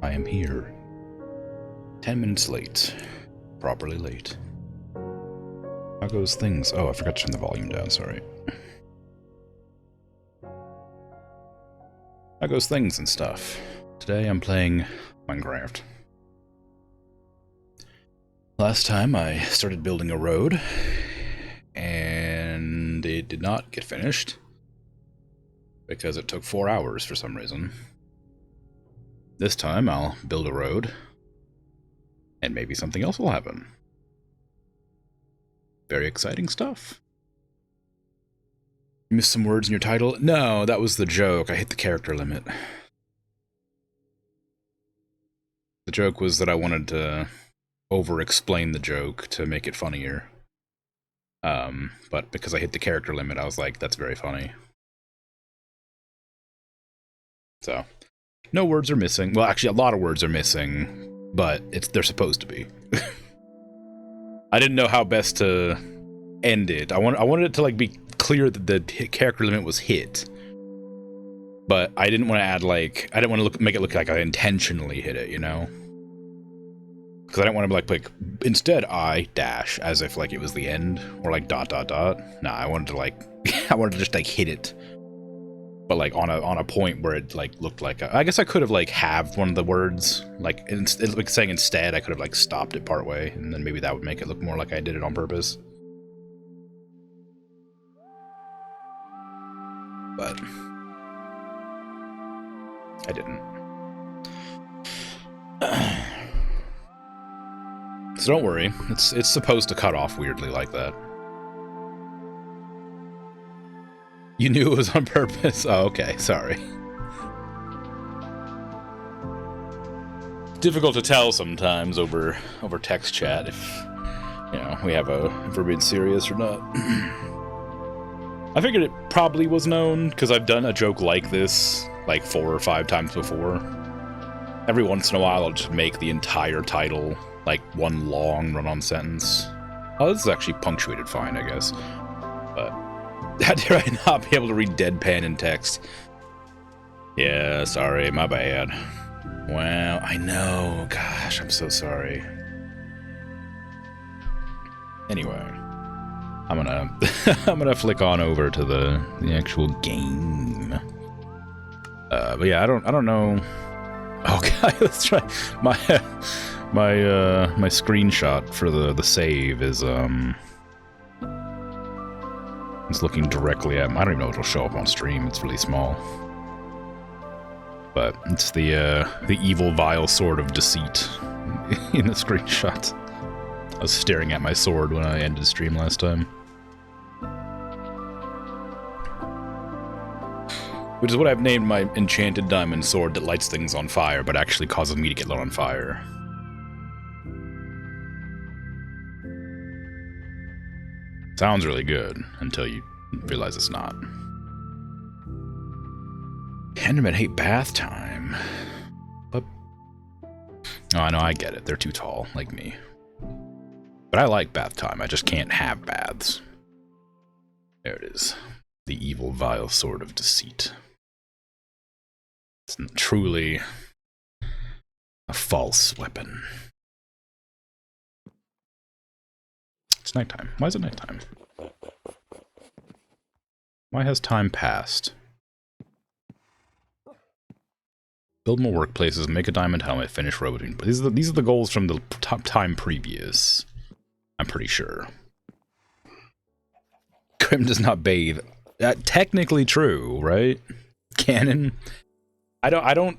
I am here. 10 minutes late. Properly late. How goes things? Oh, I forgot to turn the volume down, sorry. How goes things and stuff? Today I'm playing Minecraft. Last time I started building a road, and it did not get finished, because it took 4 hours for some reason. This time I'll build a road, and maybe something else will happen. Very exciting stuff. You missed some words in your title? No, that was the joke. I hit the character limit. The joke was that I wanted to over-explain the joke to make it funnier. But because I hit the character limit, I was like, that's very funny. So, no words are missing. Well, actually, a lot of words are missing, but they're supposed to be. I didn't know how best to end it. I wanted it to like be clear that the character limit was hit, but I didn't want to add like I didn't want to make it look like I intentionally hit it, you know? Because I didn't want to be like instead I dash as if like it was the end or like ... Nah, I wanted to like I wanted to just like hit it, but like on a point where it like looked like I guess I could have like halved one of the words, like like saying instead I could have like stopped it partway, and then maybe that would make it look more like I did it on purpose. But I didn't. So don't worry, it's supposed to cut off weirdly like that. You knew it was on purpose? Oh, okay, sorry. Difficult to tell sometimes over text chat if, you know, if we're being serious or not. I figured it probably was known, because I've done a joke like this like 4 or 5 times before. Every once in a while I'll just make the entire title like one long run-on sentence. Oh, this is actually punctuated fine, I guess. But how dare I not be able to read deadpan in text? Yeah, sorry, my bad. Wow, I know. Gosh, I'm so sorry. Anyway, I'm gonna flick on over to the actual game. But yeah, I don't know. Okay, let's try my screenshot for the save is it's looking directly at. I don't even know if it'll show up on stream. It's really small, but it's the evil, vile sword of deceit in the screenshot. I was staring at my sword when I ended the stream last time, which is what I've named my enchanted diamond sword that lights things on fire, but actually causes me to get lit on fire. Sounds really good until you realize it's not. Endermen hate bath time. But oh, I know, I get it. They're too tall, like me. But I like bath time. I just can't have baths. There it is. The evil, vile sword of deceit. It's truly a false weapon. It's nighttime. Why is it nighttime? Why has time passed? Build more workplaces, make a diamond helmet, finish road. These are the goals from the time previous. I'm pretty sure. Grim does not bathe. Technically true, right? Canon. I don't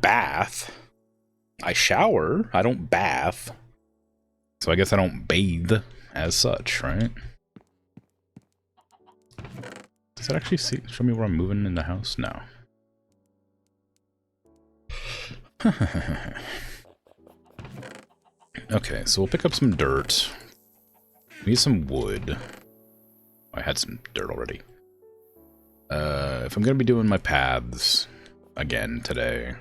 bath. I shower. I don't bath. So I guess I don't bathe as such, right? Does that actually show me where I'm moving in the house? No. Okay, so we'll pick up some dirt. We need some wood. I had some dirt already. If I'm gonna be doing my paths again today,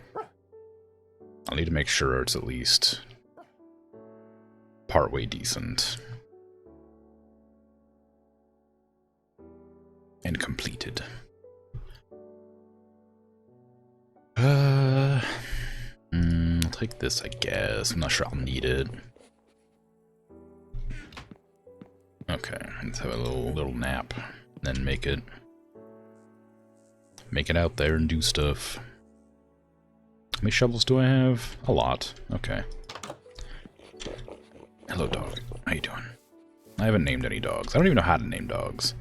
I'll need to make sure it's at least partway decent. And completed. take this, I guess. I'm not sure I'll need it. Okay, let's have a little nap, then make it out there and do stuff. How many shovels do I have? A lot. Okay. Hello, dog. How you doing? I haven't named any dogs. I don't even know how to name dogs.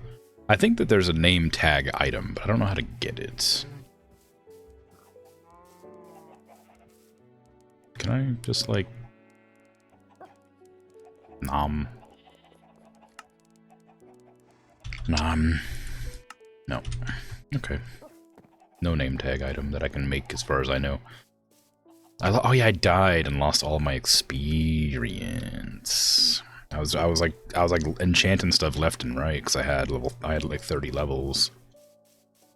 I think that there's a name tag item, but I don't know how to get it. Can I just, like... Nom. Nom. No. Okay. No name tag item that I can make as far as I know. Oh yeah, I died and lost all my experience. I was like enchanting stuff left and right because I had like 30 levels.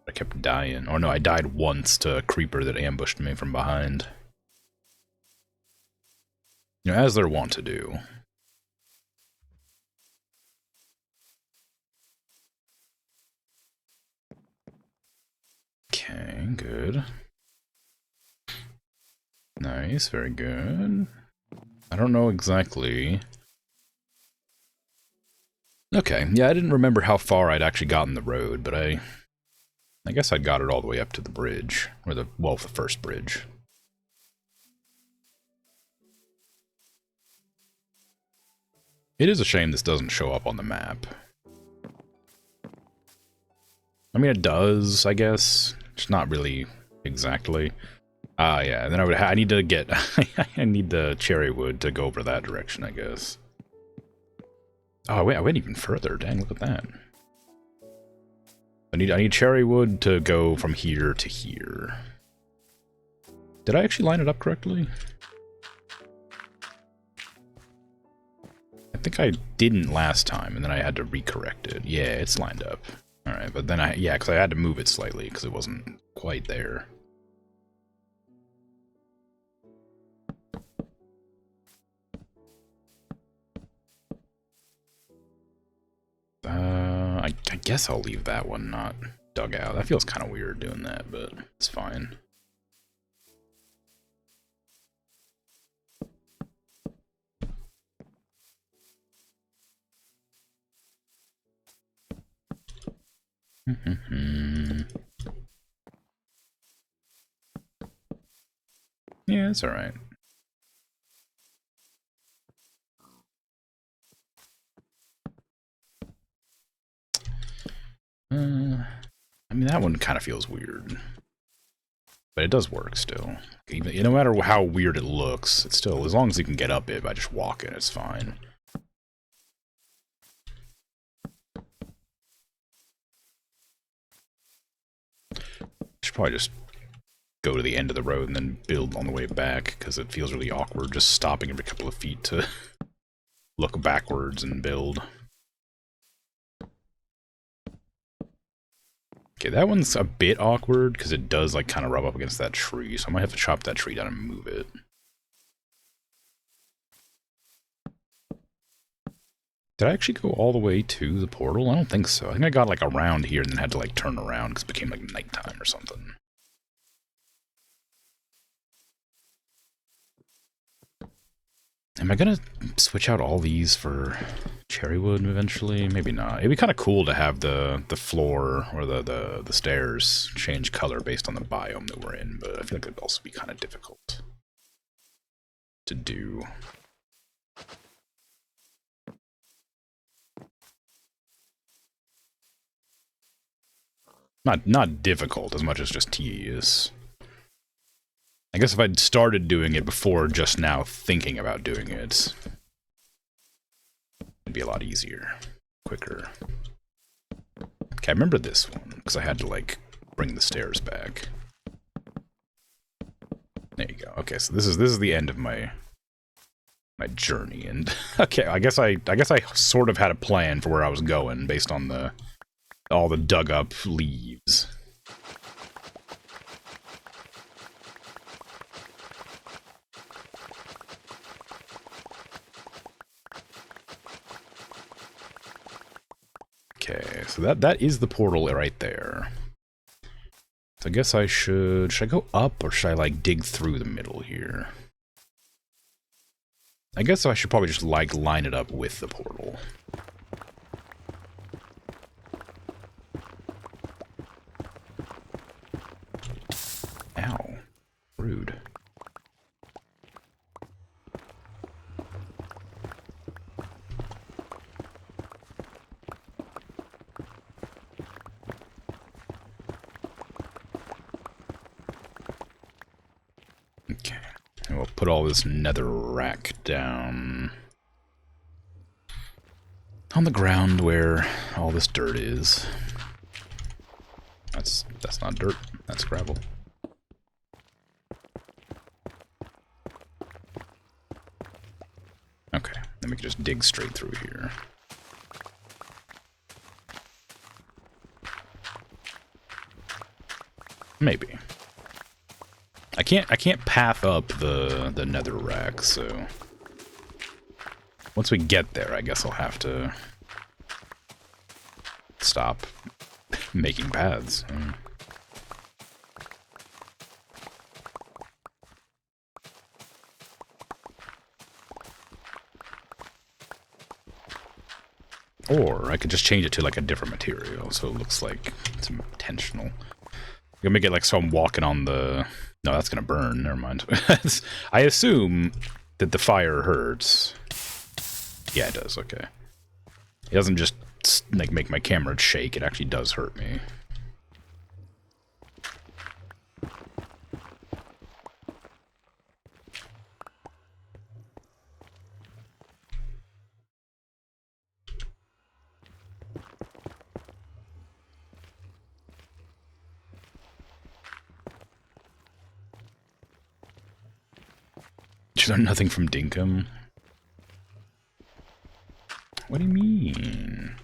I kept dying. Or no, I died once to a creeper that ambushed me from behind. You know, as they're wont to do. Okay, good. Nice, very good. I don't know exactly. Okay, yeah, I didn't remember how far I'd actually gotten the road, but I guess I got it all the way up to the bridge, or the first bridge. It is a shame this doesn't show up on the map. I mean, it does, I guess. It's not really exactly. Yeah, then I need to get... I need the cherry wood to go over that direction, I guess. Oh, wait, I went even further. Dang, look at that. I need cherry wood to go from here to here. Did I actually line it up correctly? I think I didn't last time, and then I had to recorrect it. Yeah, it's lined up. Alright, but then yeah, because I had to move it slightly, because it wasn't quite there. I guess I'll leave that one not dug out. That feels kind of weird doing that, but it's fine. Yeah, it's alright. I mean, that one kind of feels weird. But it does work still. Even, no matter how weird it looks, it's still, as long as you can get up it by just walking, it's fine. Should probably just go to the end of the road and then build on the way back, because it feels really awkward just stopping every couple of feet to look backwards and build. Okay, that one's a bit awkward, because it does, like, kind of rub up against that tree, so I might have to chop that tree down and move it. Did I actually go all the way to the portal? I don't think so. I think I got, like, around here and then had to, like, turn around, because it became, like, nighttime or something. Am I gonna switch out all these for cherrywood eventually? Maybe not. It'd be kind of cool to have the floor or the stairs change color based on the biome that we're in, but I feel like it'd also be kind of difficult to do. Not difficult as much as just tedious. I guess if I'd started doing it before just now thinking about doing it, it'd be a lot easier, quicker. Okay, I remember this one, because I had to, like, bring the stairs back. There you go. Okay, so this is the end of my journey, and okay, I guess I sort of had a plan for where I was going based on all the dug up leaves. Okay, so that is the portal right there. So I guess should I go up or should I like dig through the middle here? I guess I should probably just, like, line it up with the portal. Ow. Rude. Okay. And we'll put all this nether rack down on the ground where all this dirt is. That's not dirt, that's gravel. Okay, then we can just dig straight through here. Maybe. I can't path up the nether rack, so once we get there, I guess I'll have to stop making paths. Or I could just change it to like a different material, so it looks like it's intentional. I'm gonna make it like so I'm walking on the... No, that's gonna burn. Never mind. I assume that the fire hurts. Yeah, it does. Okay. It doesn't just like make my camera shake. It actually does hurt me. Is there nothing from Dinkum? What do you mean?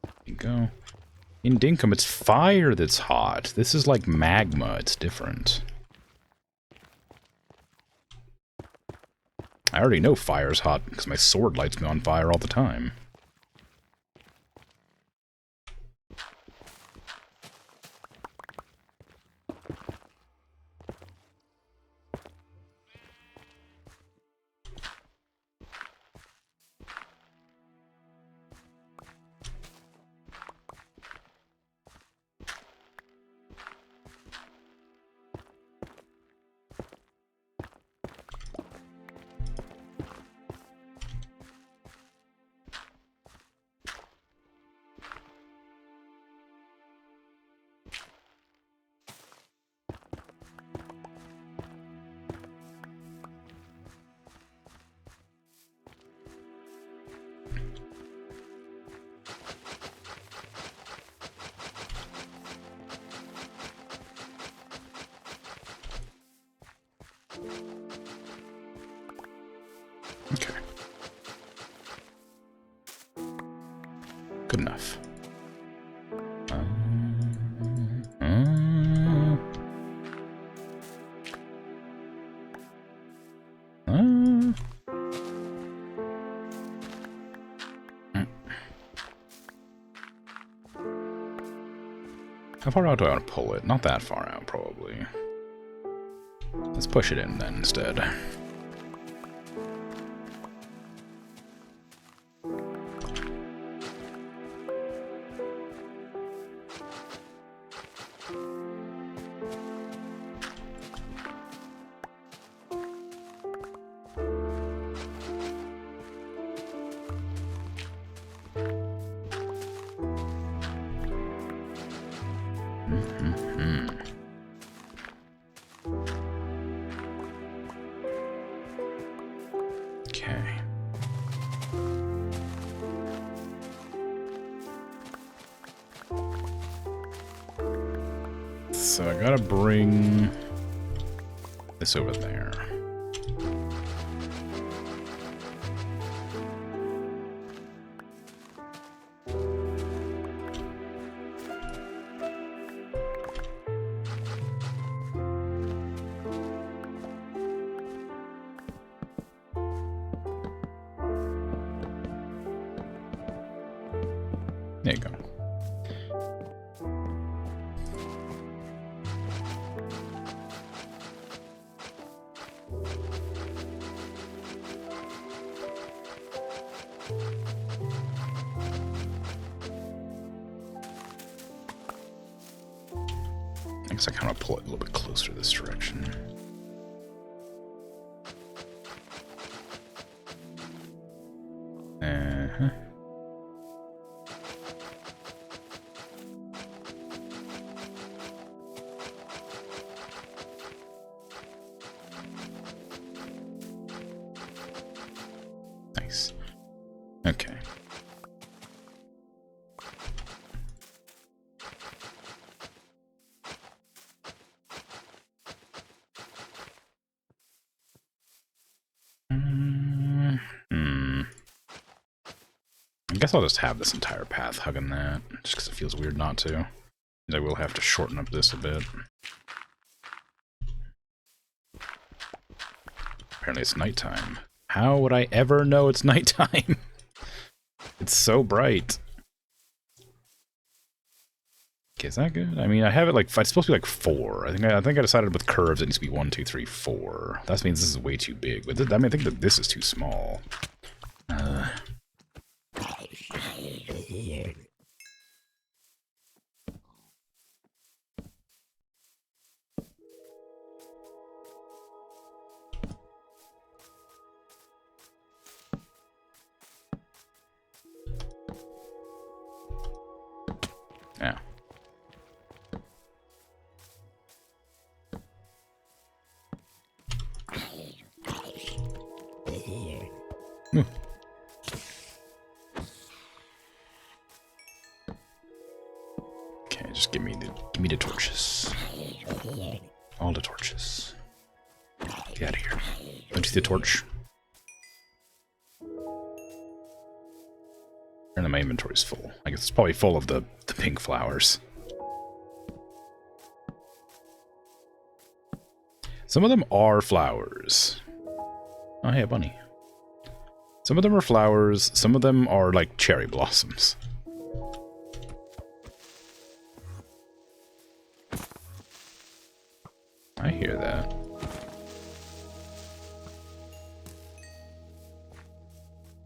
There you go. In Dinkum, it's fire that's hot. This is like magma. It's different. I already know fire's hot because my sword lights me on fire all the time. Okay. Good enough. How far out do I want to pull it? Not that far out, probably. Let's push it in then instead. Okay. So I gotta bring this over there. There you go. I guess I kind of pull it a little bit closer this direction. Uh-huh. Nice. Okay. I guess I'll just have this entire path hugging that, just because it feels weird not to. I will have to shorten up this a bit. Apparently it's nighttime. How would I ever know it's nighttime? It's so bright. Okay, is that good? I mean, I have it like, it's supposed to be like 4. I think I decided with curves it needs to be 1, 2, 3, 4. That means this is way too big. But I think that this is too small. Yeah. Okay, just give me the torches. All the torches. Get out of here. Don't you see the torch? And my inventory's full. I guess it's probably full of the pink flowers. Some of them are flowers. Oh, hey, a bunny. Some of them are flowers, some of them are like cherry blossoms. I hear that.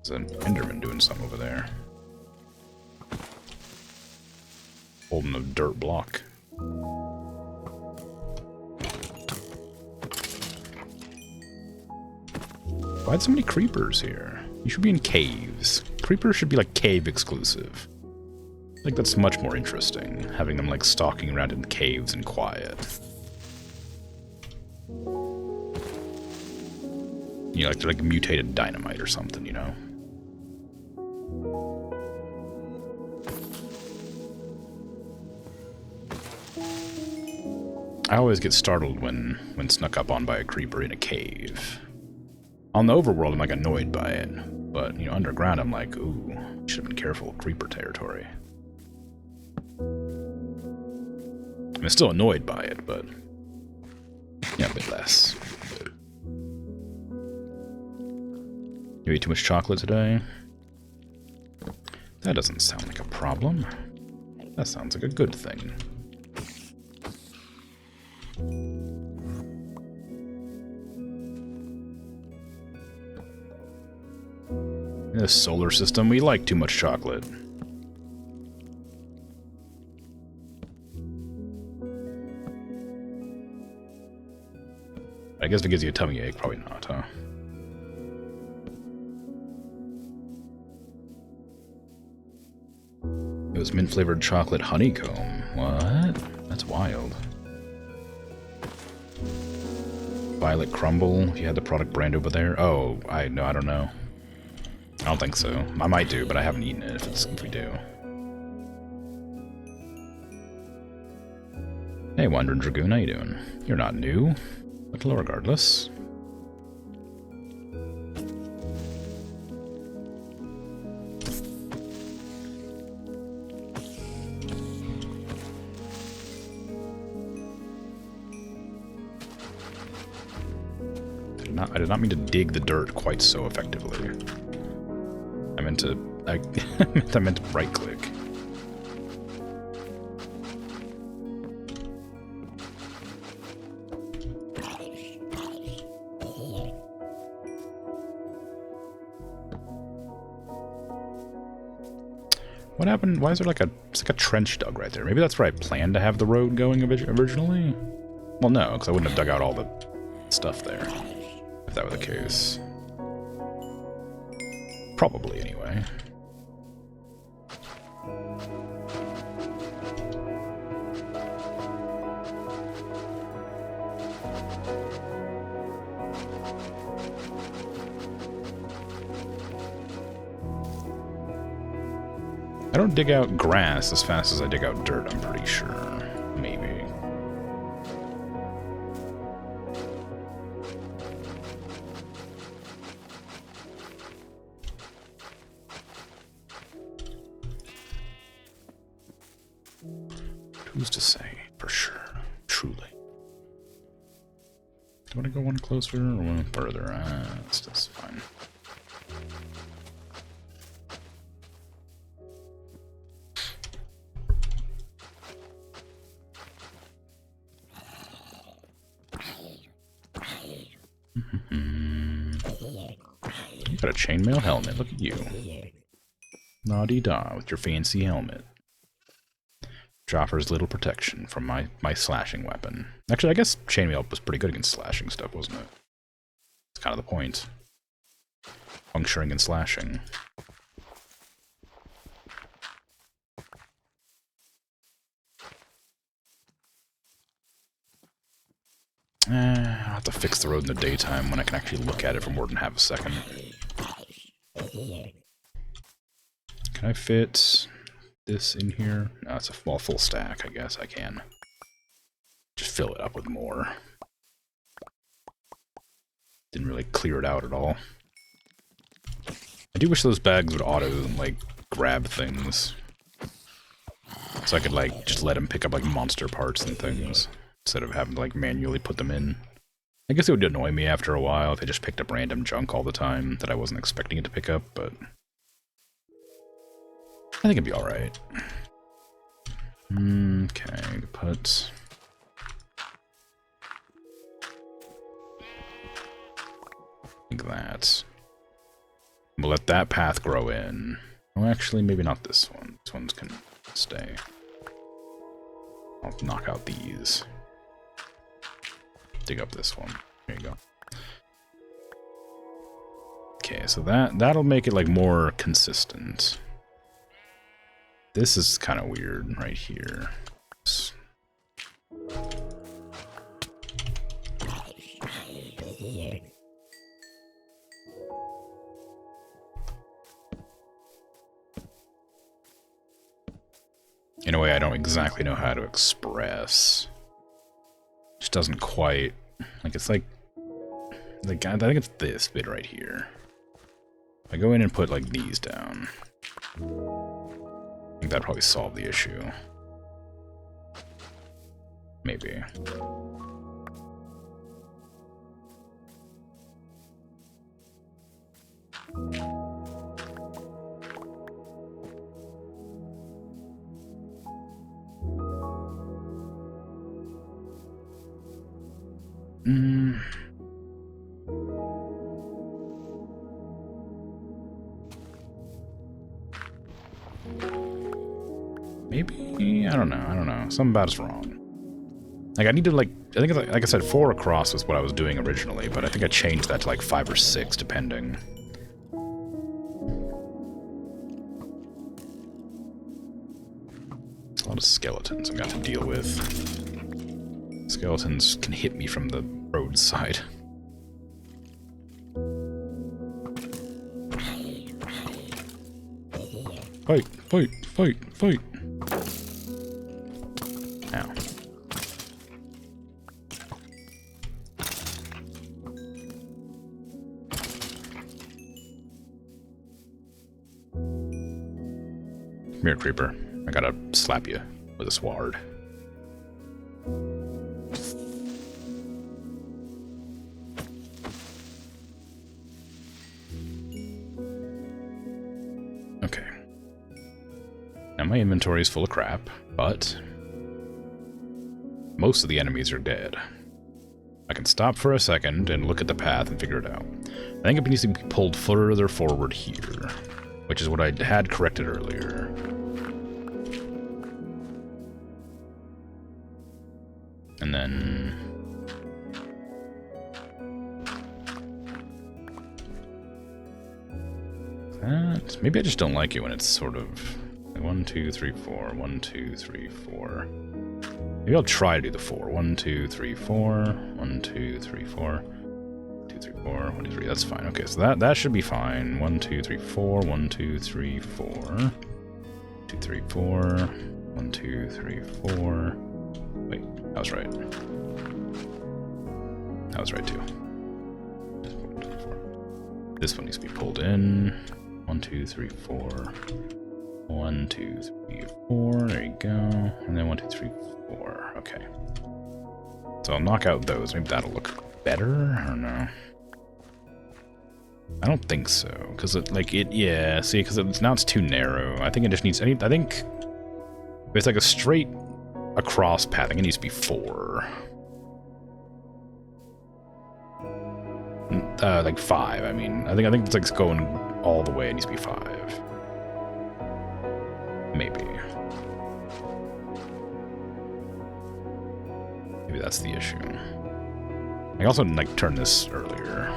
There's an Enderman doing something over there. Holding a dirt block. Why'd so many creepers here? You should be in caves. Creepers should be like cave exclusive. I think that's much more interesting, having them like stalking around in caves and quiet. You know, like they're like mutated dynamite or something, you know? I always get startled when snuck up on by a creeper in a cave. On the overworld, I'm like annoyed by it, but you know, underground, I'm like, ooh, should have been careful, creeper territory. I'm still annoyed by it, but yeah, a bit less. You ate too much chocolate today? That doesn't sound like a problem. That sounds like a good thing. In this solar system, we like too much chocolate. I guess if it gives you a tummy ache, probably not, huh? It was mint-flavored chocolate honeycomb. What? That's wild. Violet crumble, if you had the product brand over there. Oh, I don't know. I don't think so. I might do, but I haven't eaten it if we do. Hey, Wandering Dragoon, how you doing? You're not new, but regardless. I did not mean to dig the dirt quite so effectively. I meant to right click. What happened? Why is there like it's like a trench dug right there? Maybe that's where I planned to have the road going originally? Well, no, because I wouldn't have dug out all the stuff there, if that were the case. Probably, anyway. I don't dig out grass as fast as I dig out dirt, I'm pretty sure. Maybe. Who's to say, for sure, truly. Do you want to go one closer or one further? That's fine. You got a chainmail helmet, look at you. La-dee-da with your fancy helmet. Which offers little protection from my slashing weapon. Actually, I guess chainmail was pretty good against slashing stuff, wasn't it? It's kind of the point. Puncturing and slashing. I'll have to fix the road in the daytime when I can actually look at it for more than half a second. Can I fit this in here? No, it's a full stack, I guess I can. Just fill it up with more. Didn't really clear it out at all. I do wish those bags would auto, like, grab things. So I could, like, just let them pick up, like, monster parts and things. Instead of having to, like, manually put them in. I guess it would annoy me after a while if I just picked up random junk all the time that I wasn't expecting it to pick up, but I think it'd be alright. Okay, put... like that. We'll let that path grow in. Oh, actually, maybe not this one. This one's can stay. I'll knock out these. Dig up this one. There you go. Okay, so that'll make it like more consistent. This is kind of weird right here. In a way I don't exactly know how to express. Just doesn't quite, like, it's like I think it's this bit right here. If I go in and put like these down, I think that'd probably solve the issue. Maybe. Maybe? I don't know. Something about it's wrong. Like, I need to, like, I think, like I said, 4 across was what I was doing originally, but I think I changed that to, like, 5 or 6, depending. A lot of skeletons I've got to deal with. Skeletons can hit me from the roadside. Fight, fight, fight, fight. Ow. Come here, creeper. I gotta slap you with a sword. Okay. Now my inventory is full of crap, but most of the enemies are dead. I can stop for a second and look at the path and figure it out. I think it needs to be pulled further forward here, which is what I had corrected earlier. And then... maybe I just don't like it when it's sort of... 1, 2, 3, 4, 1, 2, 3, 4. Maybe I'll try to do the 4. 1, 2, 3, 4, 1, 2, 3, 4, 2, 3, 4, 1, 2, 3. That's fine. Okay, so that should be fine. 1, 2, 3, 4, 1, 2, 3, 4, 2, 3, 4, 1, 2, 3, 4. Wait, I was right. I was right too. This one needs to be pulled in. 1, 2, 3, 4. 1, 2, 3, 4. There you go. And then 1, 2, 3, 4. Okay. So I'll knock out those. Maybe that'll look better. I don't know. I don't think so, because yeah. See, because now it's too narrow. I think it just needs. I think if it's like a straight across path, I think it needs to be 4. Like 5. I mean, I think it's like going all the way. It needs to be 5. Maybe. Maybe that's the issue. I can also like turn this earlier.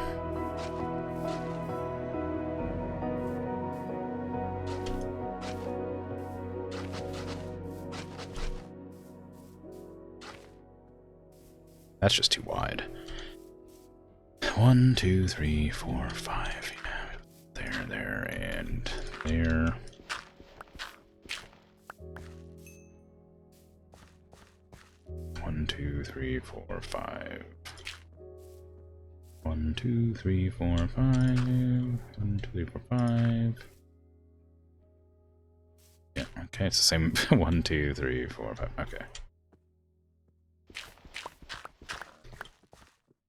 That's just too wide. 1, 2, 3, 4, 5. Yeah. There, and there. One, 2, 3, 4, 5. 1, 2, 3, 4, 5. 1, 2, 3, 4, 5. Yeah, okay, it's the same. 1, 2, 3, 4, 5. Okay.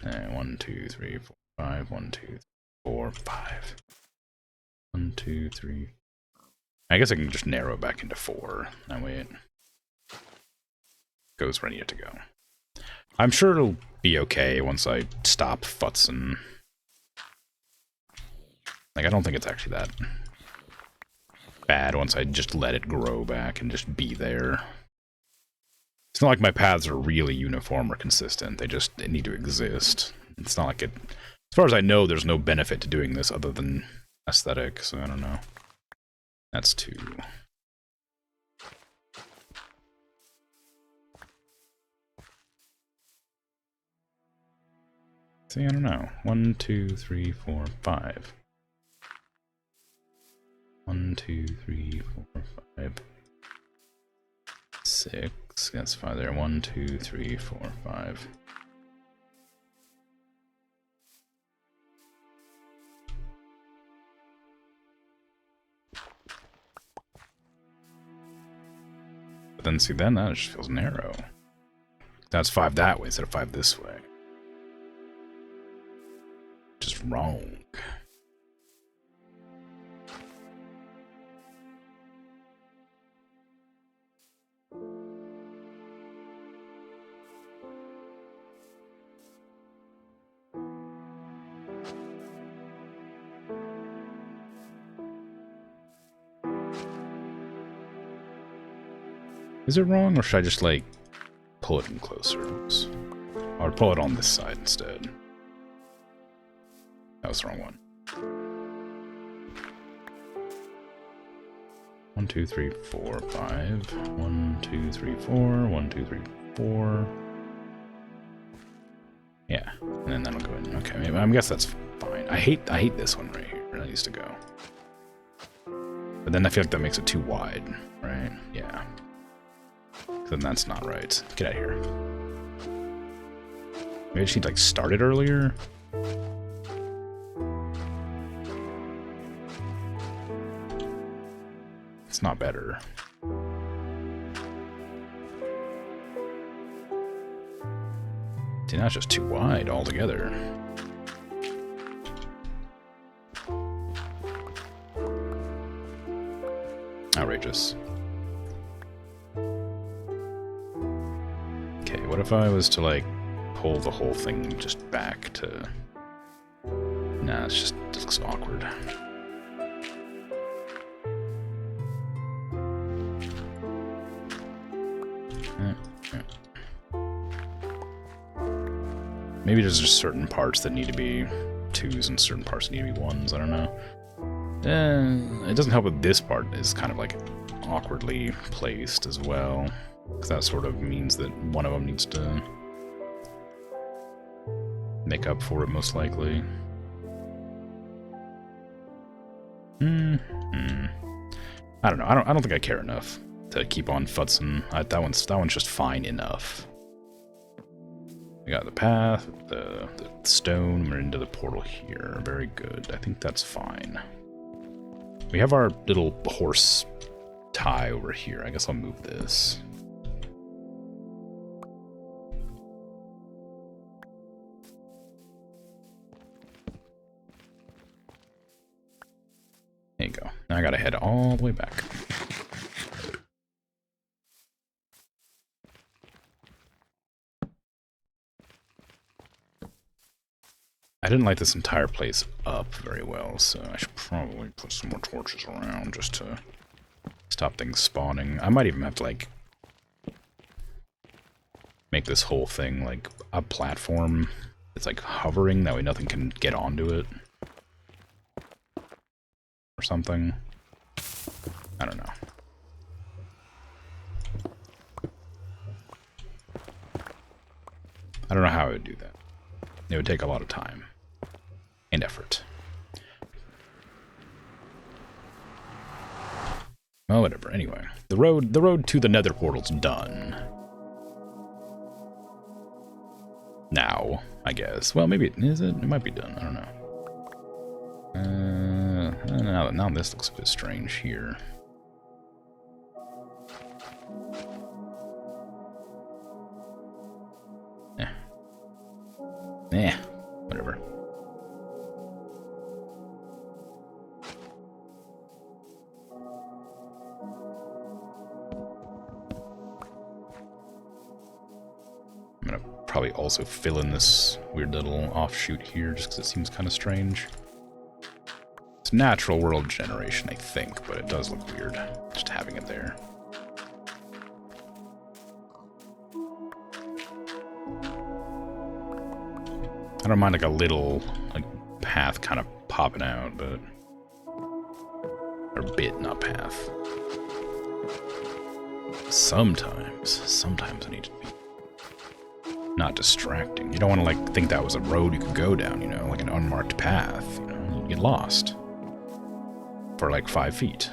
And 1, 2, 3, 4, 5. 1, 2, 3, 4, 5. 1, 2, 3. I guess I can just narrow back into 4. That way it goes where I need it to go. I'm sure it'll be okay once I stop futzing. Like, I don't think it's actually that bad once I just let it grow back and just be there. It's not like my paths are really uniform or consistent. They need to exist. It's not like it... As far as I know, there's no benefit to doing this other than aesthetic, so I don't know. That's 2. See, I don't know. 1, 2, 3, 4, 5. 1, 2, 3, 4, 5. 6. That's 5 there. 1, 2, 3, 4, 5. But then see, then that just feels narrow. That's 5 that way instead of 5 this way. Just wrong. Is it wrong, or should I just, like, pull it in closer? Oops. Or pull it on this side instead. That was the wrong one. 1, 2, 3, 4, 5. 1, 2, 3, 4. 1, 2, 3, 4. Yeah, and then that'll go in. Okay, maybe, I guess that's fine. I hate this one right here. That needs to go. But then I feel like that makes it too wide, right? Yeah. Then that's not right. Get out of here. Maybe I just need to, like, start it earlier. It's not better. See, now it's just too wide altogether. Outrageous. Okay, what if I was to, like, pull the whole thing just back to... Nah, it looks awkward. Maybe there's just certain parts that need to be 2s and certain parts need to be 1s, I don't know. It doesn't help that this part is kind of like awkwardly placed as well, because that sort of means that one of them needs to make up for it, most likely. I don't know. I don't think I care enough to keep on futzing. That one's just fine enough. We got the path, the stone. We're into the portal here. Very good. I think that's fine. We have our little horse tie over here. I guess I'll move this. There you go. Now I gotta head all the way back. I didn't light this entire place up very well, so I should probably put some more torches around just to stop things spawning. I might even have to, like, make this whole thing, like, a platform. It's, like, hovering, that way nothing can get onto it. Or something. I don't know. I don't know how I would do that. It would take a lot of time. And effort. Well, whatever. Anyway, the road to the Nether portal's done. Now, I guess. Well, maybe is it? It might be done. I don't know. Now this looks a bit strange here. Whatever. I'm gonna probably also fill in this weird little offshoot here just because it seems kind of strange. It's natural world generation, I think, but it does look weird just having it there. I don't mind like a little like path kind of popping out, but or bit, not path. Sometimes I need to be not distracting. You don't want to like think that was a road you could go down, you know, like an unmarked path. You know, you'd get lost for like 5 feet.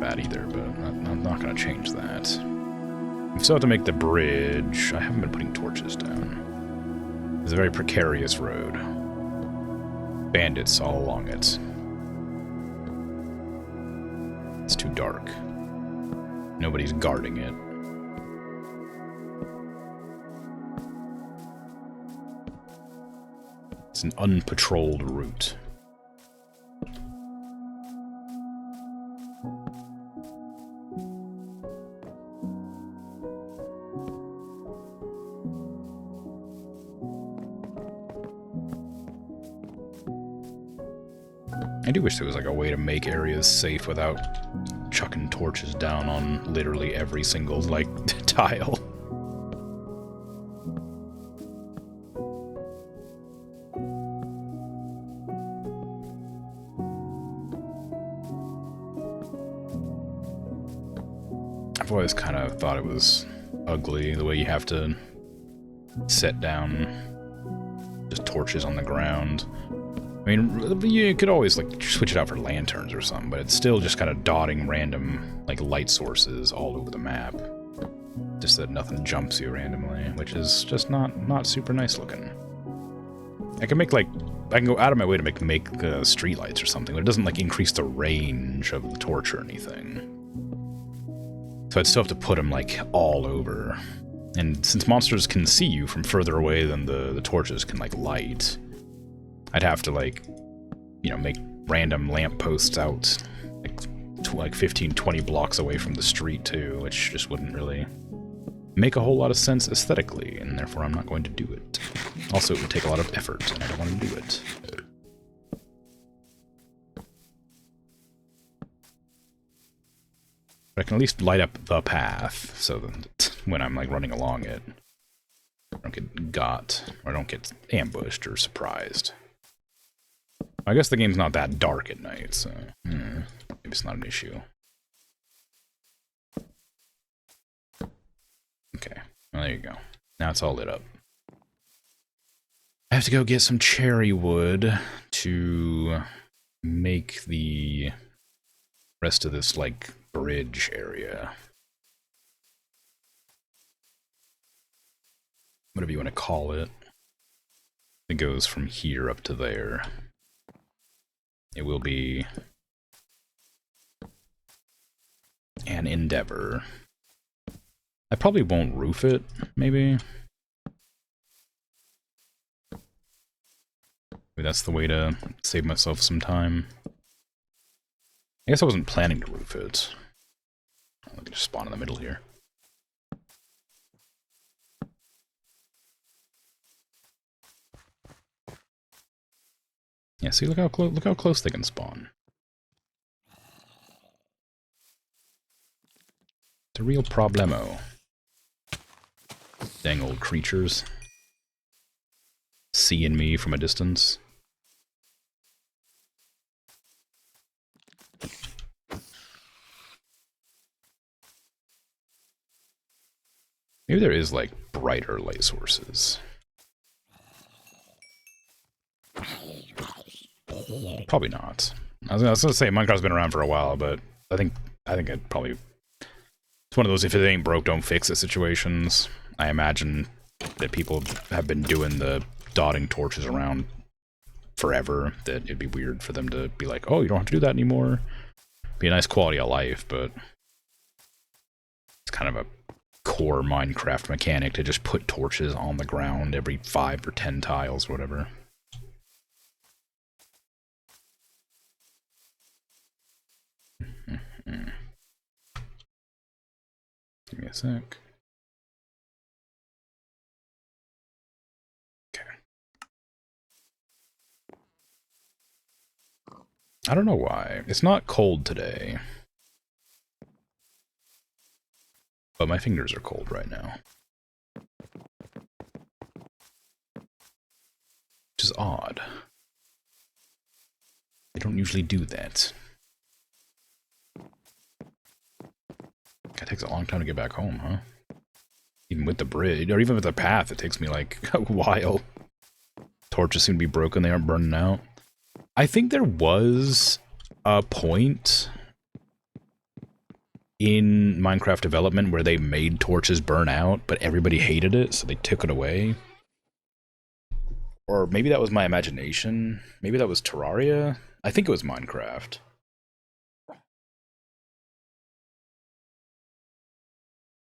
That either, but I'm not going to change that. We still have to make the bridge. I haven't been putting torches down. It's a very precarious road. Bandits all along it. It's too dark. Nobody's guarding it. It's an unpatrolled route. I do wish there was like a way to make areas safe without chucking torches down on literally every single, like, tile. I've always kind of thought it was ugly, the way you have to set down just torches on the ground. I mean, you could always, like, switch it out for lanterns or something, but it's still just kind of dotting random, like, light sources all over the map. Just that nothing jumps you randomly, which is just not super nice looking. I can make, like, I can go out of my way to make street lights or something, but it doesn't, like, increase the range of the torch or anything. So I'd still have to put them, like, all over. And since monsters can see you from further away than the torches can, like, light, I'd have to, like, you know, make random lampposts out, like 15, 20 blocks away from the street, too, which just wouldn't really make a whole lot of sense aesthetically, and therefore I'm not going to do it. Also, it would take a lot of effort, and I don't want to do it. But I can at least light up the path, so that when I'm like running along it, I don't get got, or I don't get ambushed or surprised. I guess the game's not that dark at night, so maybe it's not an issue. Okay, well, there you go. Now it's all lit up. I have to go get some cherry wood to make the rest of this, like, bridge area. Whatever you want to call it. It goes from here up to there. It will be an endeavor. I probably won't roof it, maybe. Maybe that's the way to save myself some time. I guess I wasn't planning to roof it. Let me just spawn in the middle here. Yeah, see, look how close they can spawn. It's a real problemo. Dang old creatures. Seeing me from a distance. Maybe there is, like, brighter light sources. Probably not. I was gonna say Minecraft's been around for a while, but I think it probably, it's one of those if it ain't broke, don't fix it situations. I imagine that people have been doing the dotting torches around forever, that it'd be weird for them to be like, oh, you don't have to do that anymore. Be a nice quality of life, but it's kind of a core Minecraft mechanic to just put torches on the ground every 5 or 10 tiles or whatever. Give me a sec. Okay. I don't know why. It's not cold today. But my fingers are cold right now. Which is odd. They don't usually do that. It takes a long time to get back home, huh? Even with the bridge, or even with the path, it takes me like a while. Torches seem to be broken, they aren't burning out. I think there was a point in Minecraft development where they made torches burn out, but everybody hated it, so they took it away. Or maybe that was my imagination. Maybe that was Terraria? I think it was Minecraft.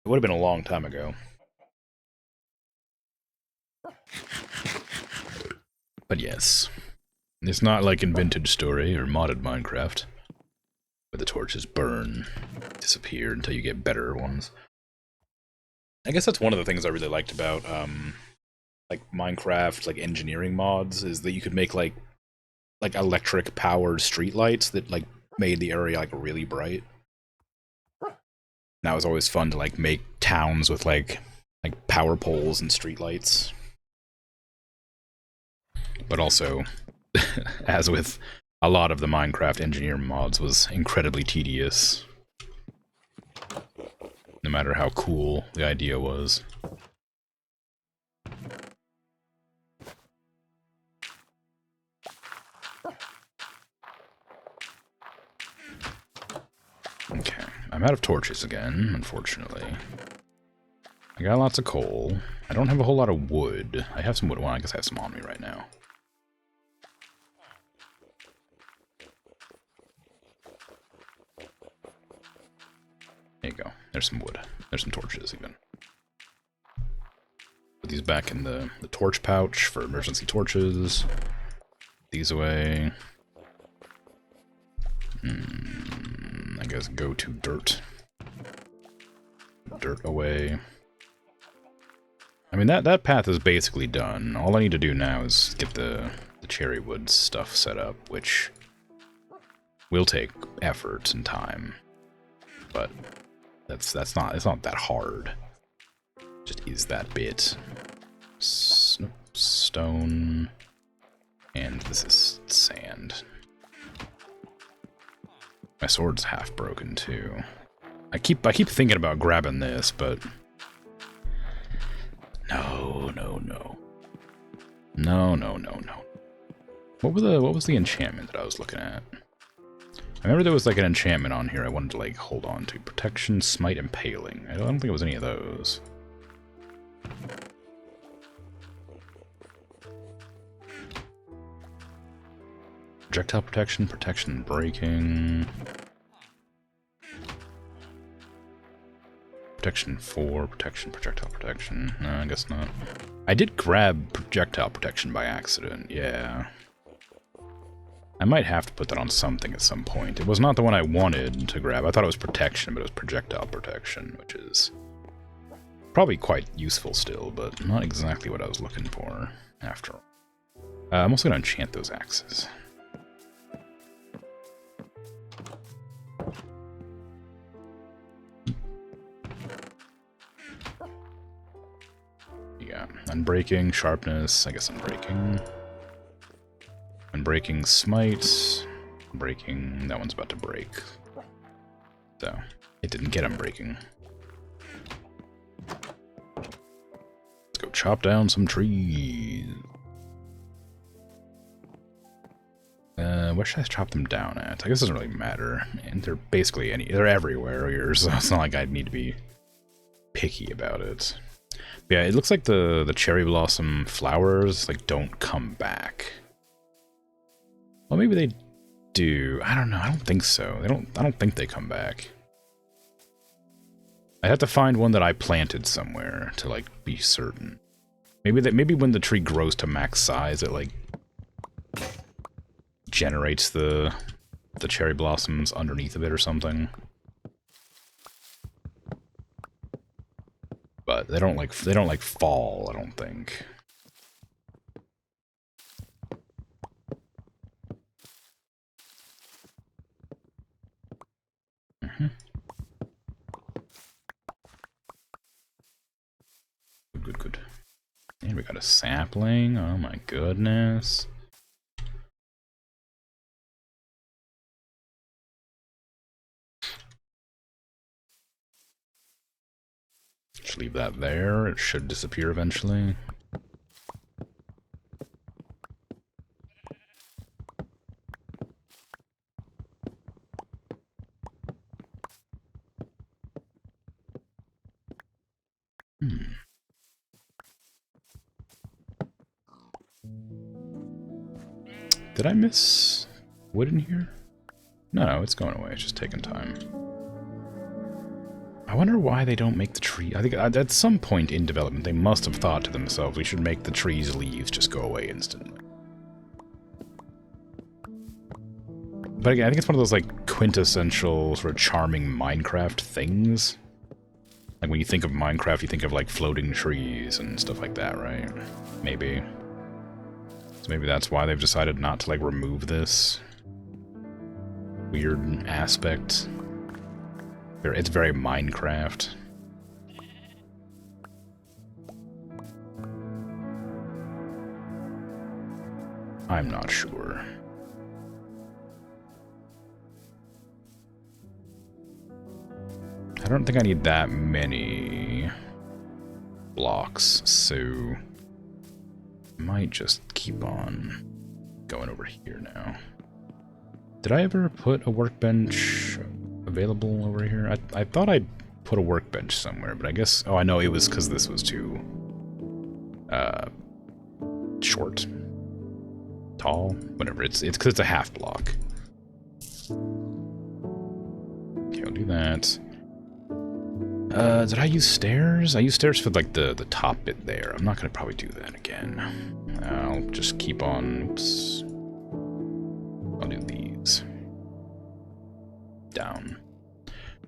It would have been a long time ago. But yes. It's not like in Vintage Story or modded Minecraft, where the torches burn, disappear until you get better ones. I guess that's one of the things I really liked about like Minecraft, like engineering mods, is that you could make like electric powered streetlights that like made the area like really bright. That was always fun to like make towns with like power poles and streetlights. But also, as with a lot of the Minecraft engineer mods, was incredibly tedious. No matter how cool the idea was. Okay, I'm out of torches again, unfortunately. I got lots of coal. I don't have a whole lot of wood. I have some wood. Well, I guess I have some on me right now. There you go. There's some wood. There's some torches, even. Put these back in the torch pouch for emergency torches. These away. I guess go to dirt. Dirt away. I mean, that path is basically done. All I need to do now is get the cherry wood stuff set up, which will take effort and time. But it's not that hard. Just is that bit. Stone. And this is sand. My sword's half broken too. I keep thinking about grabbing this, but no. What was the enchantment that I was looking at? I remember there was like an enchantment on here I wanted to like hold on to. Protection, smite, impaling. I don't think it was any of those. Projectile protection, protection breaking. Protection 4, projectile protection. No, I guess not. I did grab projectile protection by accident, yeah. I might have to put that on something at some point. It was not the one I wanted to grab. I thought it was protection, but it was projectile protection, which is probably quite useful still, but not exactly what I was looking for after all. I'm also going to enchant those axes. Yeah, unbreaking, sharpness, I guess unbreaking. Unbreaking smite. Breaking, that one's about to break. So, it didn't get unbreaking. Let's go chop down some trees. Where should I chop them down at? I guess it doesn't really matter. And they're basically they're everywhere here, so it's not like I'd need to be picky about it. But yeah, it looks like the cherry blossom flowers like don't come back. Well, maybe they do. I don't know. I don't think so. I don't think they come back. I have to find one that I planted somewhere to like be certain. Maybe when the tree grows to max size, it like generates the cherry blossoms underneath of it or something. But they don't like fall, I don't think. Good. And we got a sapling. Oh my goodness. Just leave that there. It should disappear eventually. Did I miss wood in here? No, it's going away. It's just taking time. I wonder why they don't make the tree. I think at some point in development, they must have thought to themselves, we should make the tree's leaves just go away instantly. But again, I think it's one of those like quintessential sort of charming Minecraft things. Like when you think of Minecraft, you think of like floating trees and stuff like that, right? Maybe. So maybe that's why they've decided not to like remove this weird aspect. It's very Minecraft. I'm not sure. I don't think I need that many blocks, so I might just keep on going over here now. Did I ever put a workbench available over here? I thought I'd put a workbench somewhere, but I guess... Oh, I know it was because this was too... short. Tall? Whatever. It's because it's a half block. Okay, I'll do that. Did I use stairs? I used stairs for, like, the top bit there. I'm not gonna probably do that again. I'll just keep on... Oops. I'll do these. Down.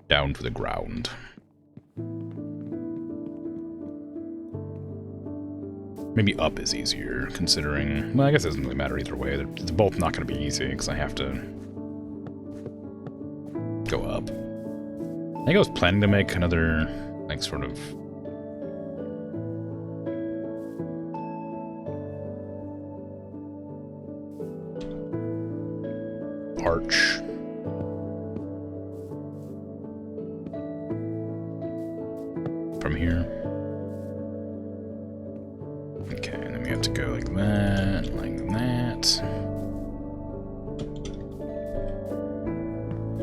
Down to the ground. Maybe up is easier, considering... Well, I guess it doesn't really matter either way. They're both not going to be easy, because I have to go up. I think I was planning to make another, like, sort of... arch. From here. Okay, and then we have to go like that, like that.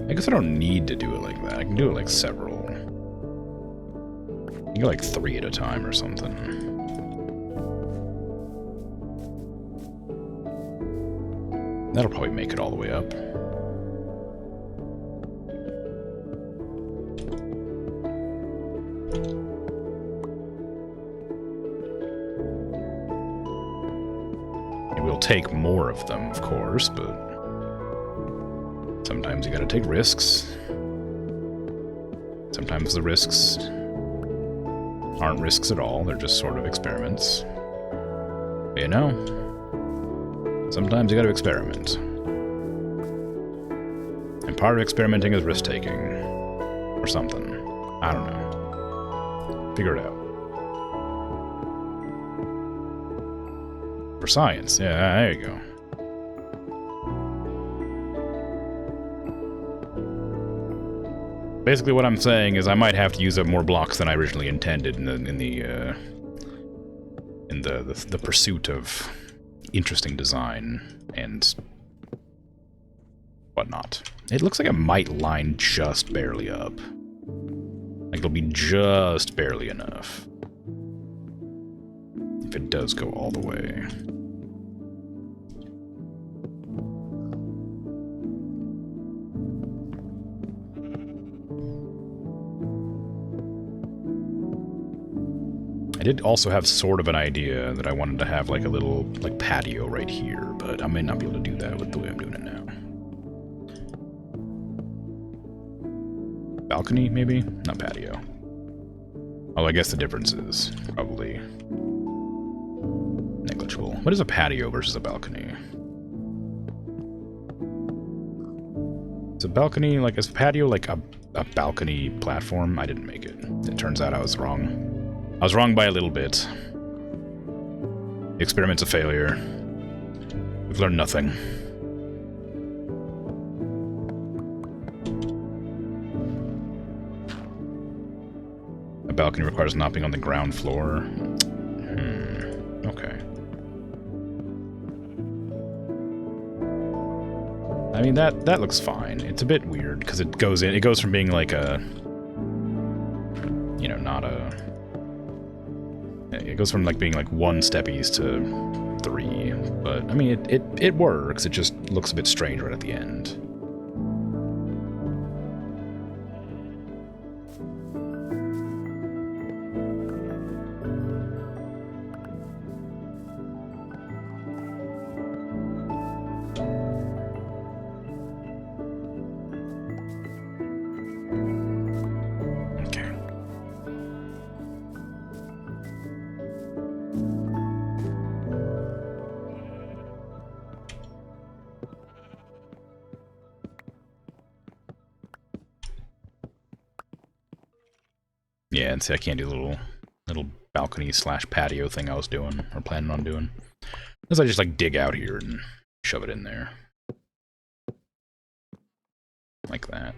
I guess I don't need to do it like that. I can do it like several. You can go like 3 at a time or something. That'll probably make it all the way up. It will take more of them, of course, but sometimes you gotta take risks. Sometimes the risks aren't risks at all, they're just sort of experiments. But you know, sometimes you gotta experiment. And part of experimenting is risk-taking. Or something. I don't know. Figure it out. For science, yeah, there you go. Basically what I'm saying is I might have to use up more blocks than I originally intended in the pursuit of interesting design and whatnot. It looks like it might line just barely up. Like it'll be just barely enough. If it does go all the way. I did also have sort of an idea that I wanted to have like a little like patio right here, but I may not be able to do that with the way I'm doing it now. Balcony, maybe? Not patio. Oh, I guess the difference is probably negligible. What is a patio versus a balcony? Is a balcony like, is a patio like a balcony platform? I didn't make it. It turns out I was wrong. I was wrong by a little bit. The experiment's a failure. We've learned nothing. A balcony requires not being on the ground floor. Okay. I mean, that looks fine. It's a bit weird, because it goes from being like a... You know, not a... It goes from like being like 1 steppies to 3, but I mean it works. It just looks a bit strange right at the end. Yeah, and see, I can't do the little balcony / patio thing I was doing, or planning on doing. Unless I just, like, dig out here and shove it in there. Like that.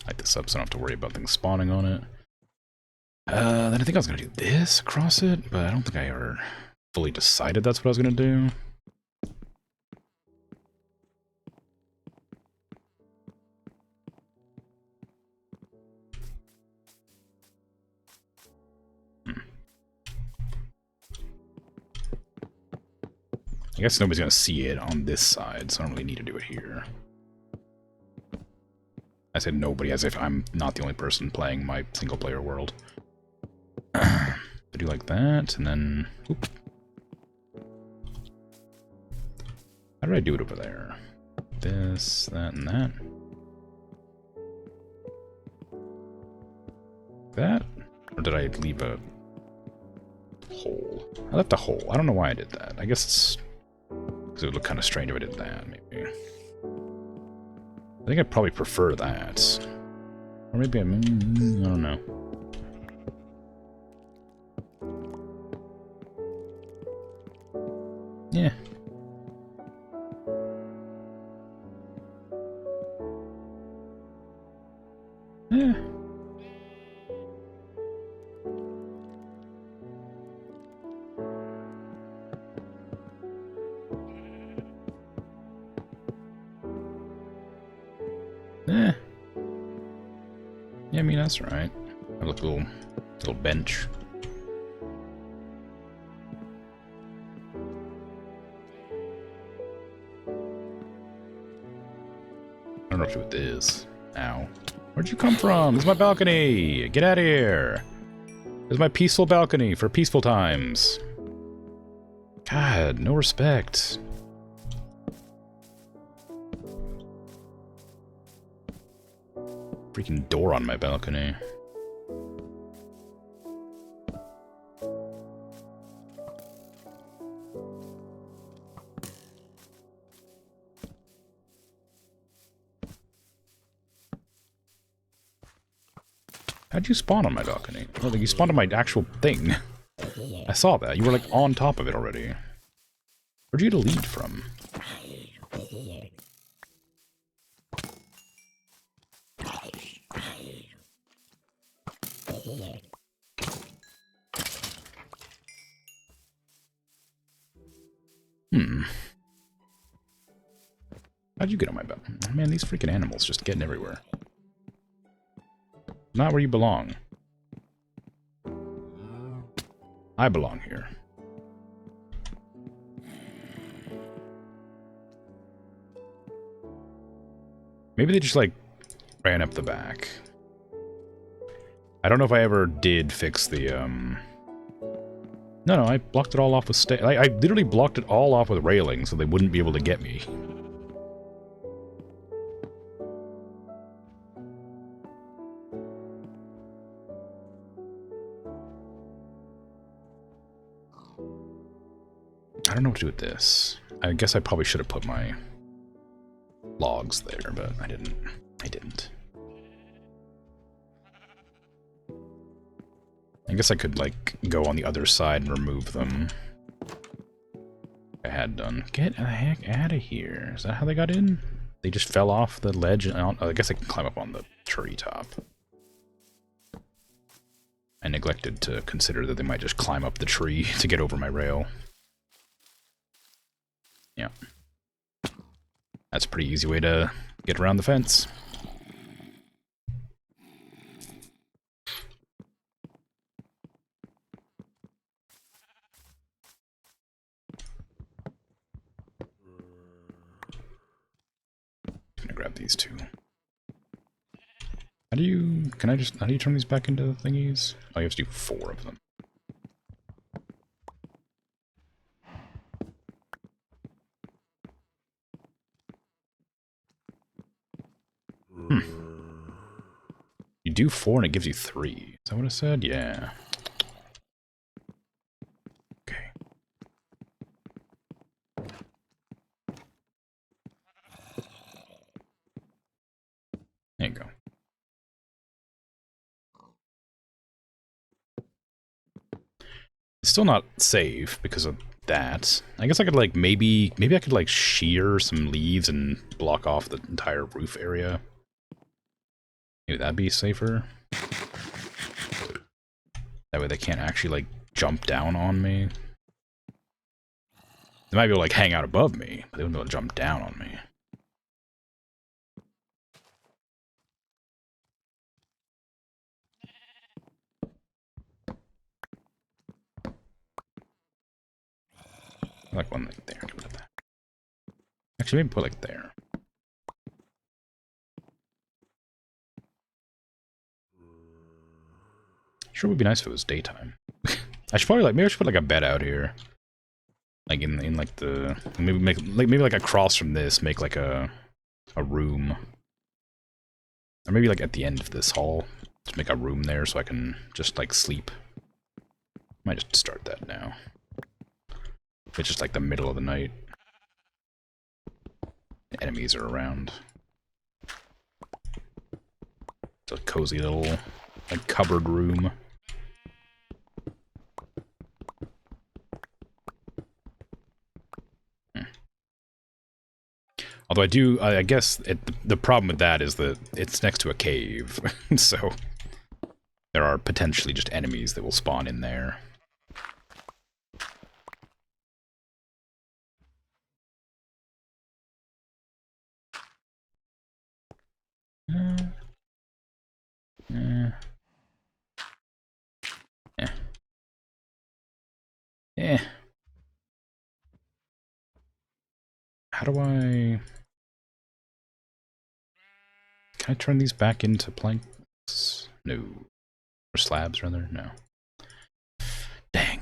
Light this up so I don't have to worry about things spawning on it. Then I think I was going to do this across it, but I don't think I ever fully decided that's what I was going to do. I guess nobody's gonna see it on this side, so I don't really need to do it here. I said nobody as if I'm not the only person playing my single-player world. I do like that, and then... Oop. How did I do it over there? This, that, and that. That? Or did I leave a hole? I left a hole. I don't know why I did that. I guess it's... because it would look kind of strange if I did that, maybe. I think I'd probably prefer that. Or maybe I don't know. Yeah. Yeah. Yeah, I mean, that's right. I look a little bench. I don't know what to do with this. Ow. Where'd you come from? This is my balcony! Get out of here! This is my peaceful balcony for peaceful times. God, no respect. Freaking door on my balcony. How'd you spawn on my balcony? Oh, like you spawned on my actual thing. I saw that. You were like on top of it already. Where'd you get a lead from? How'd you get on my back? Man, these freaking animals just getting everywhere. Not where you belong. I belong here. Maybe they just, like, ran up the back. I don't know if I ever did fix the, No, I blocked it all off with I literally blocked it all off with railings so they wouldn't be able to get me. I don't know what to do with this. I guess I probably should have put my logs there, but I didn't. I didn't. I guess I could, like, go on the other side and remove them. I had done. Get the heck out of here. Is that how they got in? They just fell off the ledge and on. Oh, I guess I can climb up on the tree top. I neglected to consider that they might just climb up the tree to get over my rail. Yeah. That's a pretty easy way to get around the fence. I'm gonna grab these two. How do you turn these back into thingies? Oh, you have to do 4 of them. You do 4 and it gives you 3. Is that what it said? Yeah. Okay. There you go. It's still not safe because of that. I guess I could, like, maybe I could, like, shear some leaves and block off the entire roof area. Maybe that'd be safer. That way they can't actually, like, jump down on me. They might be able to, like, hang out above me, but they wouldn't be able to jump down on me. like one like there. Get rid of that. Actually, maybe put like there. Sure would be nice if it was daytime. I should probably maybe I should put like a bed out here. Like in like the maybe like across from this, make like a room. Or maybe like at the end of this hall. Just make a room there so I can just like sleep. Might just start that now. It's just like the middle of the night. The enemies are around. It's a cozy little like cupboard room. Although I guess the problem with that is that it's next to a cave, so there are potentially just enemies that will spawn in there. How do I... Can I turn these back into planks? No. Or slabs, rather? No. Dang.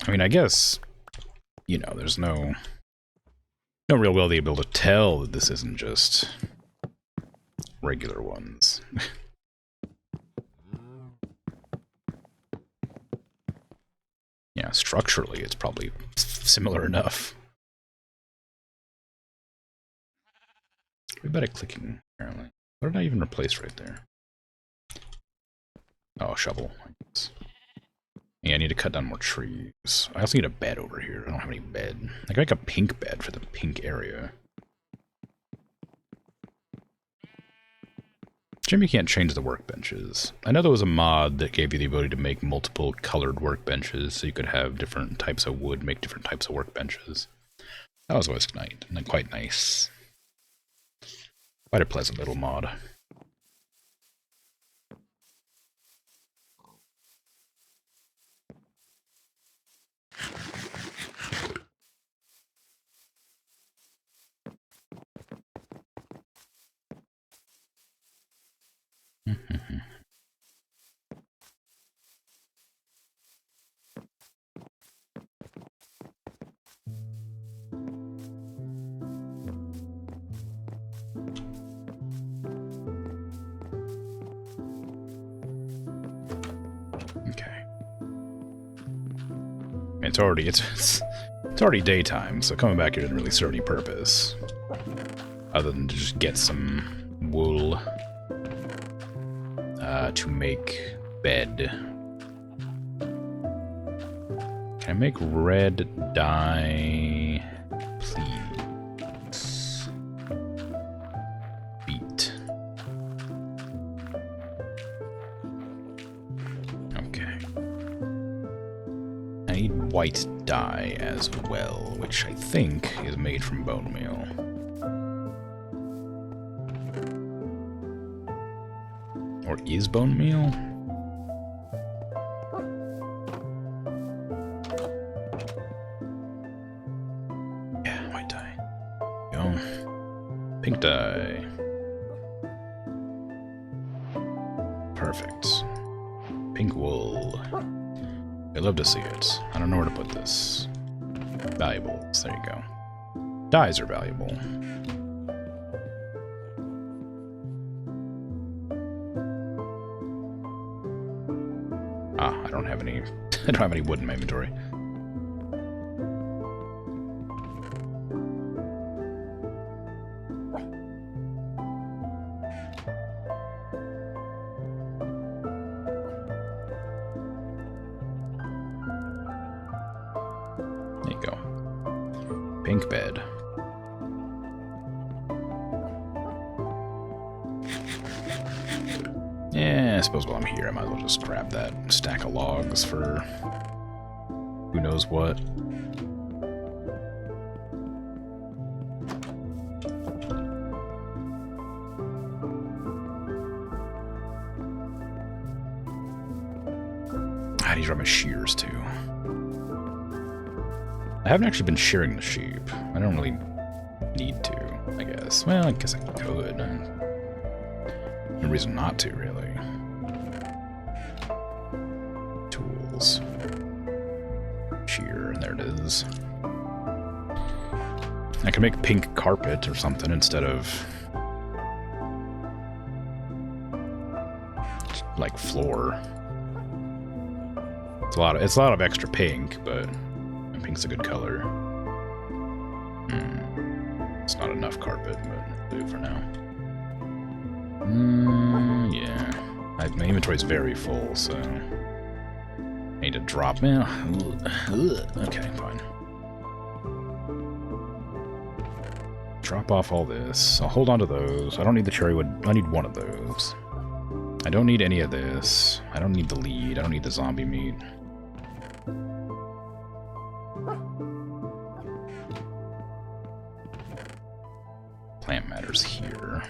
I mean, I guess, you know, there's no real way to be able to tell that this isn't just regular ones. Yeah, structurally, it's probably similar enough. We're bad at clicking, apparently. What did I even replace right there? Oh, a shovel, I guess. Yeah, I need to cut down more trees. I also need a bed over here. I don't have any bed. I can make a pink bed for the pink area. Jim, you can't change the workbenches. I know there was a mod that gave you the ability to make multiple colored workbenches, so you could have different types of wood make different types of workbenches. That was always quite nice. Quite a pleasant little mod. Okay. It's already daytime, so coming back here doesn't really serve any purpose. Other than to just get some wool to make bed. Can I make red dye, please? Beet. Okay. I need white dye as well, which I think is made from bone meal. Or is bone meal? Yeah, white dye. Go. Pink dye. Perfect. Pink wool. I'd love to see it. I don't know where to put this. Valuables. There you go. Dyes are valuable. I don't have any. I don't have any wood in my inventory. There you go. Pink bed. Yeah, I suppose while I'm here, I might as well just grab that stack of logs for who knows what. I need to grab my shears too. I haven't actually been shearing the sheep. I don't really need to, I guess. Well, I guess I could. No reason not to, really. Tools. Shear, and there it is. I can make pink carpet or something instead of like floor. It's a lot of extra pink, but pink's a good color. It's not enough carpet, but it'll do for now. Yeah. My inventory's very full, so I need to drop. Okay, fine. Drop off all this. I'll hold on to those. I don't need the cherry wood. I need one of those. I don't need any of this. I don't need the lead. I don't need the zombie meat. Plant matter's here.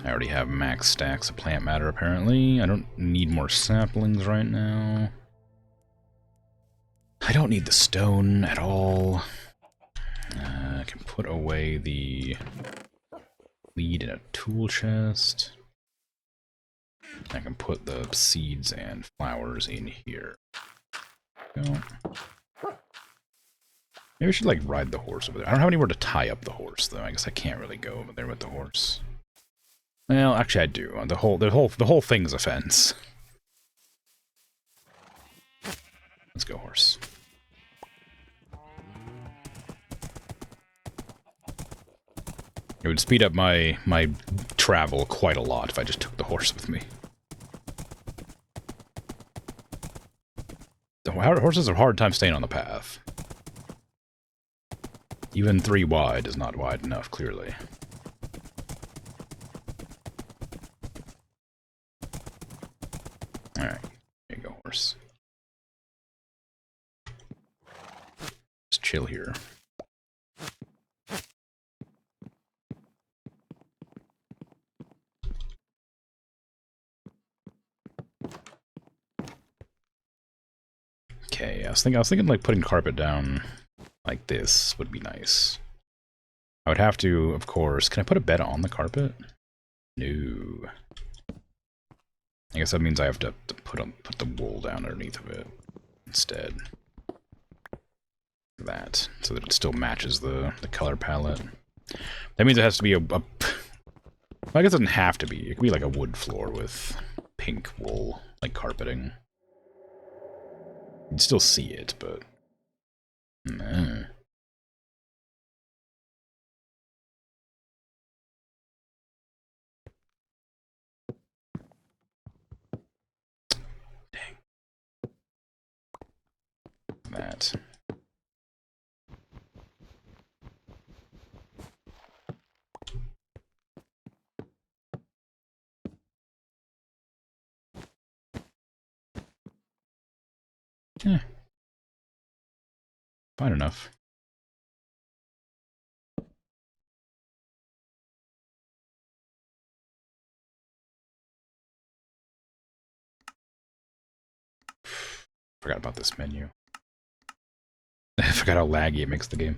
I already have max stacks of plant matter, apparently. I don't need more saplings right now. I don't need the stone at all. I can put away the lead in a tool chest. I can put the seeds and flowers in here. Go. Maybe I should, like, ride the horse over there. I don't have anywhere to tie up the horse, though. I guess I can't really go over there with the horse. Well, actually, I do. The whole thing's a fence. Let's go, horse. It would speed up my travel quite a lot if I just took the horse with me. The horses have a hard time staying on the path. Even 3 wide is not wide enough, clearly. Alright, here you go, horse. Just chill here. Okay, I was thinking like putting carpet down like this would be nice. I would have to, of course. Can I put a bed on the carpet? No. I guess that means I have to put the wool down underneath of it instead. That, so that it still matches the color palette. That means it has to be well, I guess it doesn't have to be. It could be like a wood floor with pink wool, like carpeting. You'd still see it, but... Nah. Dang. That. Yeah. Fine enough. Forgot about this menu. I forgot how laggy it makes the game.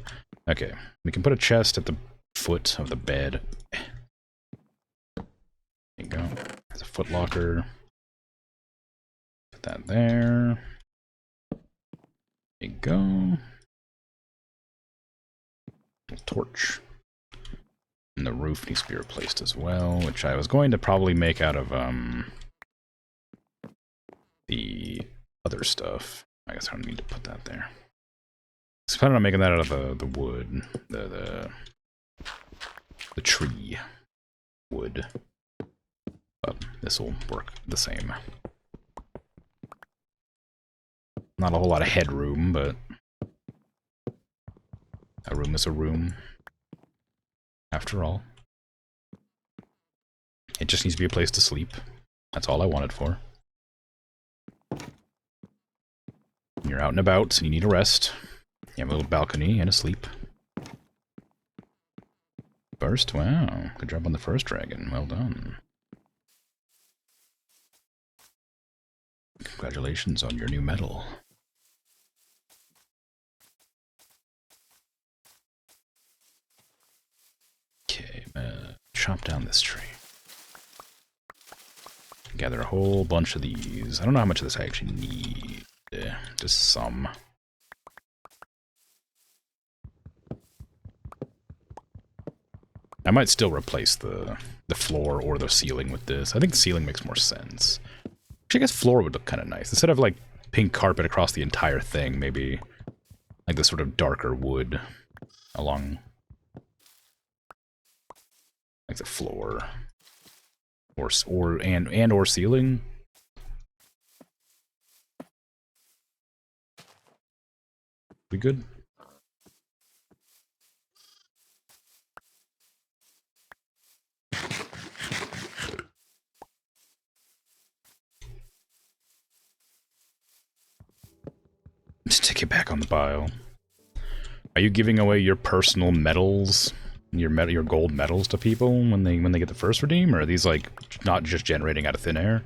Okay, we can put a chest at the foot of the bed. There you go. There's a foot locker. Put that there. There you go. A torch. And the roof needs to be replaced as well, which I was going to probably make out of the other stuff. I guess I don't need to put that there. I was planning on making that out of the wood, the tree wood, but this will work the same. Not a whole lot of headroom, but a room is a room. After all, it just needs to be a place to sleep. That's all I want it for. You're out and about, and you need a rest. You have a little balcony and a sleep. First? Wow. Good job on the first dragon. Well done. Congratulations on your new medal. Okay, chop down this tree. Gather a whole bunch of these. I don't know how much of this I actually need. Just some. I might still replace the floor or the ceiling with this. I think the ceiling makes more sense. Actually, I guess floor would look kind of nice. Instead of like pink carpet across the entire thing, maybe like this sort of darker wood along like the floor or ceiling. We good? Stick it back on the pile. Are you giving away your personal medals, your gold medals to people when they get the first redeem, or are these like not just generating out of thin air?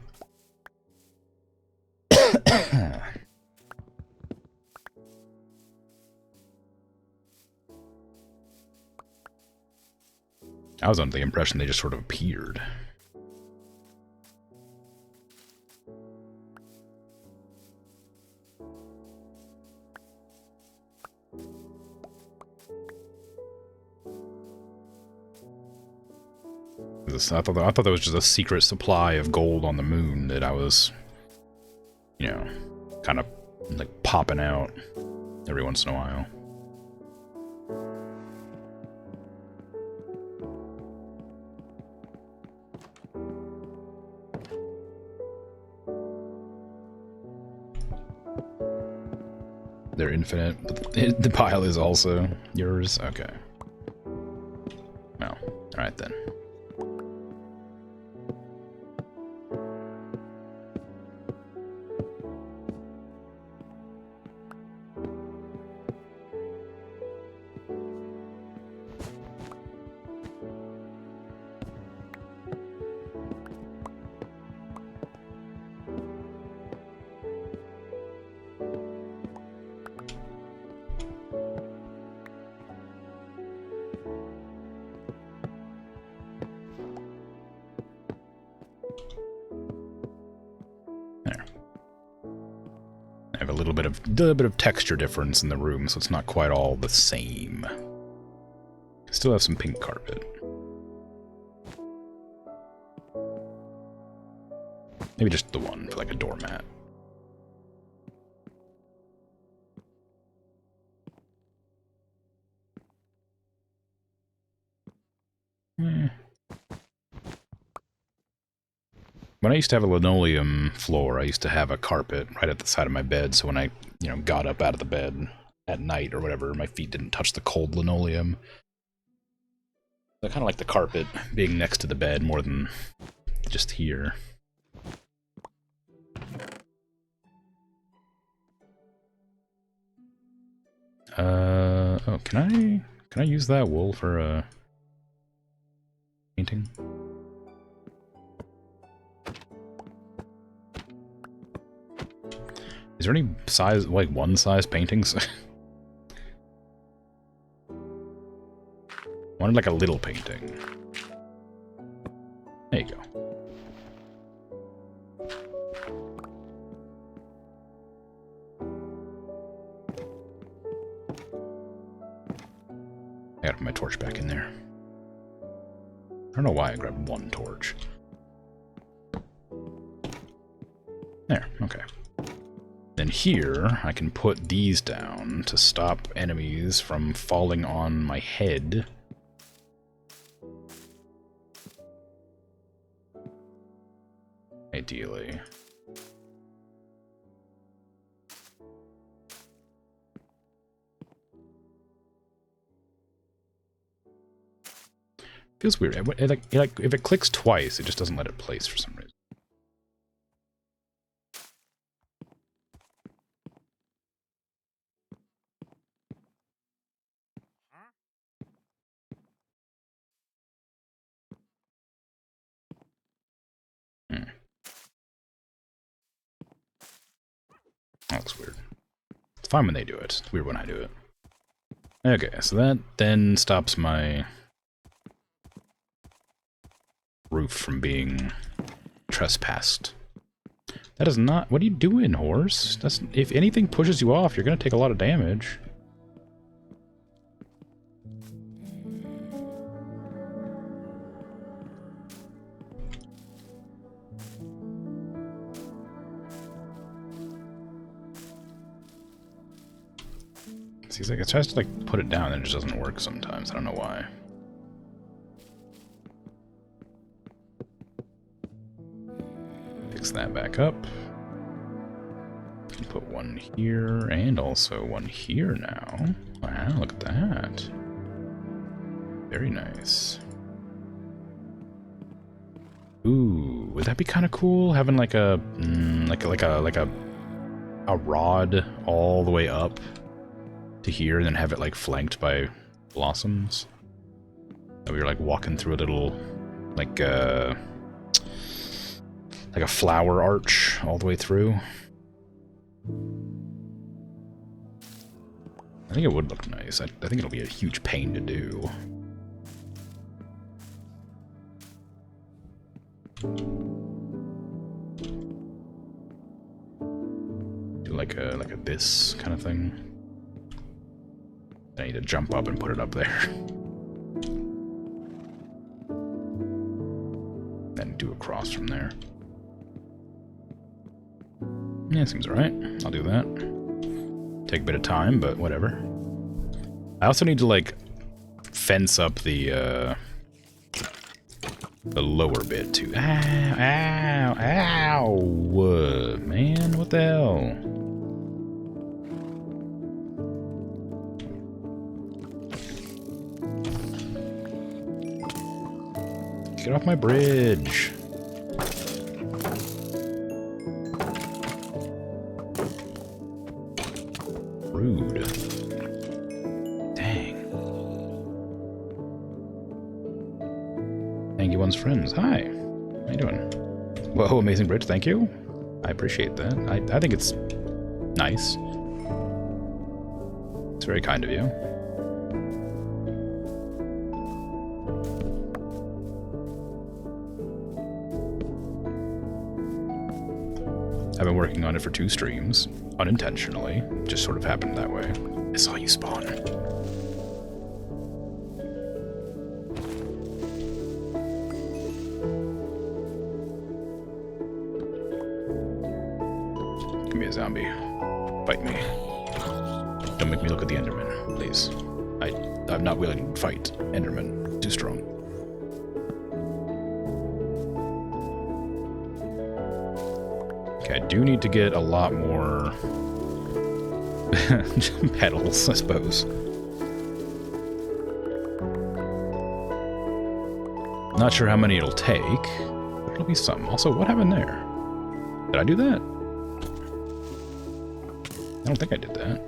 I was under the impression they just sort of appeared. I thought that was just a secret supply of gold on the moon that I was, you know, kind of like popping out every once in a while. They're infinite. The pile is also yours? Okay. Well, alright then. A bit of texture difference in the room, so it's not quite all the same. Still have some pink carpet. Maybe just the one for like a doormat. When I used to have a linoleum floor, I used to have a carpet right at the side of my bed, so when I, you know, got up out of the bed at night or whatever, my feet didn't touch the cold linoleum. I kind of like the carpet being next to the bed more than just here. Oh, can I use that wool for, painting? Is there any size, like one size paintings? Wanted like a little painting. There you go. I gotta put my torch back in there. I don't know why I grabbed one torch. There, okay. Then here, I can put these down to stop enemies from falling on my head. Ideally. Feels weird. Like if it clicks twice, it just doesn't let it place for some reason. That looks weird. It's fine when they do it. It's weird when I do it. Okay, so that then stops my roof from being trespassed. That is not... What are you doing, horse? That's, if anything pushes you off, you're going to take a lot of damage. He's like, it tries to like put it down and it just doesn't work sometimes. I don't know why. Fix that back up. Put one here and also one here now. Wow, look at that. Very nice. Ooh, would that be kind of cool? Having like a a rod all the way up to here, and then have it like flanked by blossoms. And we were like walking through a little like a flower arch all the way through. I think it would look nice. I think it'll be a huge pain to do. Do like a this kind of thing. I need to jump up and put it up there. Then do a cross from there. Yeah, seems alright. I'll do that. Take a bit of time, but whatever. I also need to, like, fence up the lower bit, too. Ow! Ow! Ow! Man, what the hell? Get off my bridge. Rude. Dang. Angie1's friends. Hi. How you doing? Whoa, amazing bridge. Thank you. I appreciate that. I think it's nice. It's very kind of you. I've been working on it for 2 streams, unintentionally. Just sort of happened that way. I saw you spawn. Give me a zombie. Fight me. Don't make me look at the Enderman, please. I'm not willing to fight Enderman. Too strong. I do need to get a lot more petals, I suppose. Not sure how many it'll take, but it'll be some. Also, what happened there? Did I do that? I don't think I did that.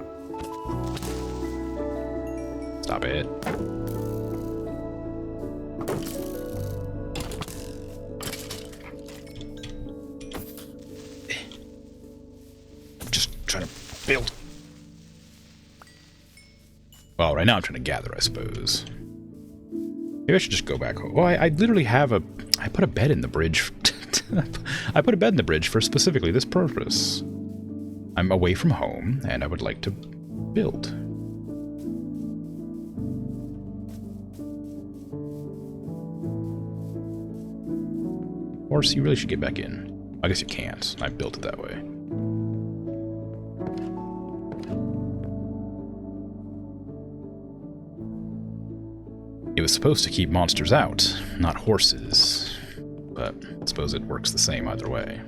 Stop it. Build. Well, right now I'm trying to gather, I suppose. Maybe I should just go back home. Well, I literally have a... I put a bed in the bridge. I put a bed in the bridge for specifically this purpose. I'm away from home, and I would like to build. Horse, you really should get back in. I guess you can't. I built it that way. It was supposed to keep monsters out, not horses, but I suppose it works the same either way.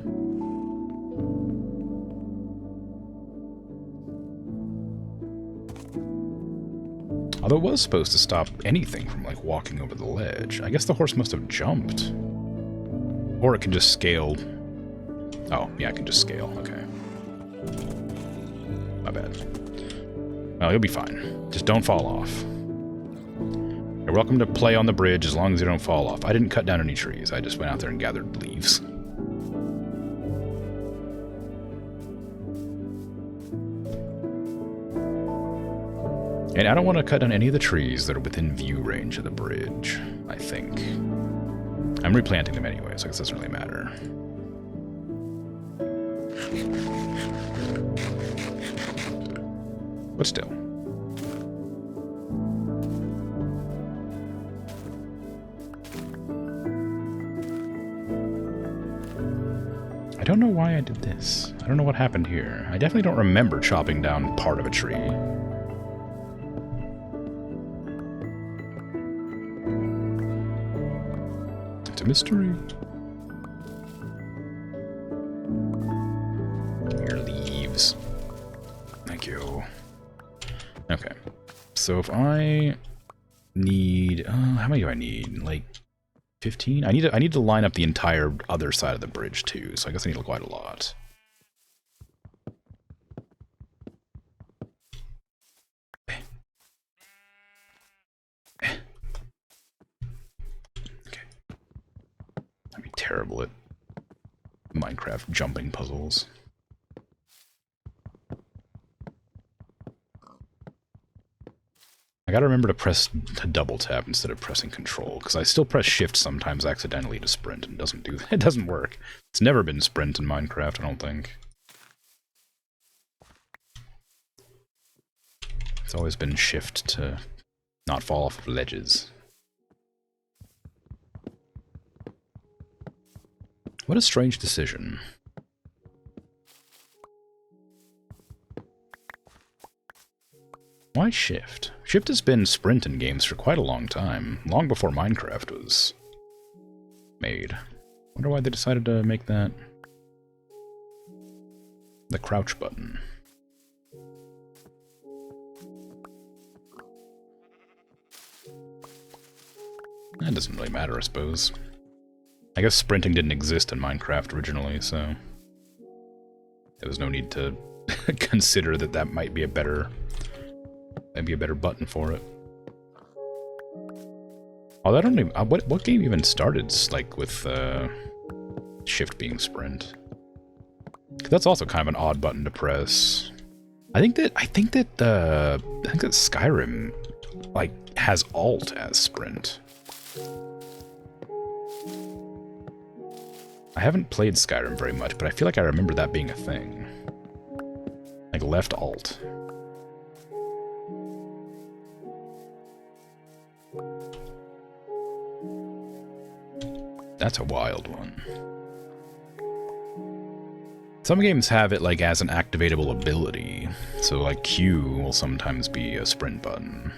Although it was supposed to stop anything from, like, walking over the ledge. I guess the horse must have jumped. Or it can just scale. Oh, yeah, it can just scale. Okay. My bad. Well, you'll be fine. Just don't fall off. You're welcome to play on the bridge as long as you don't fall off. I didn't cut down any trees. I just went out there and gathered leaves. And I don't want to cut down any of the trees that are within view range of the bridge, I think. I'm replanting them anyway, so I guess it doesn't really matter. But still. I don't know why I did this. I don't know what happened here. I definitely don't remember chopping down part of a tree. It's a mystery. Your leaves. Thank you. Okay. So if I need... how many do I need? Like 15? I need to line up the entire other side of the bridge too, so I guess I need quite a lot. Okay. I'd be terrible at Minecraft jumping puzzles. I gotta remember to double tap instead of pressing control, because I still press shift sometimes accidentally to sprint and it doesn't work. It's never been sprint in Minecraft, I don't think. It's always been shift to not fall off of ledges. What a strange decision. Why shift? Shift has been sprint in games for quite a long time, long before Minecraft was made. Wonder why they decided to make that the crouch button. That doesn't really matter, I suppose. I guess sprinting didn't exist in Minecraft originally, so there was no need to consider that might be a better button for it. Oh, I don't even... what game even started, like, with shift being sprint? 'Cause that's also kind of an odd button to press. I think that Skyrim, like, has alt as sprint. I haven't played Skyrim very much, but I feel like I remember that being a thing. Like, left alt. That's a wild one. Some games have it like as an activatable ability, so like Q will sometimes be a sprint button.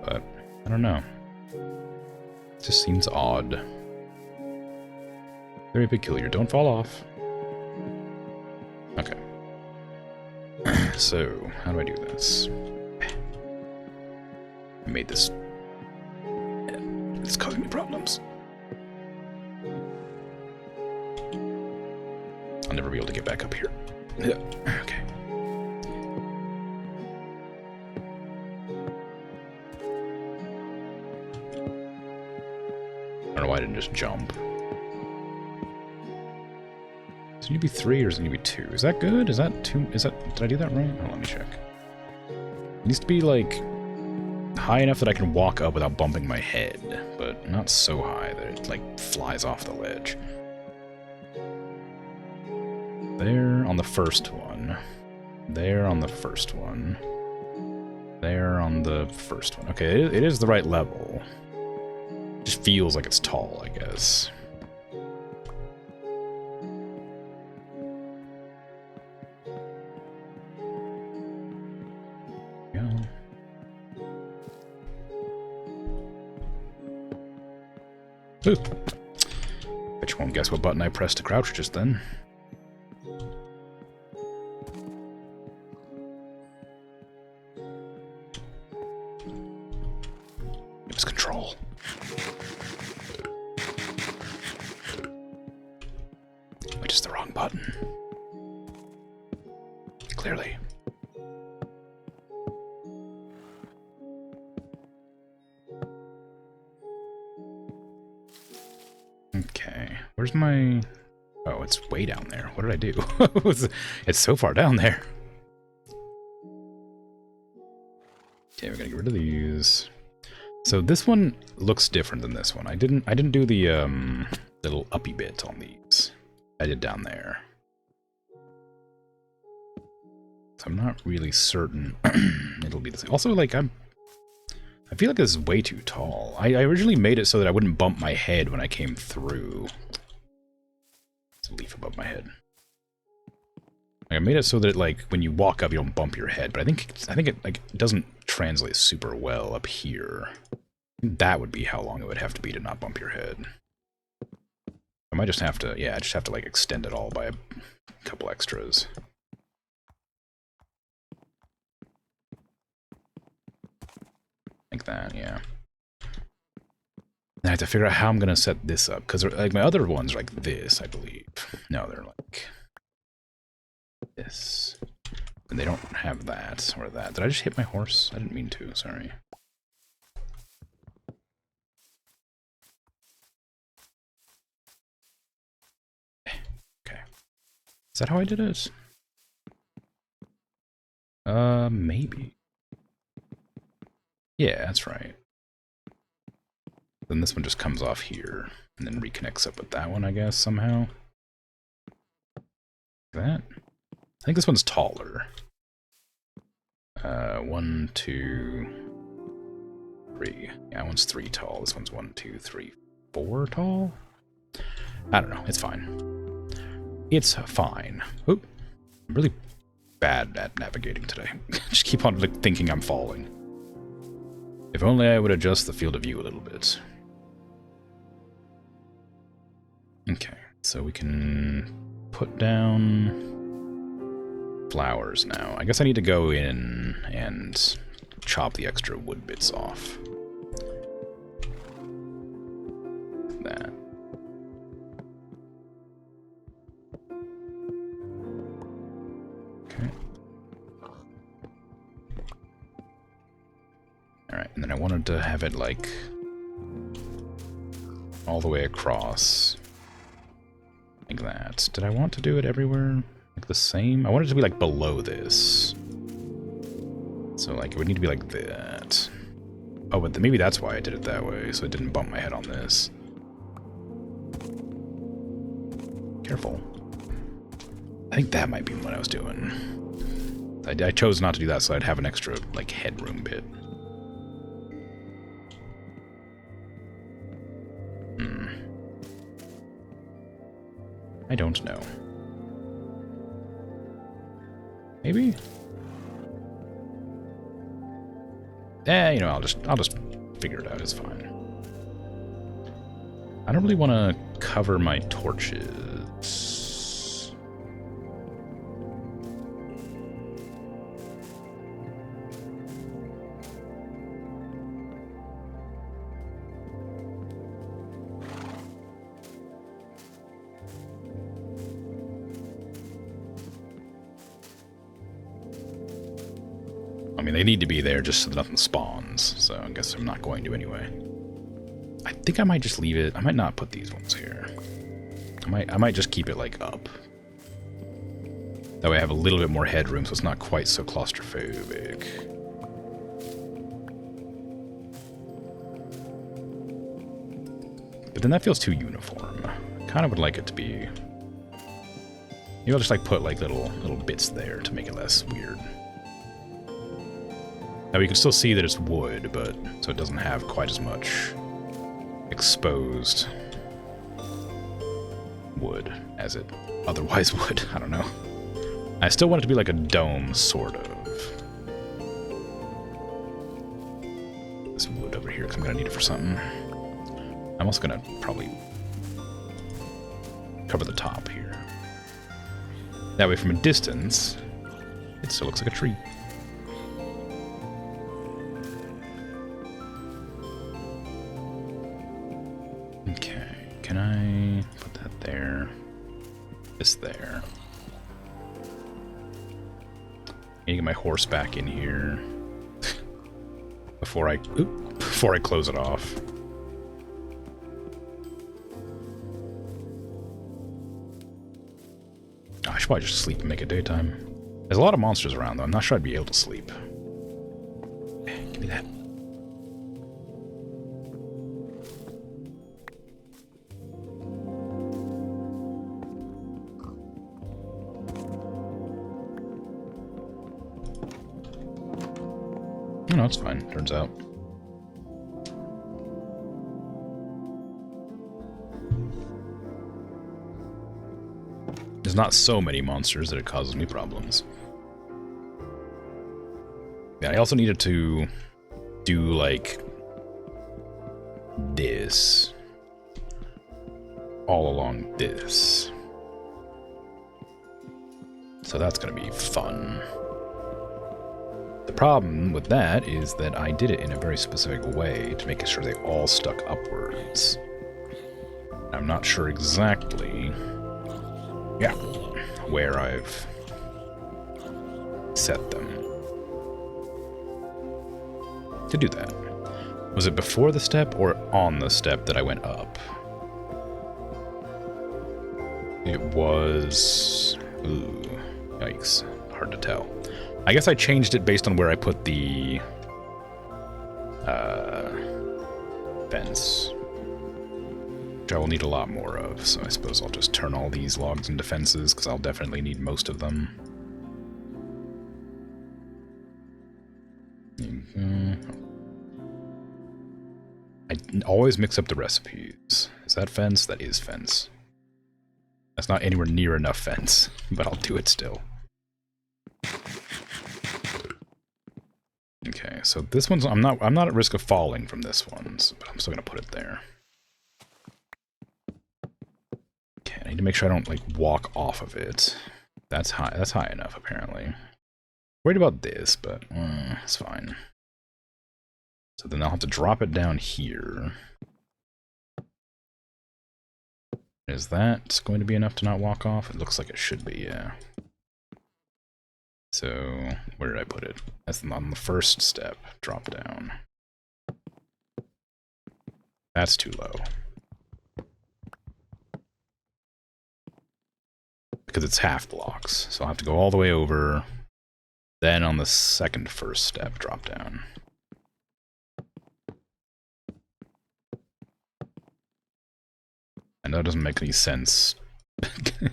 But I don't know. It just seems odd. Very peculiar. Don't fall off. Okay. So, how do I do this? I made this. It's causing me problems. I'll never be able to get back up here. Yeah. Okay. I don't know why I didn't just jump. Does it need to be 3 or does it need to be 2? Is that good? Is that 2? Is that... Did I do that right? Oh, let me check. It needs to be, like, high enough that I can walk up without bumping my head, but not so high that it, like, flies off the ledge. There on the first one. There on the first one. There on the first one. Okay, it is the right level. It just feels like it's tall, I guess. Ooh. Bet you won't guess what button I pressed to crouch just then. It was control. Which is the wrong button. Clearly. Okay, where's my... Oh, it's way down there. What did I do? It's so far down there. Okay, we're gonna get rid of these. So this one looks different than this one. I didn't do the little uppy bit on these. I did down there. So I'm not really certain it'll be the same. Also, like, I feel like this is way too tall. I originally made it so that I wouldn't bump my head when I came through. It's a leaf above my head. Like, I made it so that, like, when you walk up, you don't bump your head. But I think it, like, doesn't translate super well up here. That would be how long it would have to be to not bump your head. I might just have to, yeah, I just have to, like, extend it all by a couple extras. Like that, yeah. I have to figure out how I'm going to set this up, because like my other ones are like this, I believe. No, they're like this. And they don't have that or that. Did I just hit my horse? I didn't mean to, sorry. Okay. Is that how I did it? Maybe. Yeah, that's right. Then this one just comes off here, and then reconnects up with that one, I guess, somehow. That? I think this one's taller. 1, 2, 3. Yeah, that one's 3 tall. This one's 1, 2, 3, 4 tall? I don't know. It's fine. It's fine. Oop. I'm really bad at navigating today. Just keep on like, thinking I'm falling. If only I would adjust the field of view a little bit. Okay, so we can put down flowers now. I guess I need to go in and chop the extra wood bits off. That. Okay. Alright, and then I wanted to have it, like, all the way across. Like that. Did I want to do it everywhere? Like the same? I wanted it to be, like, below this. So, like, it would need to be like that. Oh, but maybe that's why I did it that way, so it didn't bump my head on this. Careful. I think that might be what I was doing. I chose not to do that so I'd have an extra, like, headroom bit. I don't know. Maybe? You know, I'll just figure it out, it's fine. I don't really want to cover my torches. I mean, they need to be there just so that nothing spawns, so I guess I'm not going to anyway. I think I might just leave it. I might not put these ones here. I might just keep it, like, up. That way I have a little bit more headroom, so it's not quite so claustrophobic. But then that feels too uniform. I kind of would like it to be... Maybe I'll just, like, put, like, little bits there to make it less weird. Now you can still see that it's wood, but so it doesn't have quite as much exposed wood as it otherwise would. I don't know. I still want it to be like a dome, sort of. This wood over here, because I'm going to need it for something. I'm also gonna probably cover the top here. That way from a distance, it still looks like a tree. Okay, can I put that there? This there. I need to get my horse back in here before I close it off. Oh, I should probably just sleep and make it daytime. There's a lot of monsters around, though. I'm not sure I'd be able to sleep. Give me that. No, it's fine, turns out. There's not so many monsters that it causes me problems. Yeah, I also needed to do, like, this. All along this. So that's gonna be fun. The problem with that is that I did it in a very specific way to make sure they all stuck upwards. I'm not sure exactly, where I've set them to do that. Was it before the step or on the step that I went up? It was... Ooh, yikes. Hard to tell. I guess I changed it based on where I put the fence, which I will need a lot more of, so I suppose I'll just turn all these logs into fences, because I'll definitely need most of them. I always mix up the recipes. Is that fence? That is fence. That's not anywhere near enough fence, but I'll do it still. Okay, so this one's I'm not at risk of falling from this one, but I'm still gonna put it there. Okay, I need to make sure I don't like walk off of it. That's high enough apparently. Worried about this, but it's fine. So then I'll have to drop it down here. Is that going to be enough to not walk off? It looks like it should be, yeah. So, where did I put it? That's on the first step. Drop down. That's too low. Because it's half blocks. So I'll have to go all the way over. Then on the first step, drop down. I know it doesn't make any sense. Okay,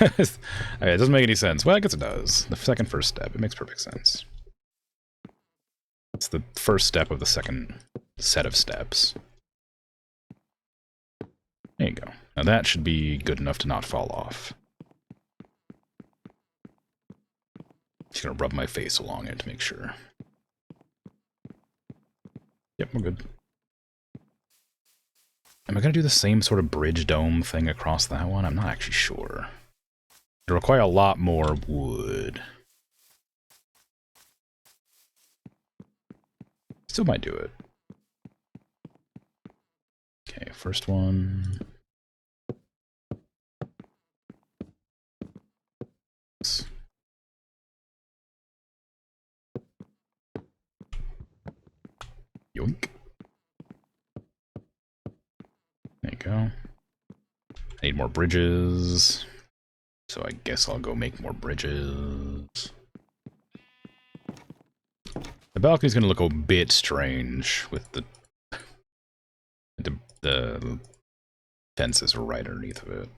it doesn't make any sense. Well, I guess it does. The first step, it makes perfect sense. It's the first step of the second set of steps. There you go. Now that should be good enough to not fall off. Just gonna rub my face along it to make sure. Yep, we're good. Am I going to do the same sort of bridge dome thing across that one? I'm not actually sure. It'll require a lot more wood. Still might do it. Okay, first one. Yoink. There you go. I need more bridges. So I guess I'll go make more bridges. The balcony's gonna look a bit strange with the fences right underneath of it.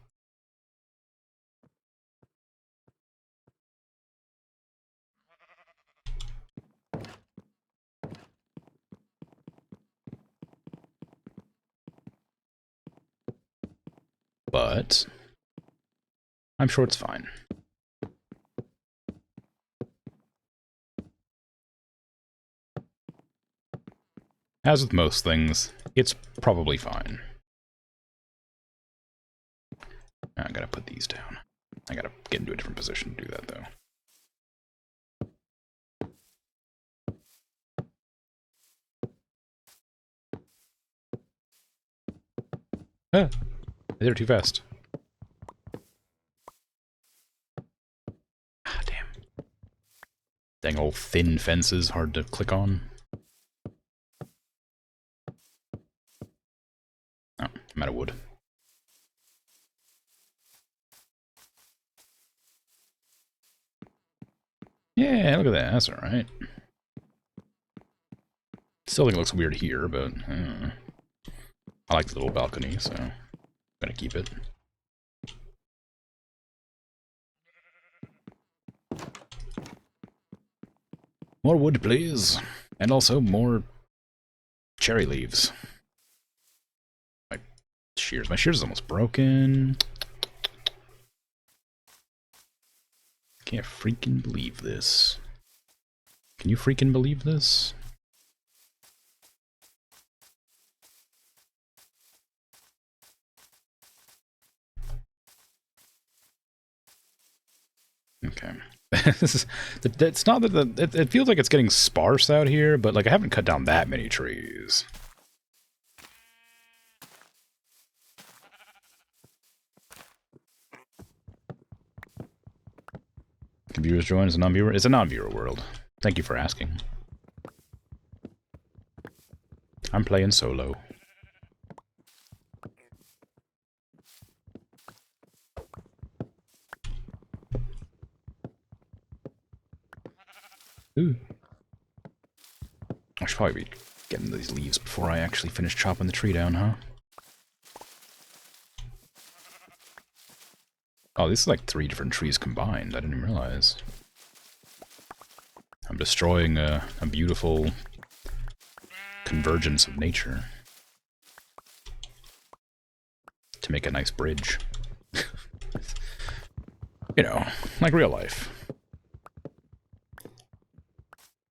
But I'm sure it's fine. As with most things, it's probably fine. I gotta put these down. I gotta get into a different position to do that, though. Ah, they're too fast. Ah, damn. Dang old thin fences, hard to click on. Oh, I'm out of wood. Yeah, look at that. That's alright. Still think it looks weird here, but I like the little balcony, so I'm gonna keep it. More wood, please. And also more cherry leaves. My shears is almost broken. Can't freaking believe this. Can you freaking believe this? Okay. It's not that it feels like it's getting sparse out here, but like I haven't cut down that many trees. Can viewers join as a non-viewer? It's a non-viewer world. Thank you for asking. I'm playing solo. Ooh. I should probably be getting these leaves before I actually finish chopping the tree down, huh? Oh, this is like 3 different trees combined. I didn't realize. I'm destroying a beautiful convergence of nature to make a nice bridge. You know, like real life.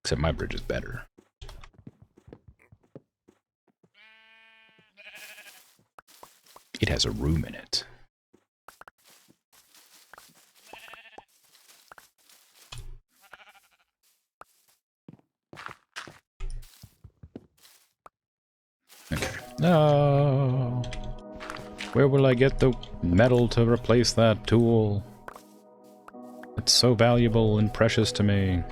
Except my bridge is better. It has a room in it. Okay. No. Where will I get the metal to replace that tool? It's so valuable and precious to me.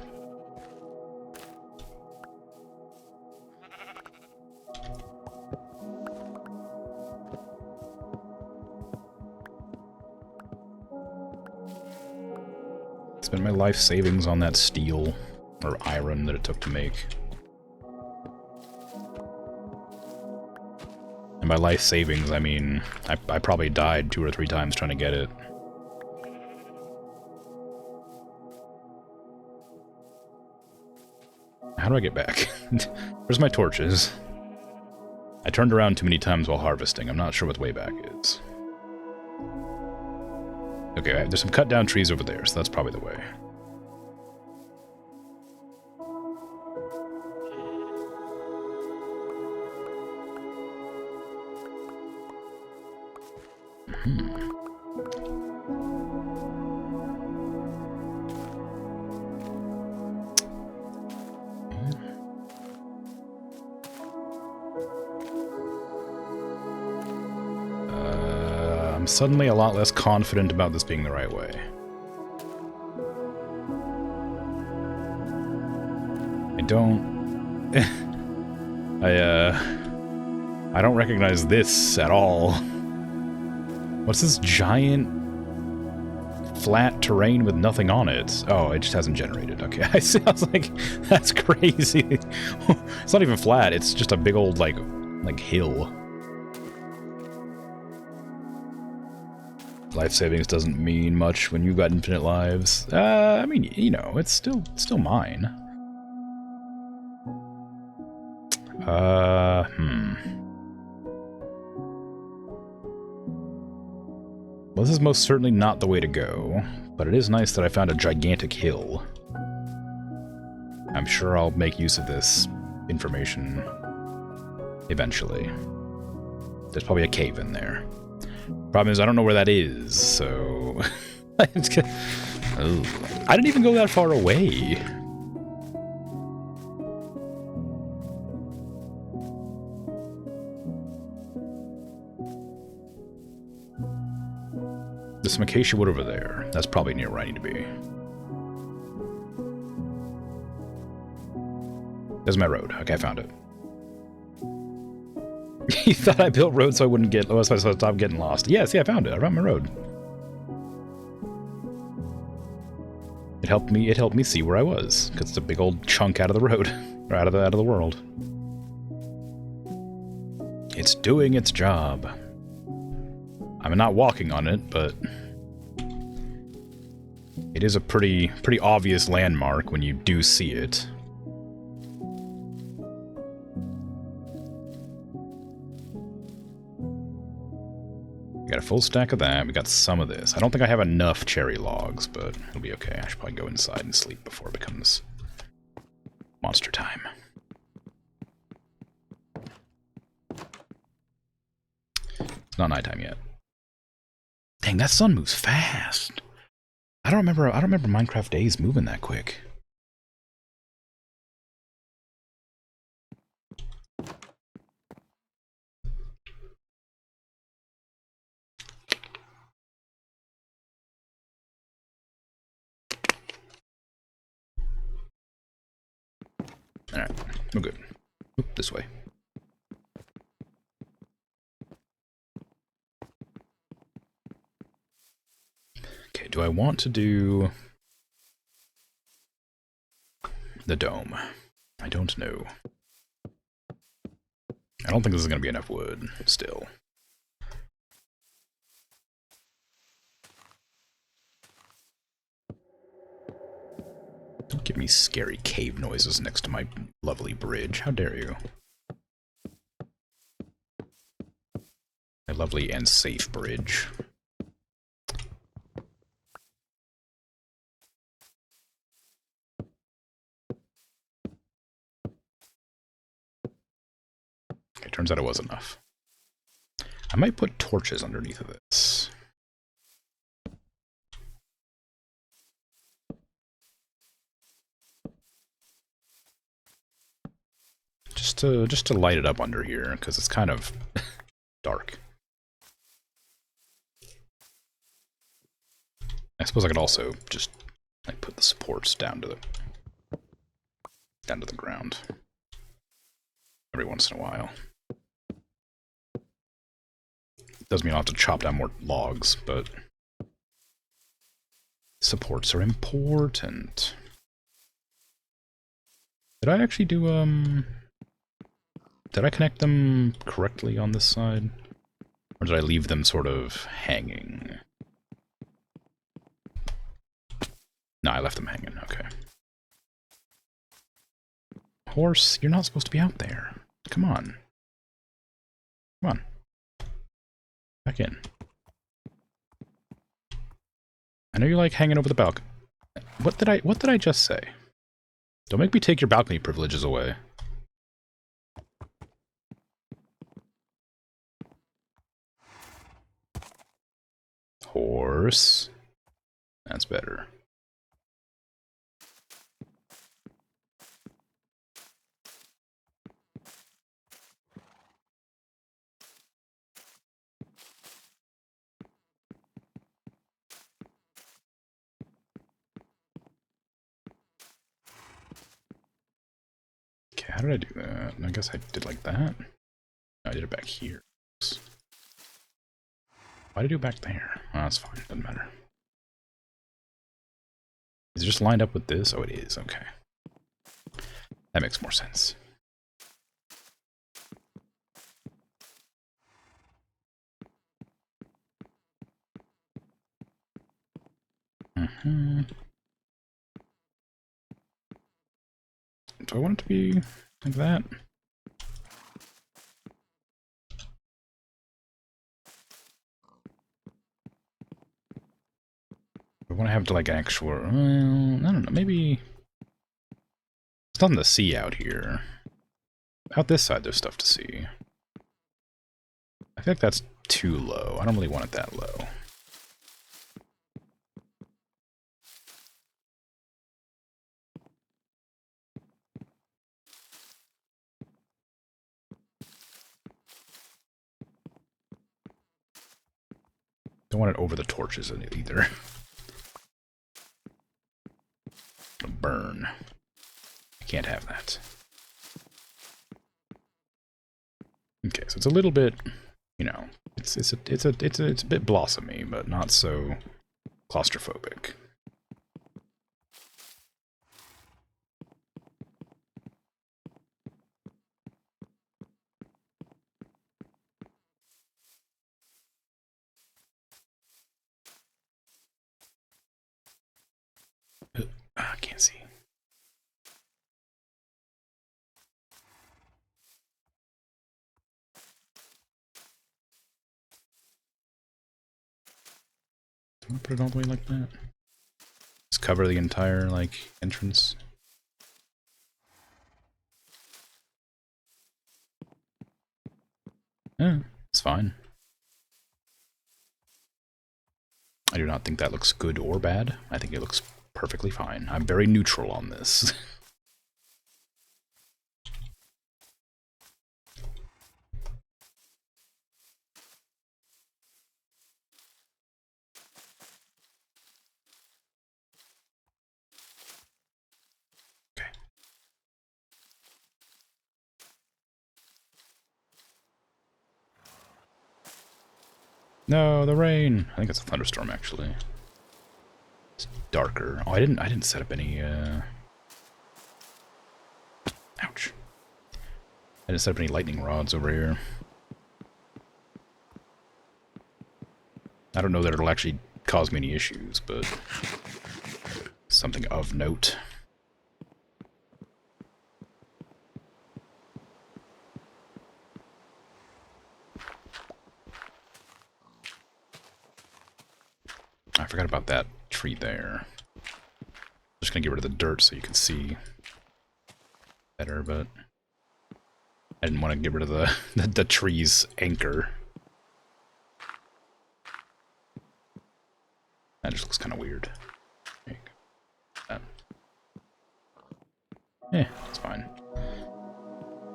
Spent my life savings on that steel or iron that it took to make. And by life savings, I mean, I probably died 2 or 3 times trying to get it. How do I get back? Where's my torches? I turned around too many times while harvesting. I'm not sure what the way back is. Okay, there's some cut down trees over there, so that's probably the way. I'm suddenly a lot less confident about this being the right way. I don't... I don't recognize this at all. What's this giant flat terrain with nothing on it? Oh, it just hasn't generated. Okay, I was like, that's crazy. It's not even flat, it's just a big old, like hill. Life savings doesn't mean much when you've got infinite lives. I mean, you know, it's still mine. Well, this is most certainly not the way to go, but it is nice that I found a gigantic hill. I'm sure I'll make use of this information eventually. There's probably a cave in there. Problem is, I don't know where that is, so... Oh. I didn't even go that far away. There's some acacia wood over there. That's probably near where I need to be. There's my road. Okay, I found it. You thought I built roads so I wouldn't get... Oh, so I stop getting lost. Yeah, see, I found it. I found my road. It helped me see where I was, because it's a big old chunk out of the road. Or out of the world. It's doing its job. I'm not walking on it, but... It is a pretty obvious landmark when you do see it. We got a full stack of that. We got some of this. I don't think I have enough cherry logs, but it'll be okay. I should probably go inside and sleep before it becomes monster time. It's not nighttime yet. Dang, that sun moves fast. I don't remember Minecraft days moving that quick. Alright, we're good. Oop, this way. Okay, do I want to do the dome? I don't know. I don't think this is going to be enough wood, still. Don't give me scary cave noises next to my lovely bridge. How dare you? A lovely and safe bridge. Okay, turns out it was enough. I might put torches underneath of this. Just to light it up under here, because it's kind of dark. I suppose I could also just like put the supports down to the ground every once in a while. Doesn't mean I'll have to chop down more logs, but supports are important. Did I actually do did I connect them correctly on this side? Or did I leave them sort of hanging? No, I left them hanging, okay. Horse, you're not supposed to be out there. Come on. Come on. Back in. I know you like hanging over the balcony. What did I just say? Don't make me take your balcony privileges away. Horse. That's better. Okay, how did I do that? I guess I did like that. No, I did it back here. Why did I do it back there? Oh, that's fine. Doesn't matter. Is it just lined up with this? Oh, it is. Okay. That makes more sense. Mm-hmm. Do I want it to be like that? I want to have to like actual... I don't know, maybe... There's nothing to see out here. Out this side there's stuff to see. I feel like that's too low. I don't really want it that low. Don't want it over the torches in it either. Burn. Can't have that. Okay, so it's a little bit, you know, it's a bit blossomy, but not so claustrophobic. I can't see. Do I put it all the way like that? Just cover the entire, like, entrance. Yeah, it's fine. I do not think that looks good or bad. I think it looks perfectly fine. I'm very neutral on this. Okay. No, the rain. I think it's a thunderstorm actually. It's darker. Oh, I didn't set up any ouch. I didn't set up any lightning rods over here. I don't know that it'll actually cause me any issues, but something of note. I forgot about that tree there. Just gonna get rid of the dirt so you can see better, but I didn't want to get rid of the tree's anchor. That just looks kind of weird. There you go. That. It's fine.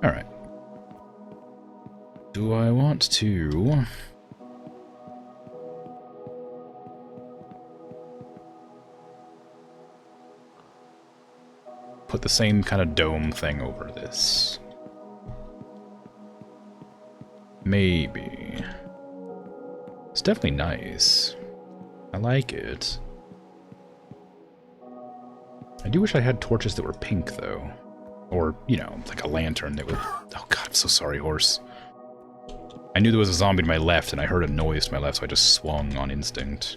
Alright. Do I want to... put the same kind of dome thing over this? Maybe. It's definitely nice. I like it. I do wish I had torches that were pink, though. Or, you know, like a lantern that would... Oh god, I'm so sorry, horse. I knew there was a zombie to my left, and I heard a noise to my left, so I just swung on instinct.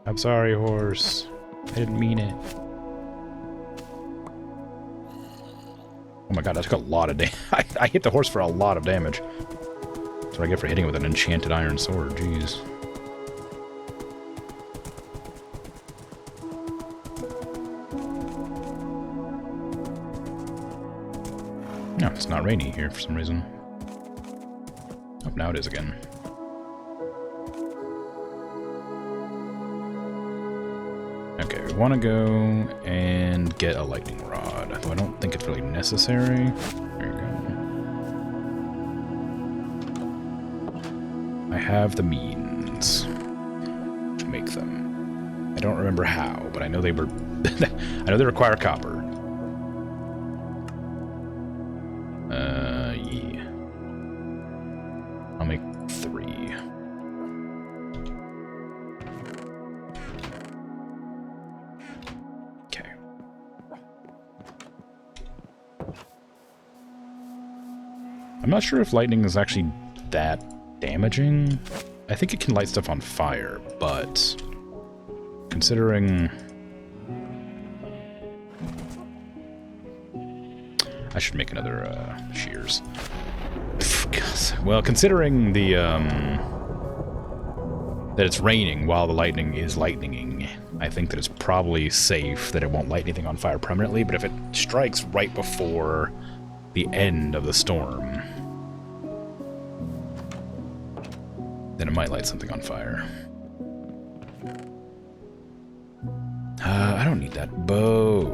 I'm sorry, horse. I didn't mean it. Oh my god, that took a lot of damage. I hit the horse for a lot of damage. That's what I get for hitting with an enchanted iron sword, jeez. No, it's not rainy here for some reason. Oh, now it is again. Okay, we want to go and get a lightning rod, though I don't think it's really necessary. There you go. I have the means to make them. I don't remember how, but I know they were... I know they require copper. Yeah. I'll make 3. I'm not sure if lightning is actually that damaging. I think it can light stuff on fire, but considering... I should make another shears. Well, considering the that it's raining while the lightning is lightninging, I think that it's probably safe that it won't light anything on fire permanently, but if it strikes right before the end of the storm, then it might light something on fire. I don't need that bow.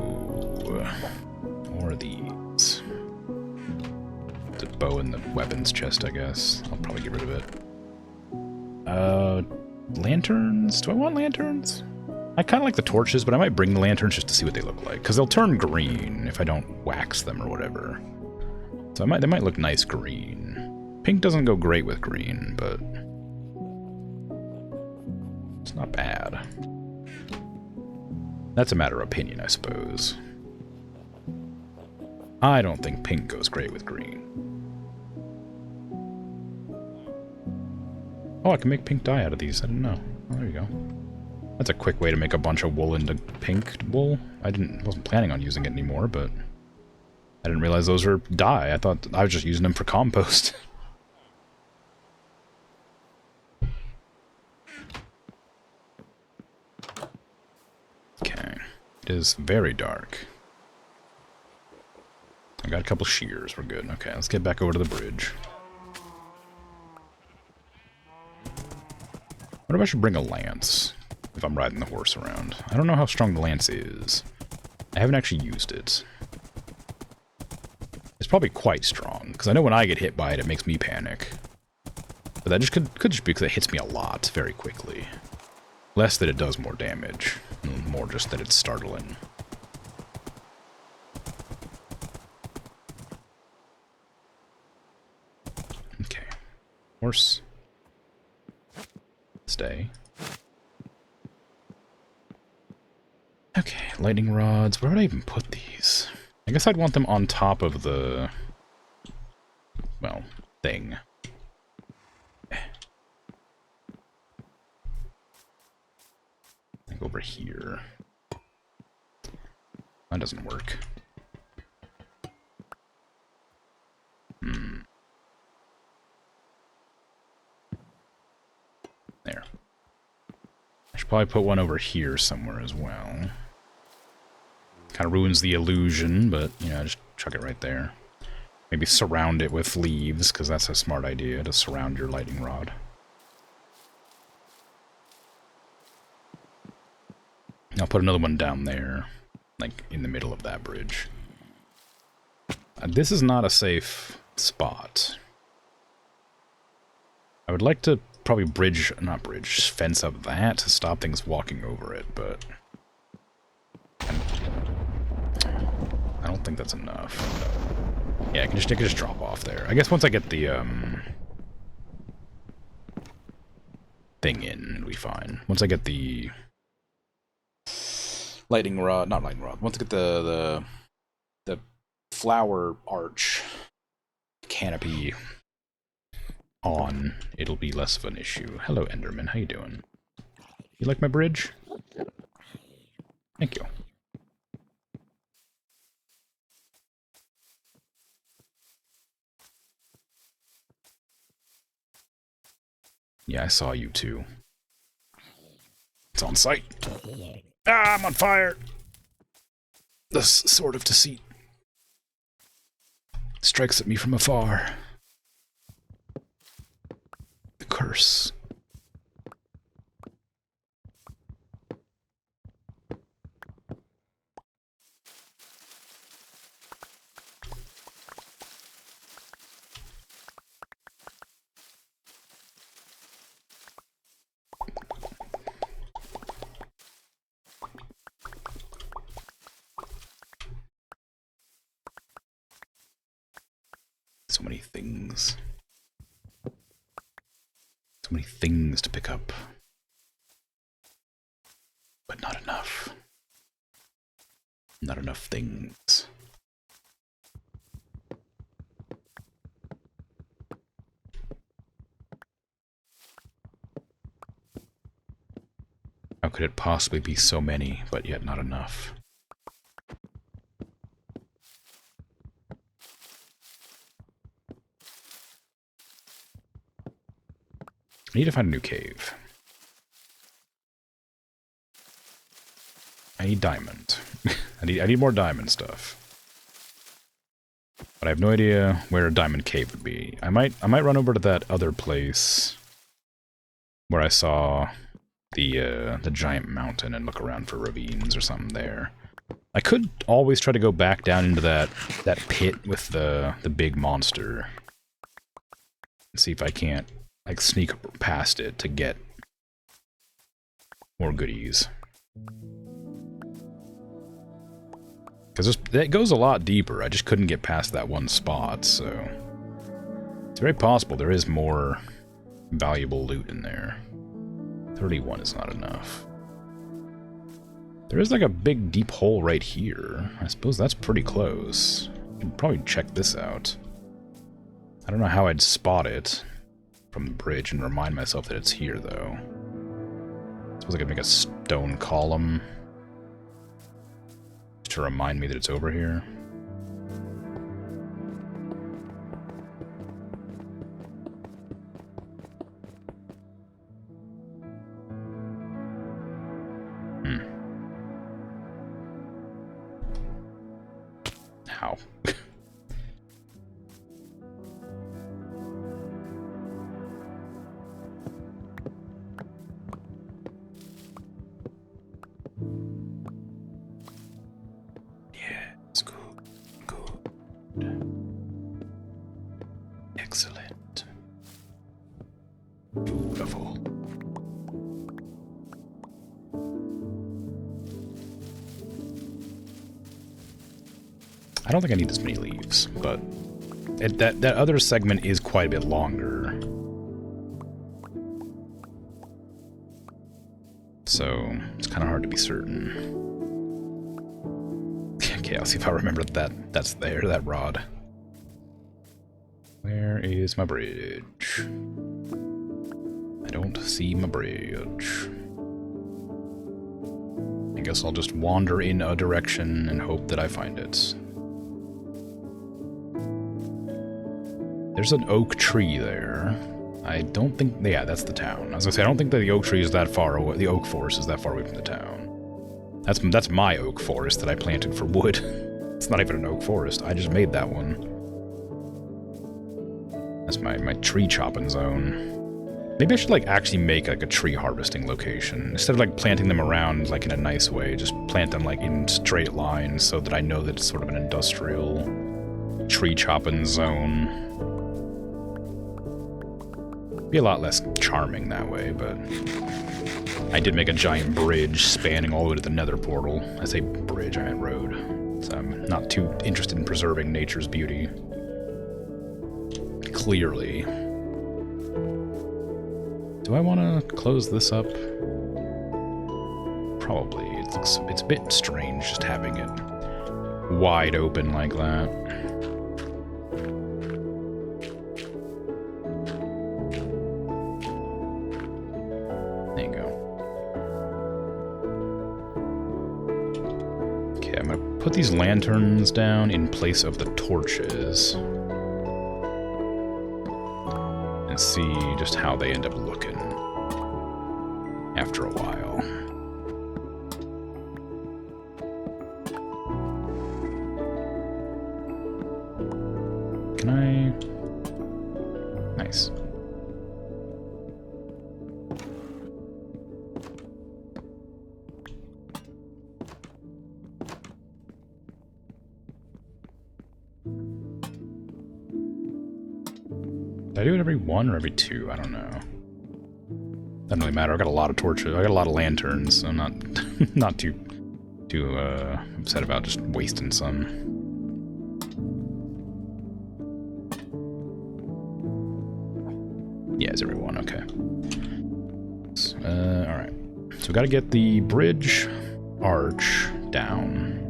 Or these. The bow in the weapons chest, I guess. I'll probably get rid of it. Lanterns? Do I want lanterns? I kind of like the torches, but I might bring the lanterns just to see what they look like. Because they'll turn green if I don't wax them or whatever. So they might look nice green. Pink doesn't go great with green, but it's not bad. That's a matter of opinion, I suppose. I don't think pink goes great with green. Oh, I can make pink dye out of these. I didn't know. Oh, there you go. That's a quick way to make a bunch of wool into pink wool. I wasn't planning on using it anymore, but I didn't realize those were dye. I thought I was just using them for compost. Okay. It is very dark. I got a couple shears. We're good. Okay, let's get back over to the bridge. I wonder if I should bring a lance if I'm riding the horse around. I don't know how strong the lance is. I haven't actually used it. It's probably quite strong, because I know when I get hit by it, it makes me panic. But that just could just be because it hits me a lot very quickly. Less that it does more damage, and more just that it's startling. Okay. Horse. Stay. Okay, lightning rods. Where would I even put these? I guess I'd want them on top of the, well, thing. Like over here. That doesn't work. There. I should probably put one over here somewhere as well. Kind of ruins the illusion, but, you know, just chuck it right there. Maybe surround it with leaves, because that's a smart idea, to surround your lightning rod. I'll put another one down there, like in the middle of that bridge. This is not a safe spot. I would like to probably fence up that to stop things walking over it, but I don't think that's enough. Yeah, it can just drop off there. I guess once I get the thing in, it'll be fine. Once I get the lightning rod, not lightning rod. Once I get the flower arch canopy on, it'll be less of an issue. Hello, Enderman. How you doing? You like my bridge? Thank you. Yeah, I saw you too. It's on sight. Ah, I'm on fire! The sword of deceit strikes at me from afar. The curse. So many things. So many things to pick up. But not enough. Not enough things. How could it possibly be so many, but yet not enough? I need to find a new cave. I need diamond. I need more diamond stuff. But I have no idea where a diamond cave would be. I might run over to that other place where I saw the giant mountain and look around for ravines or something there. I could always try to go back down into that pit with the big monster. And see if I can't like sneak past it to get more goodies. Because it goes a lot deeper. I just couldn't get past that one spot, so it's very possible there is more valuable loot in there. 31 is not enough. There is like a big deep hole right here. I suppose that's pretty close. I can probably check this out. I don't know how I'd spot it from the bridge and remind myself that it's here, though. I suppose I could make a stone column to remind me that it's over here. How? Yes, good. Excellent. Beautiful. I don't think I need this many leaves, but that other segment is quite a bit longer. So it's kind of hard to be certain. Okay, I'll see if I remember that's there, that rod. Where is my bridge? I don't see my bridge. I guess I'll just wander in a direction and hope that I find it. There's an oak tree there. I don't think... Yeah, that's the town. I was gonna say, I don't think that the oak tree is that far away. The oak forest is that far away from the town. That's my oak forest that I planted for wood. It's not even an oak forest. I just made that one. That's my tree chopping zone. Maybe I should like actually make like a tree harvesting location. Instead of like planting them around like in a nice way, just plant them like in straight lines so that I know that it's sort of an industrial tree chopping zone. Be a lot less charming that way, but I did make a giant bridge spanning all the way to the nether portal. I say bridge, I meant road. So I'm not too interested in preserving nature's beauty. Clearly. Do I want to close this up? Probably. It's a bit strange just having it wide open like that. Put these lanterns down in place of the torches and see just how they end up looking after a while. Can I? Nice. Did I do it every one or every two? I don't know. Doesn't really matter. I got a lot of torches. I got a lot of lanterns. So I'm not too upset about just wasting some. Yeah, it's every one. Okay. All right. So we got to get the bridge arch down,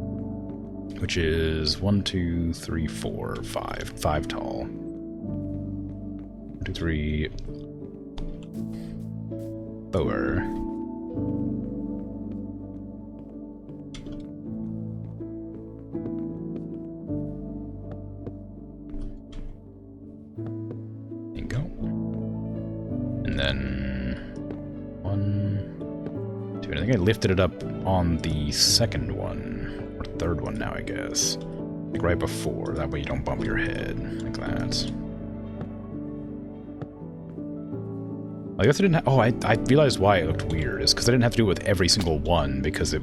which is 1, 2, 3, 4, 5. 5 tall. 1, 2, 3, 4. There you go. And then 1, 2 I think I lifted it up on the second one, or third one now, I guess. Like right before, that way you don't bump your head, like that. I guess I didn't oh, I realized why it looked weird, is because I didn't have to do it with every single one, because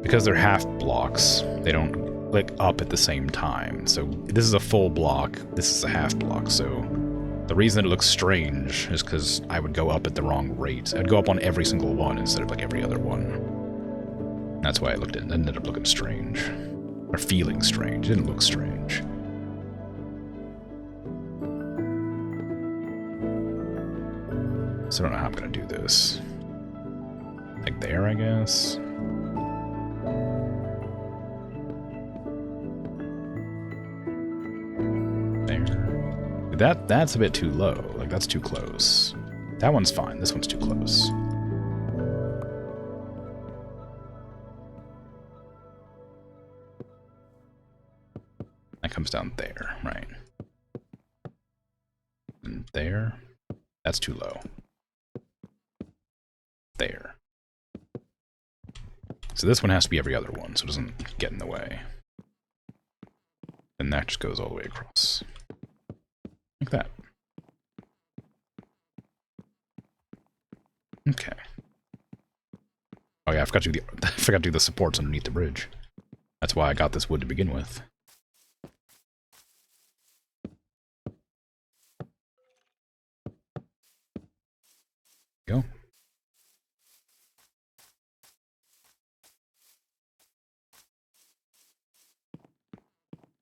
because they're half blocks, they don't click up at the same time. So this is a full block, this is a half block, so the reason it looks strange is because I would go up at the wrong rate. I'd go up on every single one instead of like every other one. That's why it ended up looking strange. Or feeling strange. It didn't look strange. So I don't know how I'm gonna do this. Like there, I guess. That's a bit too low. Like, that's too close. That one's fine. This one's too close. That comes down there, right? And there. That's too low. There. So this one has to be every other one, so it doesn't get in the way. And that just goes all the way across. Like that. Okay. Oh yeah, I forgot to do the supports underneath the bridge. That's why I got this wood to begin with. Go.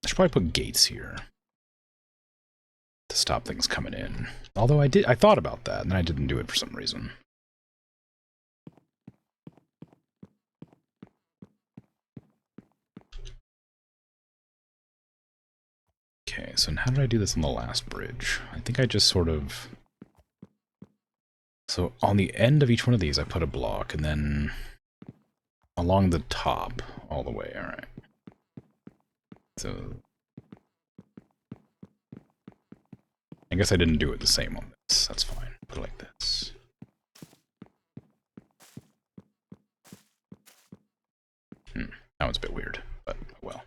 I should probably put gates here to stop things coming in. Although I thought about that, and then I didn't do it for some reason. Okay, so how did I do this on the last bridge? I think I just sort of... So on the end of each one of these, I put a block, and then along the top all the way, alright. So... I guess I didn't do it the same on this. That's fine. Put it like this. That one's a bit weird, but well.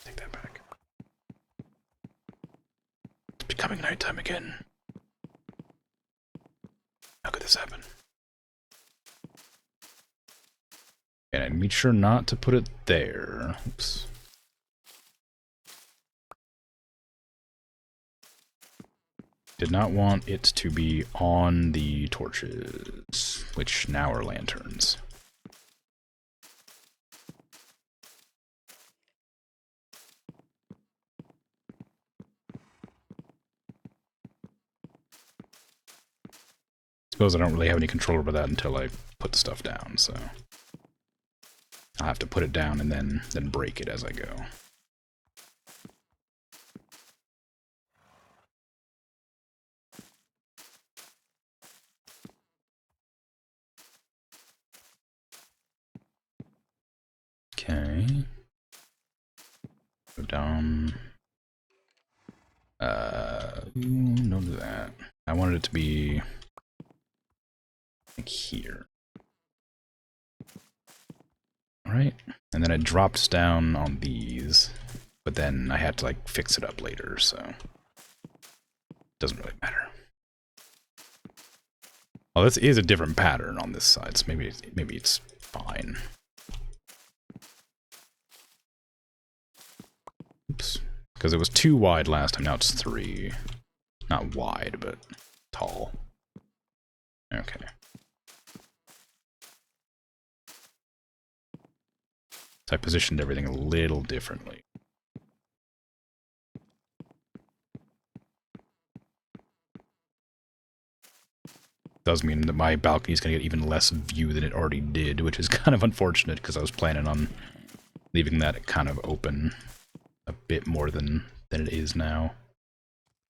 Take that back. It's becoming nighttime again. How could this happen? And I made sure not to put it there. Oops. Did not want it to be on the torches, which now are lanterns. Suppose I don't really have any control over that until I put the stuff down, so I'll have to put it down and then break it as I go. Okay. Go down. Don't do that. I wanted it to be like here. Alright. And then it drops down on these, but then I had to like fix it up later, so it doesn't really matter. Oh, this is a different pattern on this side, so maybe it's fine. Oops. Because it was 2 wide last time, now it's 3. Not wide, but tall. Okay. So I positioned everything a little differently. Does mean that my balcony is going to get even less view than it already did, which is kind of unfortunate because I was planning on leaving that kind of open a bit more than it is now.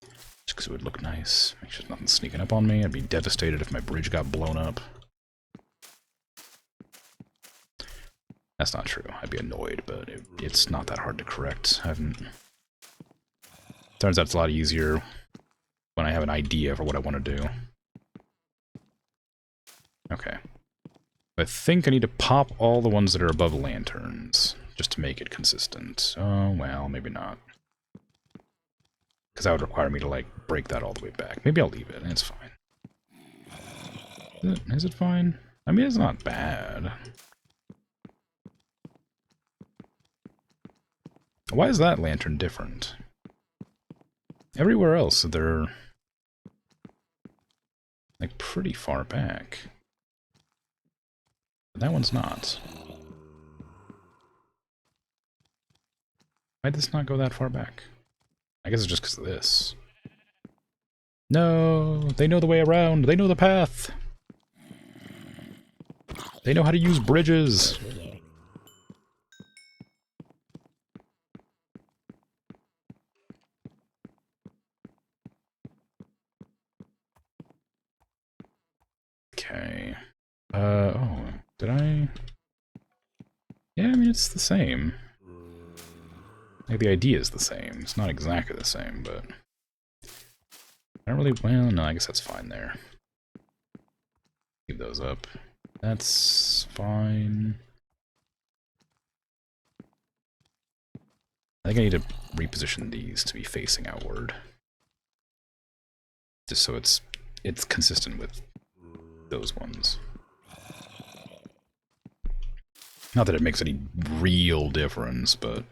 Just because it would look nice. Make sure there's nothing sneaking up on me. I'd be devastated if my bridge got blown up. That's not true. I'd be annoyed, but it's not that hard to correct. I haven't... Turns out it's a lot easier when I have an idea for what I want to do. Okay. I think I need to pop all the ones that are above lanterns, just to make it consistent. Oh, well, maybe not. Because that would require me to, like, break that all the way back. Maybe I'll leave it, it's fine. Is it fine? I mean, it's not bad. Why is that lantern different? Everywhere else, they're, like, pretty far back. But that one's not. Why'd this not go that far back? I guess it's just because of this. No! They know the way around! They know the path! They know how to use bridges! Okay. Oh, did I? Yeah, I mean, it's the same. Like, the idea is the same. It's not exactly the same, but... I don't really... Well, no, I guess that's fine there. Leave those up. That's fine. I think I need to reposition these to be facing outward. Just so it's consistent with those ones. Not that it makes any real difference, but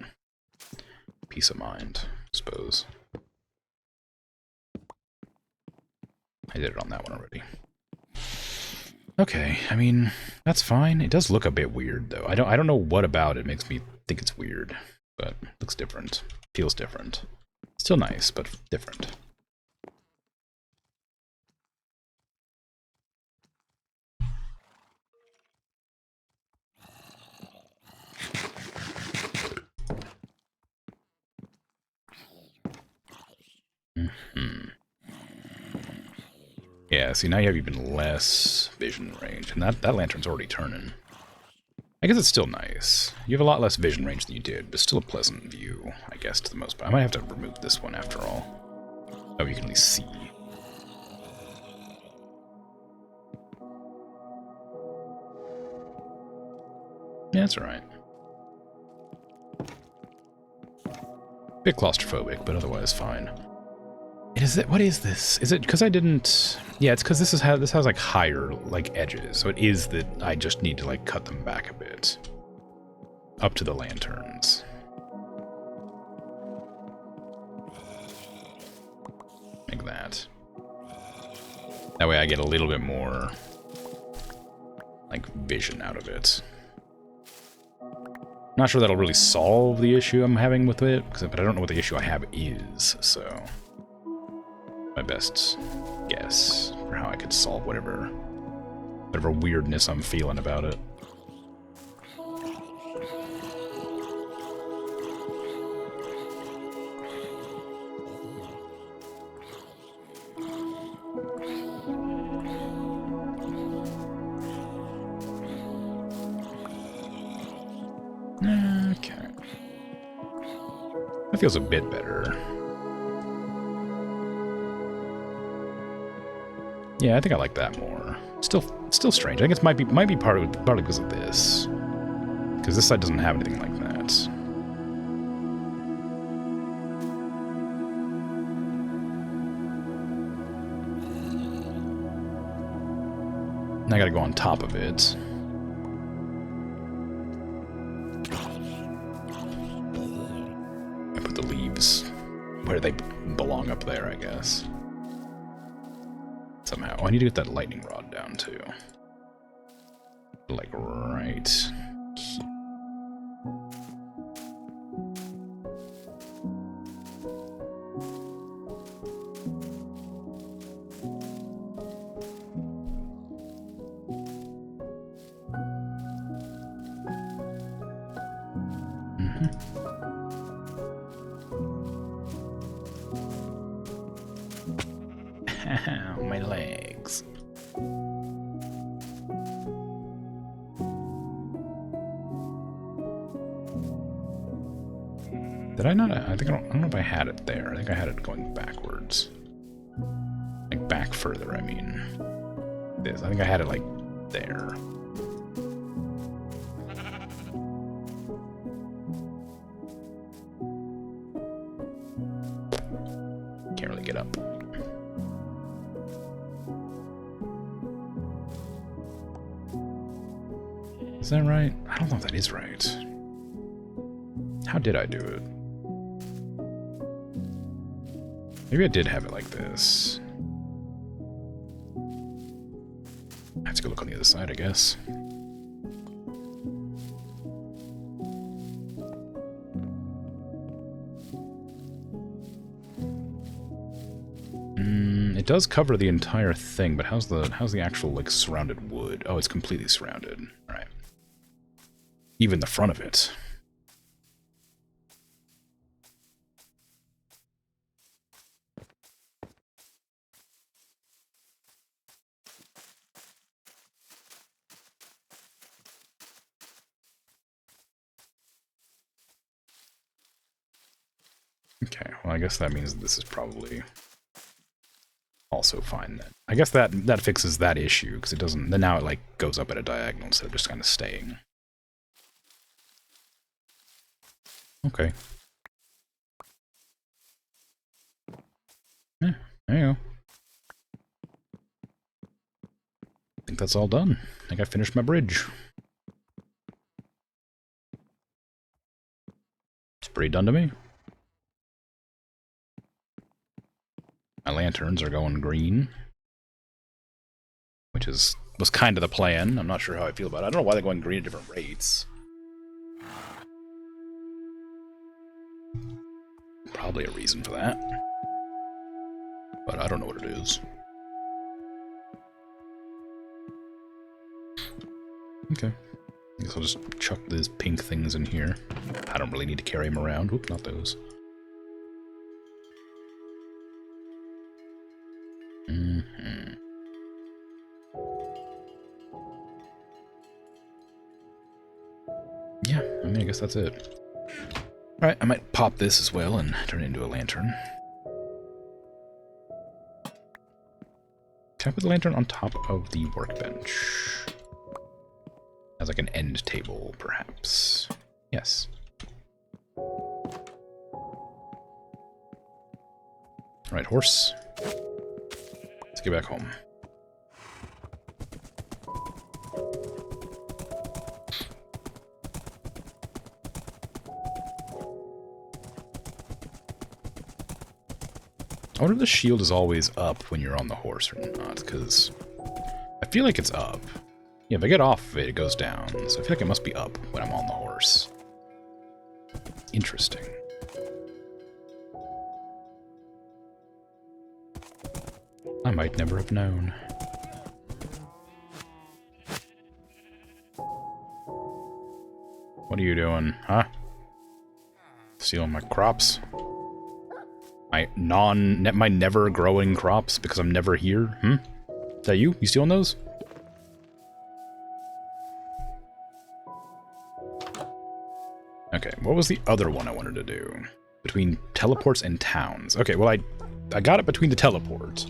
peace of mind, I suppose. I did it on that one already. Okay, I mean, that's fine. It does look a bit weird, though. I don't know what about it makes me think it's weird, but it looks different. Feels different. Still nice, but different. Yeah, see, now you have even less vision range, and that lantern's already turning. I guess it's still nice. You have a lot less vision range than you did, but still a pleasant view, I guess, to the most part. I might have to remove this one after all. Oh, you can at least see. Yeah, that's alright. Bit claustrophobic, but otherwise fine. What is this? Is it because I didn't... Yeah, it's because this has like higher like edges, so it is that I just need to like cut them back a bit. Up to the lanterns. Like that. That way I get a little bit more like vision out of it. Not sure that'll really solve the issue I'm having with it, but I don't know what the issue I have is, so... My best guess for how I could solve whatever weirdness I'm feeling about it. Okay. That feels a bit better. Yeah, I think I like that more. Still strange. I think it might be partly because of this. Because this side doesn't have anything like that. And I gotta go on top of it. I put the leaves where they belong up there, I guess. Somehow. Oh, I need to get that lightning rod down, too. Like, right here. My legs. Did I not? I don't know if I had it there. I think I had it going backwards. Like back further, I mean. This. I think I had it like there. Can't really get up. Is that right? I don't know if that is right. How did I do it? Maybe I did have it like this. I have to go look on the other side, I guess. It does cover the entire thing, but how's the actual like surrounded wood? Oh, it's completely surrounded. All right. Even the front of it. Okay, well I guess that means this is probably also fine then. I guess that fixes that issue, because it doesn't, then now it like goes up at a diagonal instead of just kind of staying. Okay. Yeah, there you go. I think that's all done. I think I finished my bridge. It's pretty done to me. My lanterns are going green, which was kind of the plan. I'm not sure how I feel about it. I don't know why they're going green at different rates. Probably a reason for that. But I don't know what it is. Okay. I guess I'll just chuck these pink things in here. I don't really need to carry them around. Oop, not those. Mm-hmm. Yeah, I mean, I guess that's it. Alright, I might pop this as well and turn it into a lantern. Can I put the lantern on top of the workbench? As like an end table, perhaps. Yes. Alright, horse. Let's get back home. I wonder if the shield is always up when you're on the horse or not, because I feel like it's up. Yeah, if I get off of it, it goes down, so I feel like it must be up when I'm on the horse. Interesting. I might never have known. What are you doing, huh? Stealing my crops? My never growing crops because I'm never here? Is that you? You stealing those? Okay, what was the other one I wanted to do? Between teleports and towns. Okay, well I got it between the teleports.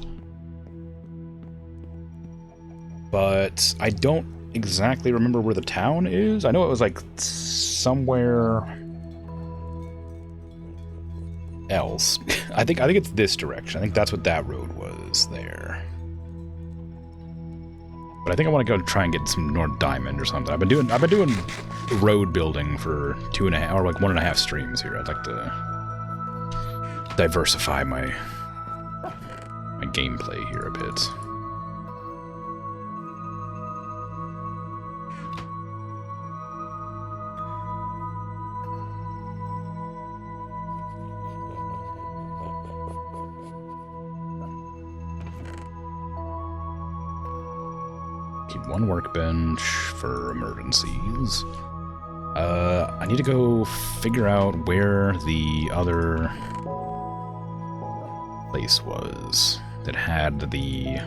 But I don't exactly remember where the town is. I know it was like somewhere else. I think it's this direction. I think that's what that road was there. But I think I want to go try and get some North Diamond or something. I've been doing road building for 2.5 or like 1.5 streams here. I'd like to diversify my gameplay here a bit. Keep one workbench for emergencies. I need to go figure out where the other place was that had the...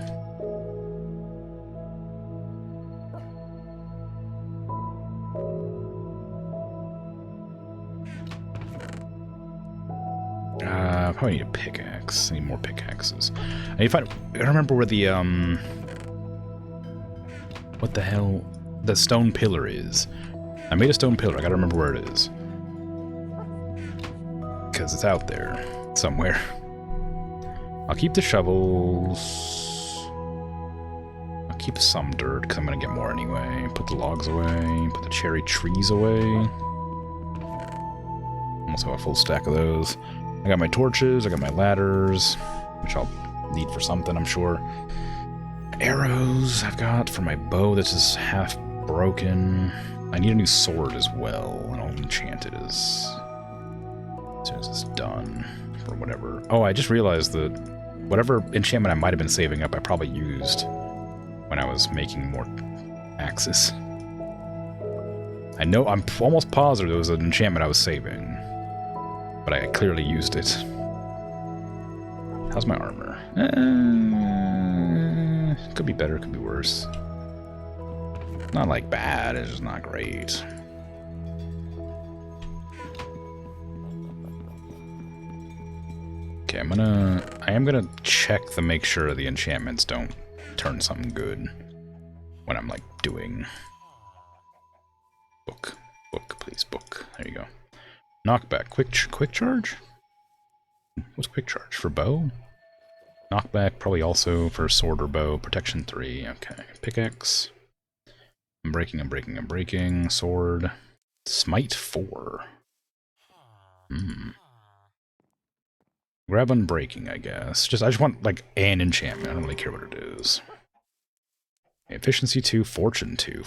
Probably need a pickaxe. I need more pickaxes. I need to find. I don't remember where the what the hell the stone pillar is. I made a stone pillar. I gotta remember where it is because it's out there somewhere. I'll keep the shovels. I'll keep some dirt because I'm gonna get more anyway. Put the logs away. Put the cherry trees away. Almost have a full stack of those. I got my torches, I got my ladders, which I'll need for something, I'm sure. Arrows I've got for my bow that's just half broken. I need a new sword as well, and I'll enchant it as soon as it's done, or whatever. Oh, I just realized that whatever enchantment I might have been saving up, I probably used when I was making more axes. I know, I'm almost positive there was an enchantment I was saving. But I clearly used it. How's my armor? Could be better, could be worse. Not like bad, it's just not great. Okay, I am gonna check to make sure the enchantments don't turn something good when I'm like doing book, please, book. There you go. Knockback, quick charge? What's quick charge? For bow? Knockback, probably also for sword or bow. Protection 3, okay. Pickaxe. I'm breaking. Sword. Smite 4. Grab unbreaking, I guess. I just want, like, an enchantment. I don't really care what it is. Efficiency 2, Fortune 2.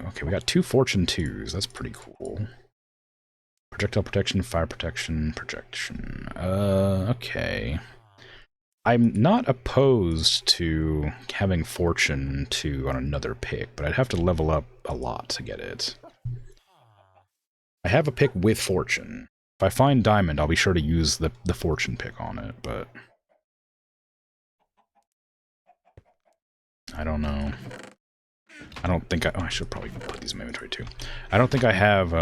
Okay, we got 2 Fortune 2s. That's pretty cool. Projectile protection, fire protection, projection. Okay. I'm not opposed to having Fortune 2 on another pick, but I'd have to level up a lot to get it. I have a pick with Fortune. If I find Diamond, I'll be sure to use the Fortune pick on it, but I don't know. I don't think I should probably put these in my inventory too. I don't think I have,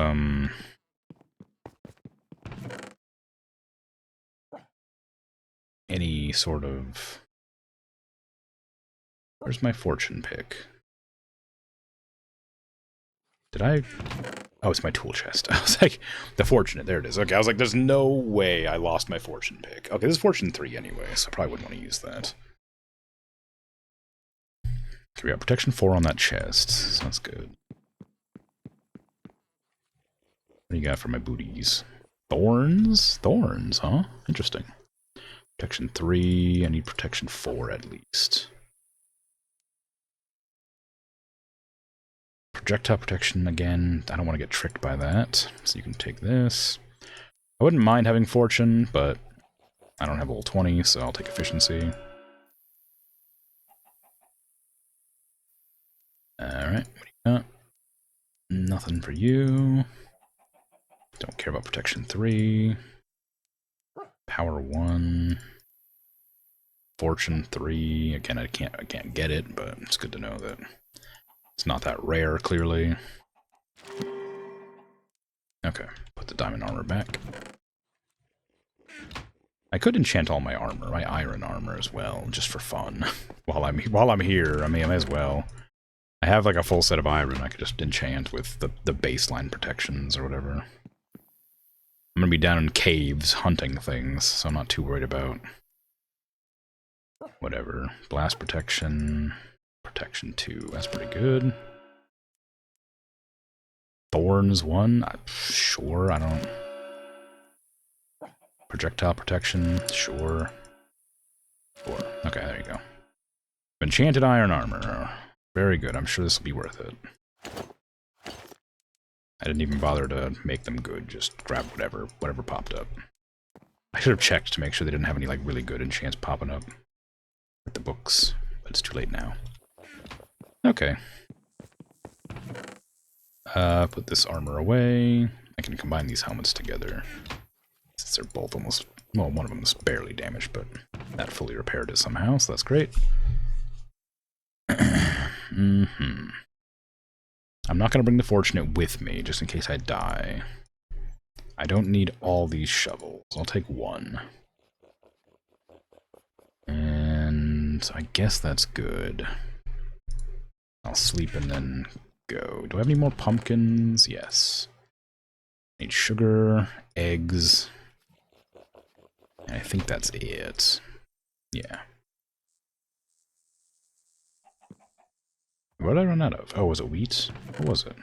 any sort of... Where's my Fortune pick? Did I... Oh, it's my tool chest. I was like, the Fortunate, there it is. Okay, I was like, there's no way I lost my Fortune pick. Okay, this is Fortune 3 anyway, so I probably wouldn't want to use that. Okay, we got Protection 4 on that chest, so that's good. What do you got for my booties? Thorns? Thorns, huh? Interesting. Protection 3, I need Protection 4 at least. Projectile protection again, I don't want to get tricked by that, so you can take this. I wouldn't mind having Fortune, but I don't have level 20, so I'll take Efficiency. Alright, what do you got? Nothing for you. Don't care about Protection 3. Power 1. Fortune 3. Again, I can't get it, but it's good to know that it's not that rare, clearly. Okay, put the diamond armor back. I could enchant all my armor, my iron armor as well, just for fun. while I'm here, I mean, I may as well. I have like a full set of iron I could just enchant with the baseline protections or whatever. I'm gonna be down in caves hunting things, so I'm not too worried about whatever. Blast protection, protection 2, that's pretty good. Thorns 1, sure, I don't... Projectile protection, sure. Sure, okay, there you go. Enchanted iron armor, very good, I'm sure this will be worth it. I didn't even bother to make them good, just grab whatever popped up. I should have checked to make sure they didn't have any like really good enchants popping up with the books, but it's too late now. Okay. Put this armor away. I can combine these helmets together. Since they're both almost, well, one of them is barely damaged, but that fully repaired it somehow, so that's great. I'm not going to bring the Fortunate with me, just in case I die. I don't need all these shovels. I'll take one. And I guess that's good. I'll sleep and then go. Do I have any more pumpkins? Yes. Need sugar, eggs. And I think that's it. Yeah. What did I run out of? Oh, was it wheat? What was it?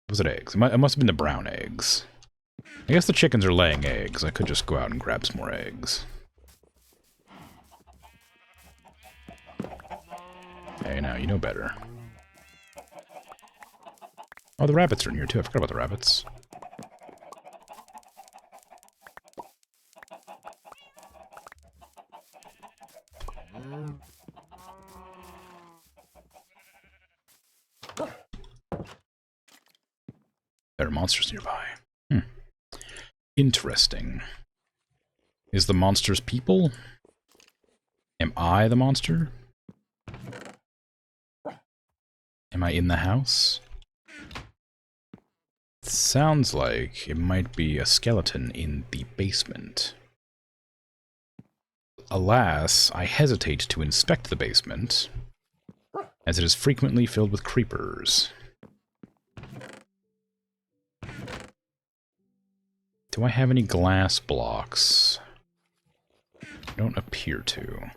Was it eggs? It must have been the brown eggs. I guess the chickens are laying eggs. I could just go out and grab some more eggs. Hey, now, you know better. Oh, the rabbits are in here, too. I forgot about the rabbits. There are monsters nearby. Interesting. Is the monsters people? Am I the monster? Am I in the house? It sounds like it might be a skeleton in the basement. Alas, I hesitate to inspect the basement, as it is frequently filled with creepers. Do I have any glass blocks? I don't appear to.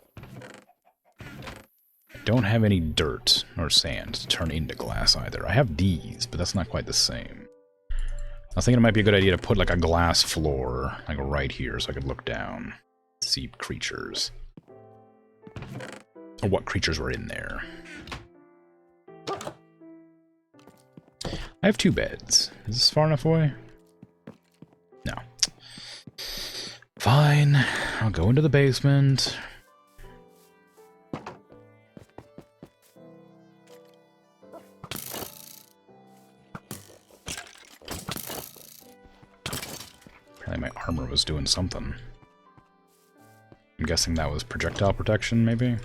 I don't have any dirt or sand to turn into glass either. I have these, but that's not quite the same. I was thinking it might be a good idea to put like a glass floor, like right here, so I could look down, see creatures. Or what creatures were in there. I have 2 beds. Is this far enough away? No. Fine. I'll go into the basement. Apparently my armor was doing something. I'm guessing that was projectile protection, maybe?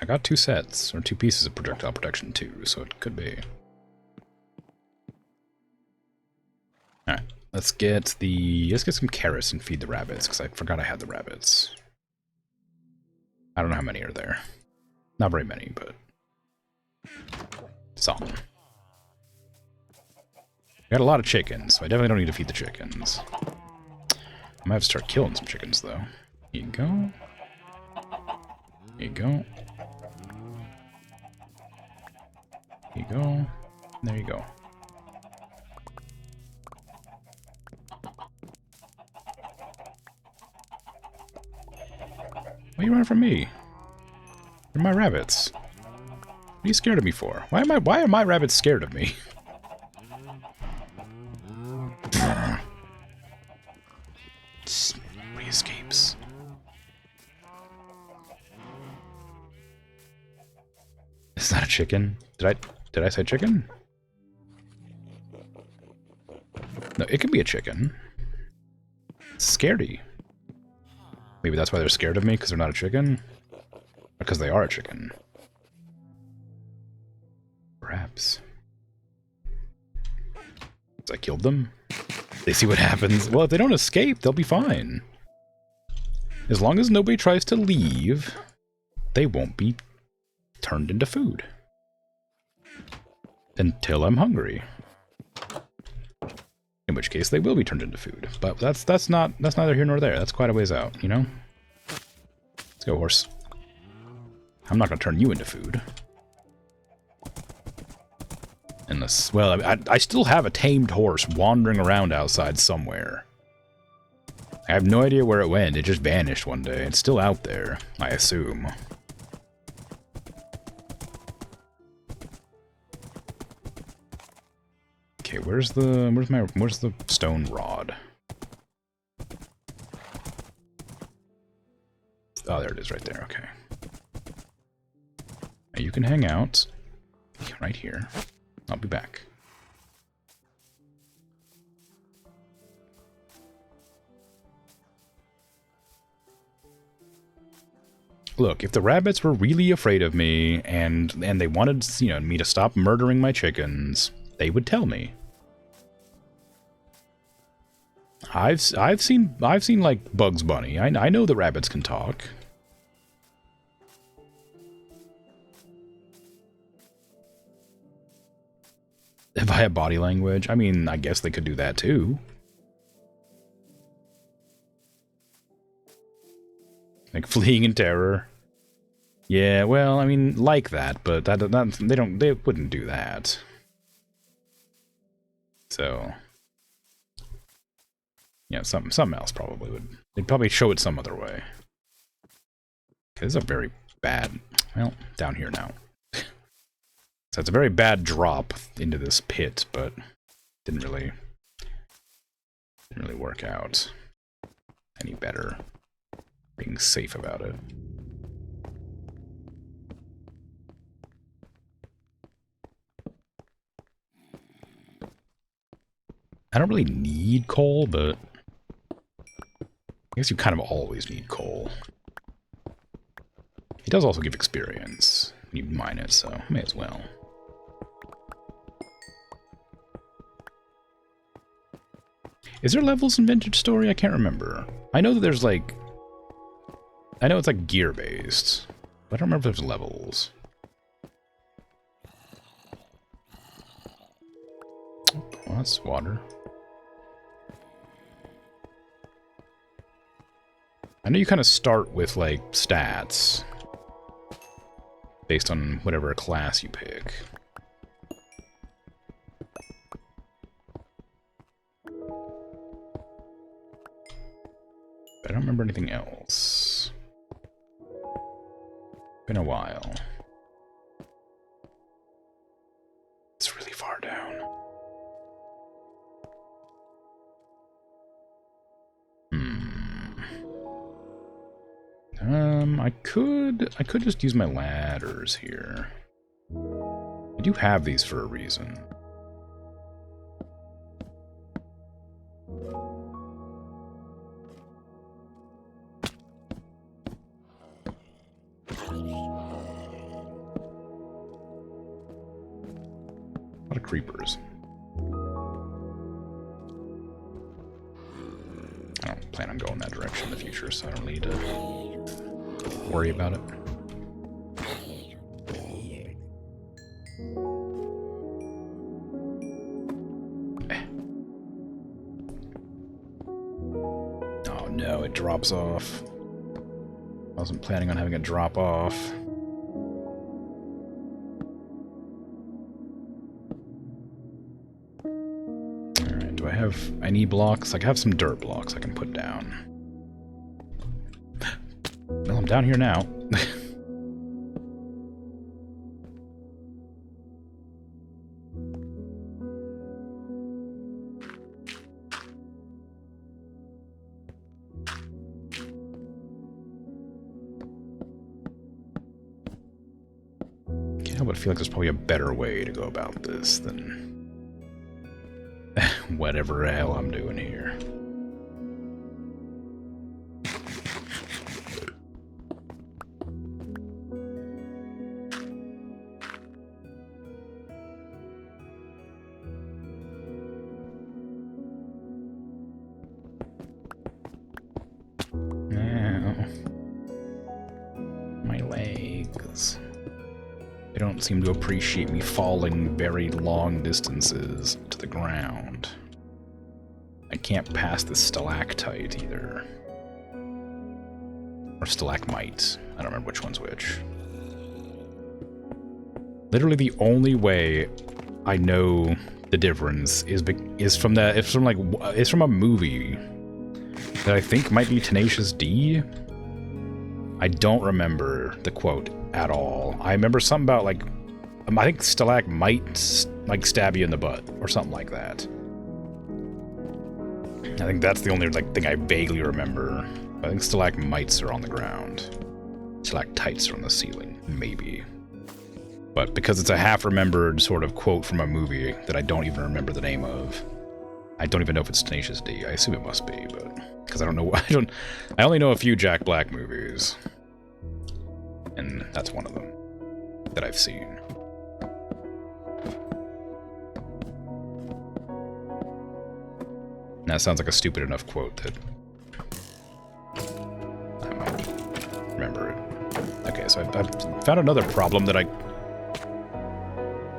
I got 2 sets, or 2 pieces of projectile protection too, so it could be. Alright, let's get some carrots and feed the rabbits, because I forgot I had the rabbits. I don't know how many are there. Not very many, but some. We got a lot of chickens, so I definitely don't need to feed the chickens. I might have to start killing some chickens, though. Here you go. Here you go. Here you go. There you go. Why are you running from me? They're my rabbits. What are you scared of me for? Why are my rabbits scared of me? Re-escapes. Is that a chicken? Did I say chicken? No, it can be a chicken. It's scaredy. Maybe that's why they're scared of me, because they're not a chicken? Or because they are a chicken. Perhaps. I killed them? They see what happens. Well, if they don't escape, they'll be fine. As long as nobody tries to leave, they won't be turned into food. Until I'm hungry. In which case they will be turned into food. But that's neither here nor there. That's quite a ways out, you know? Let's go, horse. I'm not gonna turn you into food. Unless, well, I still have a tamed horse wandering around outside somewhere. I have no idea where it went. It just vanished one day. It's still out there, I assume. Okay, where's the stone rod? Oh, there it is, right there. Okay. Now you can hang out right here. I'll be back. Look, if the rabbits were really afraid of me and they wanted, you know, me to stop murdering my chickens, they would tell me. I've seen like Bugs Bunny. I know the rabbits can talk. If I have body language, I mean, I guess they could do that too. Like fleeing in terror. Yeah, well, I mean, like that, but they wouldn't do that. So, yeah, something else probably would. They'd probably show it some other way. This is a very bad, well, down here now. So it's a very bad drop into this pit, but didn't really work out any better. Being safe about it. I don't really need coal, but I guess you kind of always need coal. It does also give experience when you mine it, so may as well. Is there levels in Vintage Story? I can't remember. I know that there's like... I know it's like gear-based, but I don't remember if there's levels. Oh, that's water. I know you kind of start with, like, stats based on whatever class you pick. I don't remember anything else. Been a while. It's really far down. I could just use my ladders here. I do have these for a reason. A lot of creepers. I don't plan on going that direction in the future, so I don't need to worry about it. Oh no, it drops off. I wasn't planning on having it drop off. Alright, do I have any blocks? I have some dirt blocks I can put down. Well, I'm down here now. Can't help but feel like there's probably a better way to go about this than whatever the hell I'm doing here. Seem to appreciate me falling very long distances to the ground. I can't pass the stalactite either. Or stalagmite. I don't remember which one's which. Literally the only way I know the difference is from a movie that I think might be Tenacious D. I don't remember the quote at all. I remember something about, like, I think stalagmites, like, stab you in the butt, or something like that. I think that's the only, like, thing I vaguely remember. I think stalagmites are on the ground. Stalactites are on the ceiling, maybe. But because it's a half-remembered sort of quote from a movie that I don't even remember the name of, I don't even know if it's Tenacious D. I assume it must be, but... because I don't know... I only know a few Jack Black movies. and that's one of them that I've seen. That sounds like a stupid enough quote that I might remember it. Okay, so I've found another problem that I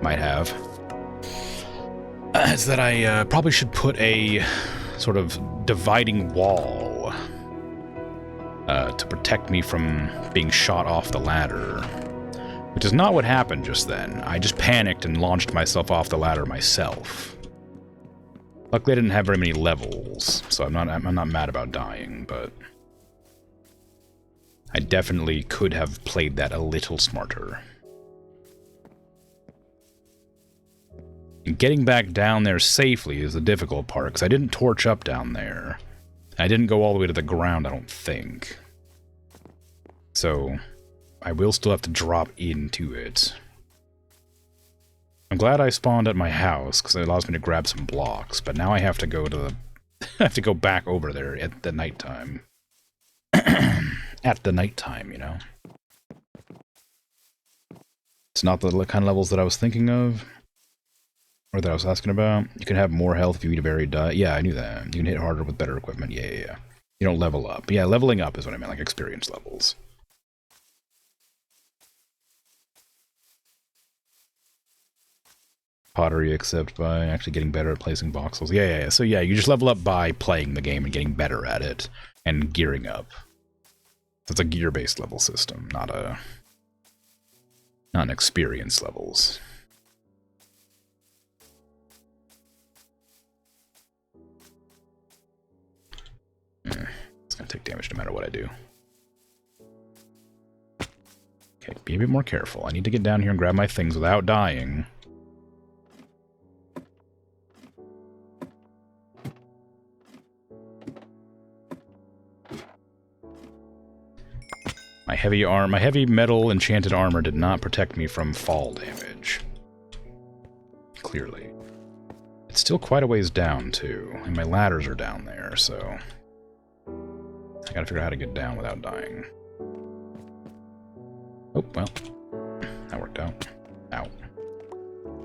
might have. It's that I probably should put a sort of dividing wall to protect me from being shot off the ladder. Which is not what happened just then. I just panicked and launched myself off the ladder myself. Luckily I didn't have very many levels, so I'm not mad about dying, but I definitely could have played that a little smarter. And getting back down there safely is the difficult part, because I didn't torch up down there. I didn't go all the way to the ground, I don't think. So I will still have to drop into it. I'm glad I spawned at my house, because it allows me to grab some blocks, but now I have to go to the... I have to go back over there at the nighttime. At the nighttime, you know? It's not the kind of levels that I was thinking of, or that I was asking about. You can have more health if you eat a varied diet. Yeah, I knew that. You can hit harder with better equipment. Yeah. You don't level up. Yeah, leveling up is what I meant, like experience levels. Pottery, except by actually getting better at placing voxels. Yeah. So yeah, you just level up by playing the game and getting better at it, and gearing up. So it's a gear-based level system, not an experience levels. It's gonna take damage no matter what I do. Okay, be a bit more careful. I need to get down here and grab my things without dying. My heavy metal enchanted armor did not protect me from fall damage. Clearly. It's still quite a ways down, too. And my ladders are down there, so... I gotta figure out how to get down without dying. Oh, well. That worked out. Ow.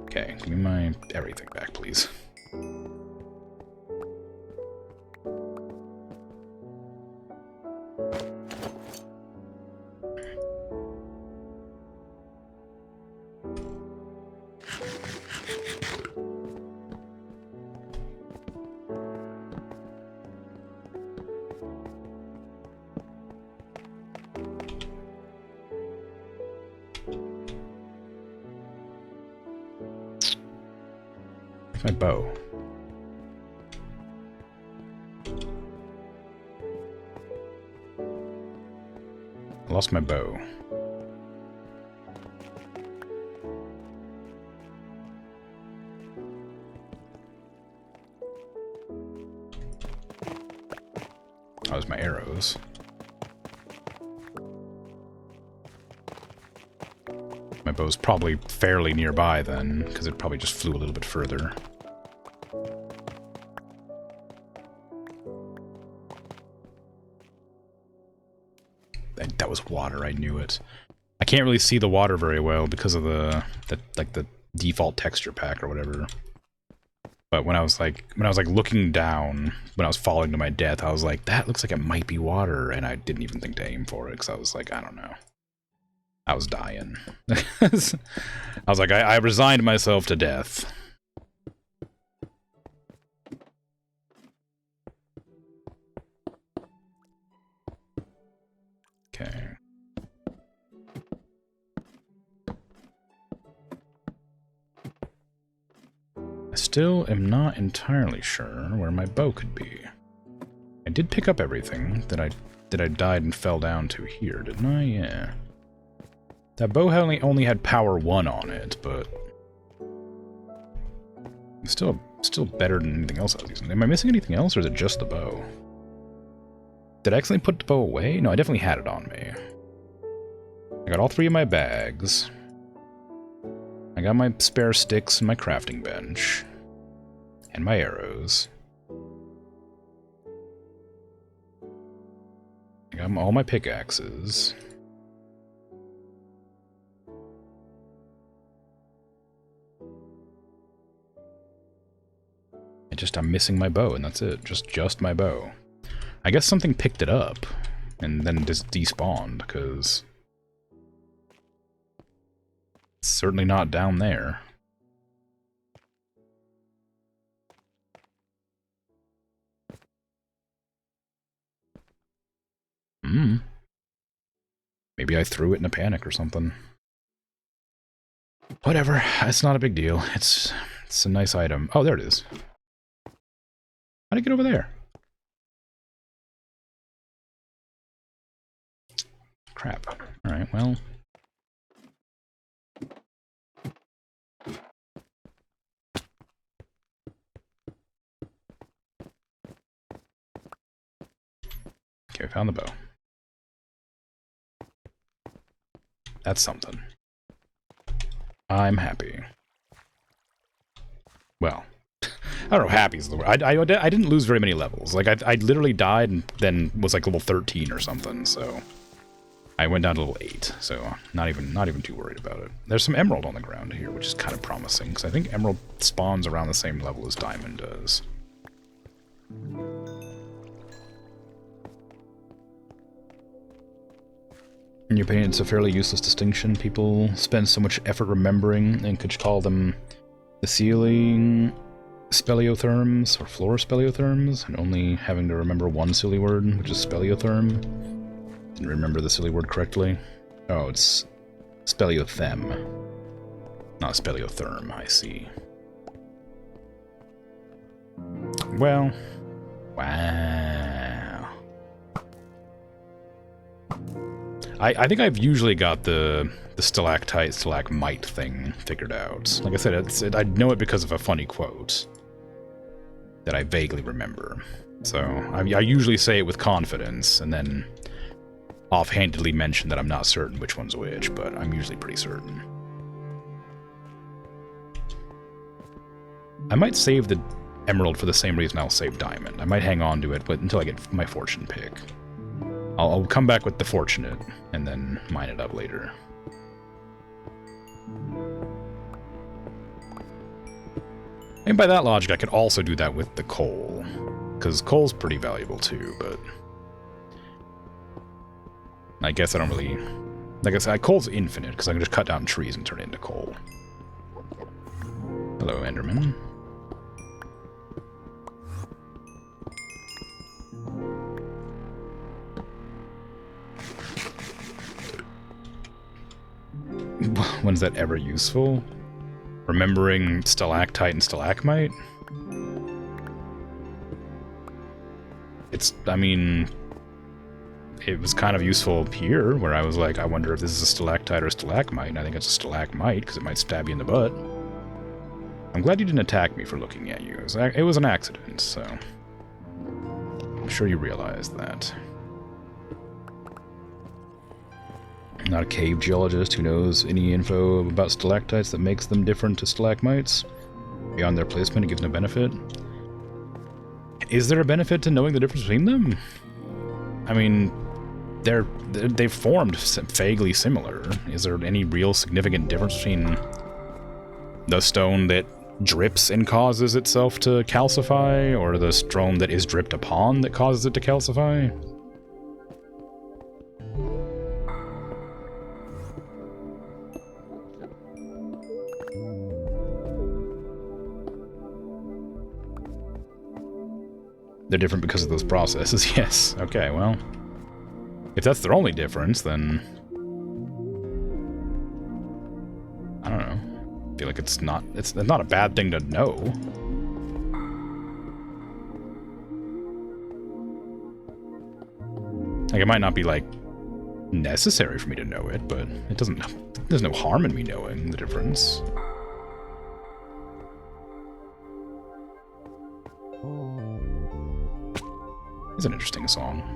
Okay, give me my everything back, please. My bow. I lost my bow. That was my arrows. My bow's probably fairly nearby then, because it probably just flew a little bit further. That was water, I knew it. I can't really see the water very well because of the default texture pack or whatever. But when I was looking down, when I was falling to my death, I was like, that looks like it might be water, and I didn't even think to aim for it, because I was like, I don't know. I was dying. I was like, I resigned myself to death. Okay. I still am not entirely sure where my bow could be. I did pick up everything that I died and fell down to here, didn't I? Yeah. That bow only had power 1 on it, but it's still better than anything else I was using. Am I missing anything else, or is it just the bow? Did I accidentally put the bow away? No, I definitely had it on me. I got all 3 of my bags. I got my spare sticks and my crafting bench. And my arrows. I got all my pickaxes. I'm missing my bow, and that's it. Just my bow. I guess something picked it up, and then just despawned, because it's certainly not down there. Maybe I threw it in a panic or something. Whatever, it's not a big deal. It's a nice item. Oh, there it is. How'd it get over there? Crap. Alright, well. Okay, we found the bow. That's something. I'm happy. Well, I don't know, happy is the word. I didn't lose very many levels. Like, I literally died and then was like level 13 or something, so... I went down to level 8, so not even too worried about it. There's some emerald on the ground here, which is kind of promising, because I think emerald spawns around the same level as diamond does. In your opinion, it's a fairly useless distinction. People spend so much effort remembering, and could you call them the ceiling speleotherms or floor speleotherms, and only having to remember one silly word, which is speleotherm. Didn't remember the silly word correctly. Oh, it's speleothem, not speleotherm, I see. Well, wow. I think I've usually got the stalactite, stalagmite thing figured out. Like I said, I know it because of a funny quote that I vaguely remember. So I usually say it with confidence, and then offhandedly mention that I'm not certain which one's which, but I'm usually pretty certain. I might save the emerald for the same reason I'll save diamond. I might hang on to it but until I get my fortune pick. I'll come back with the fortunate, and then mine it up later. And by that logic, I could also do that with the coal, because coal's pretty valuable too, but... I guess I don't really... Like I said, coal's infinite, because I can just cut down trees and turn it into coal. Hello, Enderman. When's that ever useful? Remembering stalactite and stalagmite? It's, I mean... It was kind of useful here, where I was like, I wonder if this is a stalactite or a stalagmite, and I think it's a stalagmite, because it might stab you in the butt. I'm glad you didn't attack me for looking at you. It was an accident, so... I'm sure you realized that. I'm not a cave geologist who knows any info about stalactites that makes them different to stalagmites. Beyond their placement, it gives no benefit. Is there a benefit to knowing the difference between them? I mean, they've formed vaguely similar. Is there any real significant difference between the stone that drips and causes itself to calcify, or the stone that is dripped upon that causes it to calcify? They're different because of those processes, yes. Okay, well... If that's their only difference, then... I don't know. I feel like it's not a bad thing to know. Like, it might not be, like, necessary for me to know it, but it doesn't... There's no harm in me knowing the difference. It's an interesting song.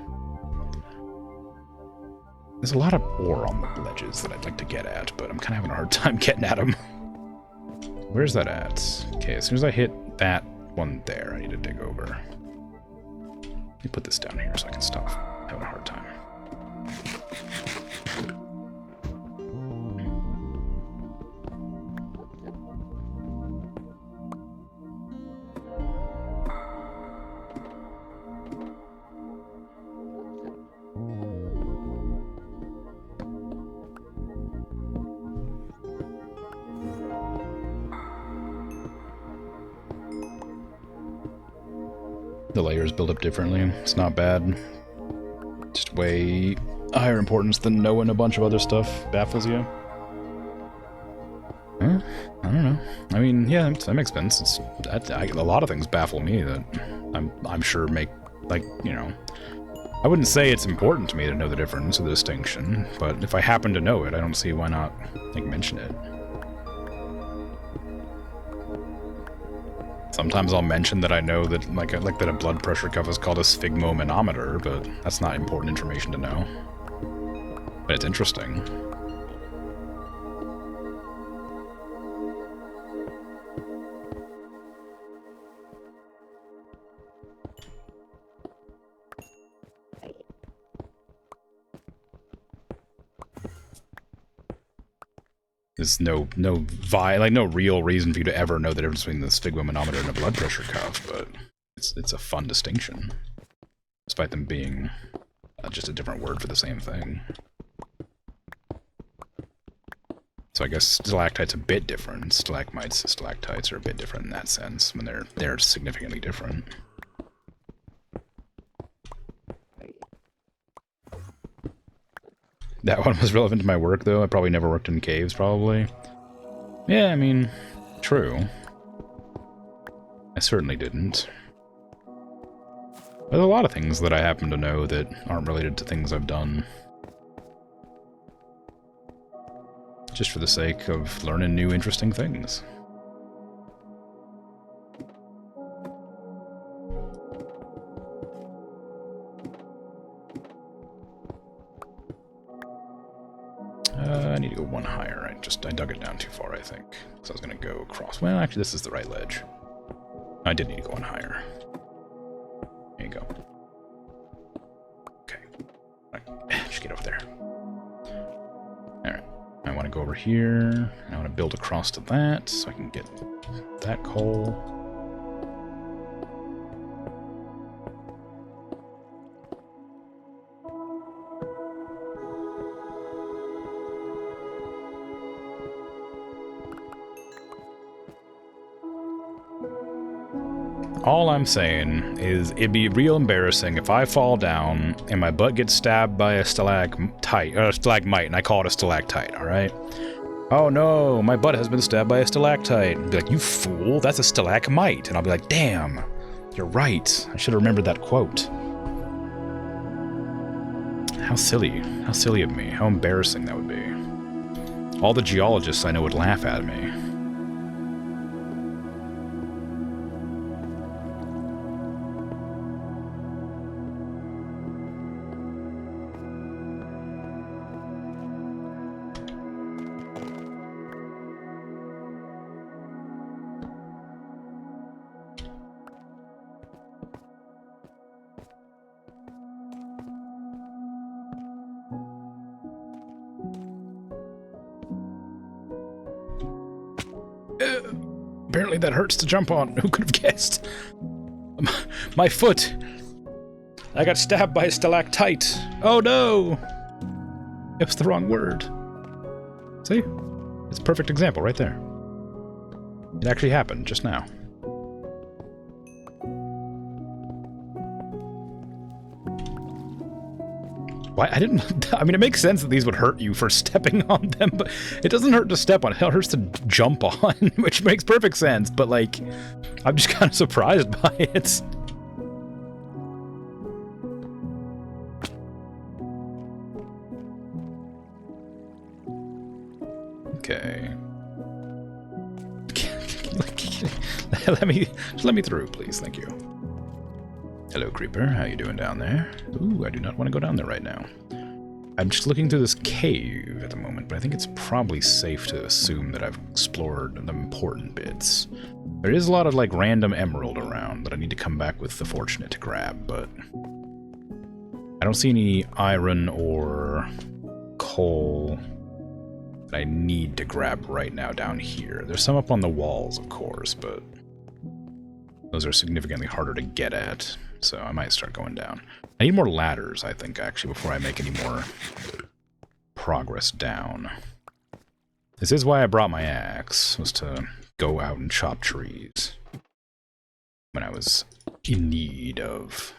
There's a lot of ore on the ledges that I'd like to get at, but I'm kind of having a hard time getting at them. Where's that at? Okay, as soon as I hit that one there, I need to dig over. Let me put this down here so I can stop having a hard time. The layers build up differently. It's not bad. Just way higher importance than knowing a bunch of other stuff baffles you. Huh? I don't know. I mean, yeah, that makes sense. A lot of things baffle me that I'm sure make, like, you know, I wouldn't say it's important to me to know the difference or the distinction, but if I happen to know it, I don't see why not, like, mention it. Sometimes I'll mention that I know that, like that a blood pressure cuff is called a sphygmomanometer, but that's not important information to know. But it's interesting. There's no real reason for you to ever know the difference between the sphygmomanometer and a blood pressure cuff, but it's a fun distinction, despite them being just a different word for the same thing. So I guess stalactite's a bit different. Stalagmites and stalactites are a bit different in that sense, when they're significantly different. That one was relevant to my work, though. I probably never worked in caves, probably. Yeah, I mean, true. I certainly didn't. There's a lot of things that I happen to know that aren't related to things I've done. Just for the sake of learning new, interesting things. I need to go one higher. I dug it down too far, I think. So I was going to go across. Well, actually, this is the right ledge. I did need to go one higher. There you go. Okay. Just get over there. Alright. I want to go over here. I want to build across to that, so I can get that coal. All I'm saying is it'd be real embarrassing if I fall down and my butt gets stabbed by a stalagmite, and I call it a stalactite, alright? Oh no, my butt has been stabbed by a stalactite. I'd be like, you fool, that's a stalagmite. And I'll be like, damn, you're right. I should have remembered that quote. How silly of me. How embarrassing that would be. All the geologists I know would laugh at me. Apparently that hurts to jump on. Who could have guessed? My foot! I got stabbed by a stalactite. Oh no! It was the wrong word. See? It's a perfect example right there. It actually happened just now. Why? I mean, it makes sense that these would hurt you for stepping on them, but it doesn't hurt to step on. It hurts to jump on, which makes perfect sense, but, like, I'm just kind of surprised by it. Okay. Let me through, please. Thank you. Hello, Creeper. How you doing down there? Ooh, I do not want to go down there right now. I'm just looking through this cave at the moment, but I think it's probably safe to assume that I've explored the important bits. There is a lot of, like, random emerald around that I need to come back with the fortunate to grab, but I don't see any iron or coal that I need to grab right now down here. There's some up on the walls, of course, but those are significantly harder to get at. So I might start going down. I need more ladders, I think, actually, before I make any more progress down. This is why I brought my axe, was to go out and chop trees when I was in need of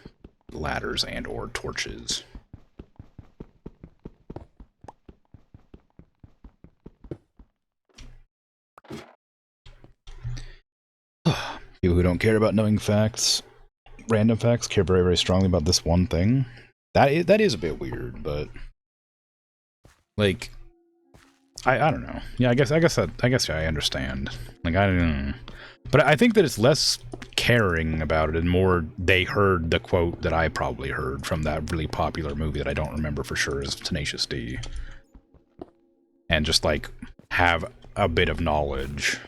ladders and or torches. People who don't care about knowing facts, random facts, care very, very strongly about this one thing. That is a bit weird, but like, I don't know. Yeah, I guess I understand. Like, I don't know. But I think that it's less caring about it and more they heard the quote that I probably heard from that really popular movie that I don't remember for sure is Tenacious D. And just like have a bit of knowledge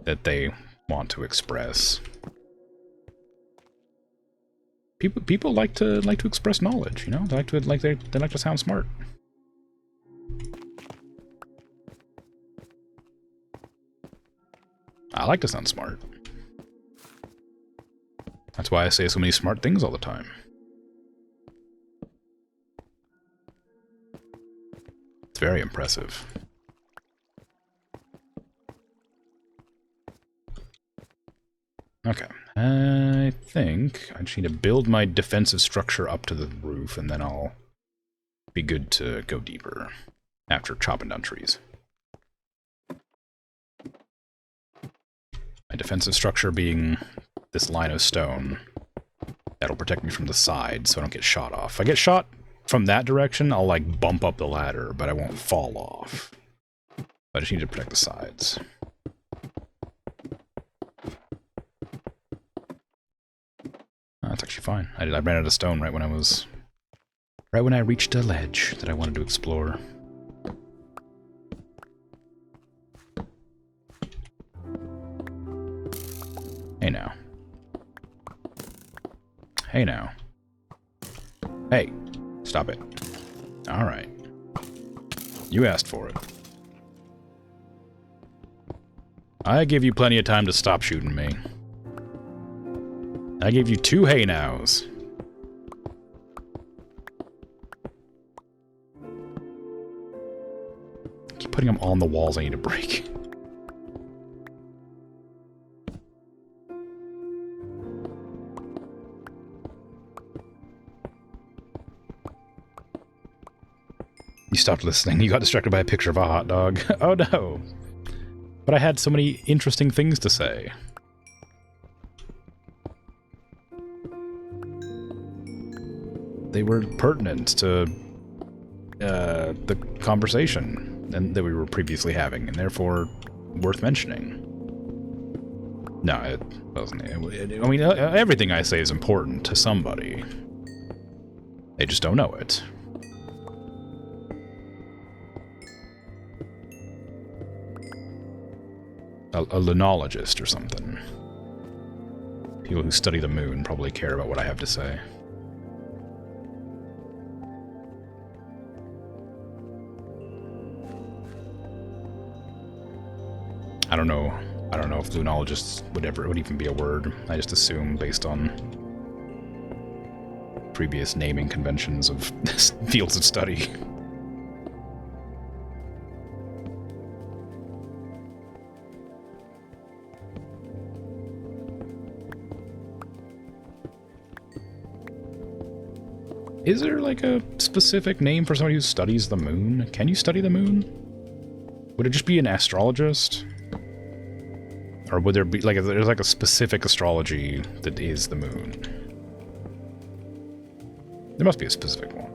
that they want to express. People like to express knowledge, you know? They like to sound smart. I like to sound smart. That's why I say so many smart things all the time. It's very impressive. Okay. I think I just need to build my defensive structure up to the roof, and then I'll be good to go deeper after chopping down trees. My defensive structure being this line of stone that'll protect me from the side so I don't get shot off. If I get shot from that direction, I'll like bump up the ladder, but I won't fall off. I just need to protect the sides. That's actually fine. I ran out of stone right when I reached a ledge that I wanted to explore. Hey now. Hey now. Hey, stop it. Alright. You asked for it. I gave you plenty of time to stop shooting me. I gave you 2 hay nows. Keep putting them on the walls I need to break. You stopped listening. You got distracted by a picture of a hot dog. Oh no. But I had so many interesting things to say. They were pertinent to the conversation that we were previously having, and therefore worth mentioning. No, it wasn't. I mean, everything I say is important to somebody. They just don't know it. A lunologist or something. People who study the moon probably care about what I have to say. I don't know if lunologists would even be a word. I just assume based on previous naming conventions of fields of study. Is there like a specific name for somebody who studies the moon? Can you study the moon? Would it just be an astrologist? Or would there be like there's like a specific astrology that is the moon? There must be a specific one.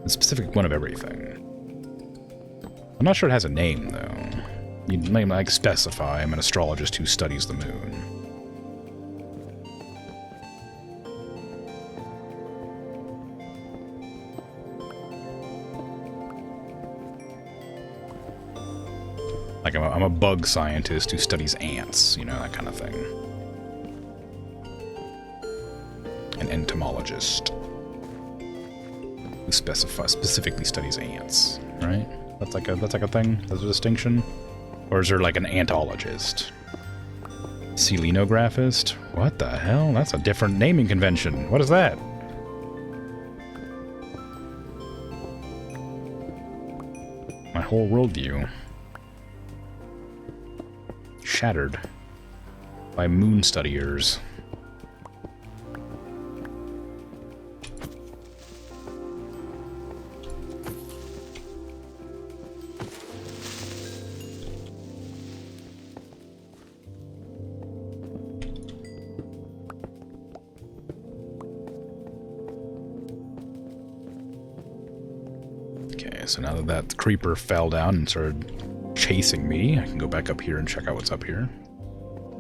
A specific one of everything. I'm not sure it has a name though. You might like specify I'm an astrologist who studies the moon. Like, I'm a bug scientist who studies ants, you know, that kind of thing. An entomologist who specifically studies ants, right? That's like a thing? That's a distinction? Or is there like an antologist? Selenographist? What the hell? That's a different naming convention. What is that? My whole worldview. Shattered. by moon studiers. So now that that creeper fell down and started chasing me, I can go back up here and check out what's up here.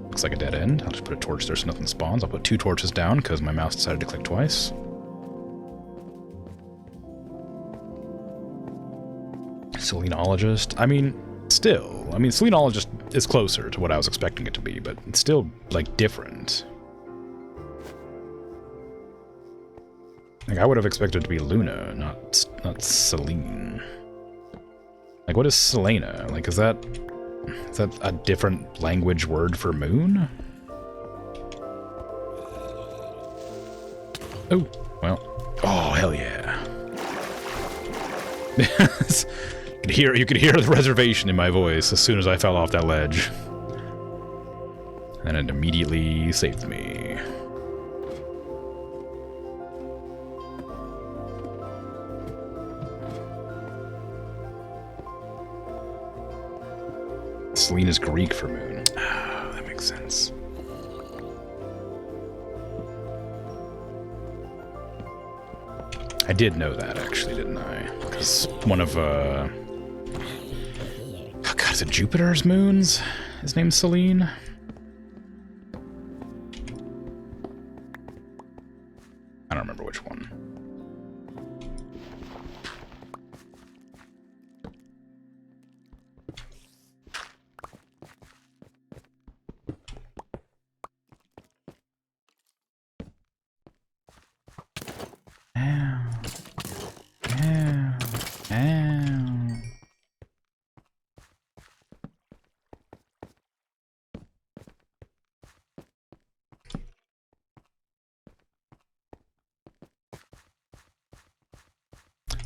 Looks like a dead end. I'll just put a torch there so nothing spawns. I'll put 2 torches down because my mouse decided to click twice. Selenologist. I mean, still. I mean, Selenologist is closer to what I was expecting it to be, but it's still, like, different. Like, I would have expected it to be Luna, not Selene. Like, what is Selena? Like, is that a different language word for moon? Oh, well. Oh, hell yeah. You could hear the reservation in my voice as soon as I fell off that ledge. And it immediately saved me. Selene is Greek for moon. Ah, that makes sense. I did know that, actually, didn't I? Because one of, oh god, is it Jupiter's moons? His name's Selene? I don't remember which one.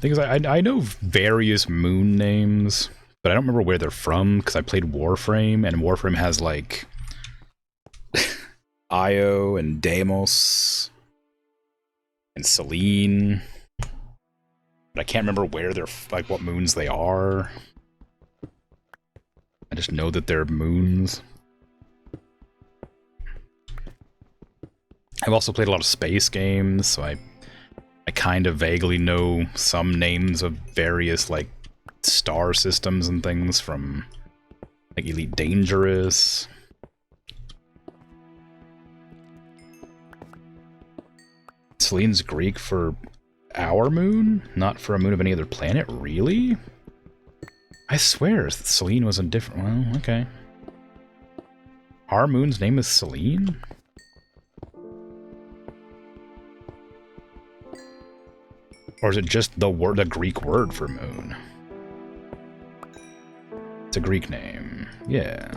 Thing is, I know various moon names, but I don't remember where they're from, because I played Warframe, and Warframe has, like, Io and Deimos and Selene, but I can't remember where they're, like, what moons they are. I just know that they're moons. I've also played a lot of space games, so I kind of vaguely know some names of various, like, star systems and things from, like, Elite Dangerous. Selene's Greek for our moon? Not for a moon of any other planet? Really? I swear Selene was a different... Well, okay. Our moon's name is Selene? Or is it just the Greek word for moon? It's a Greek name. Yeah.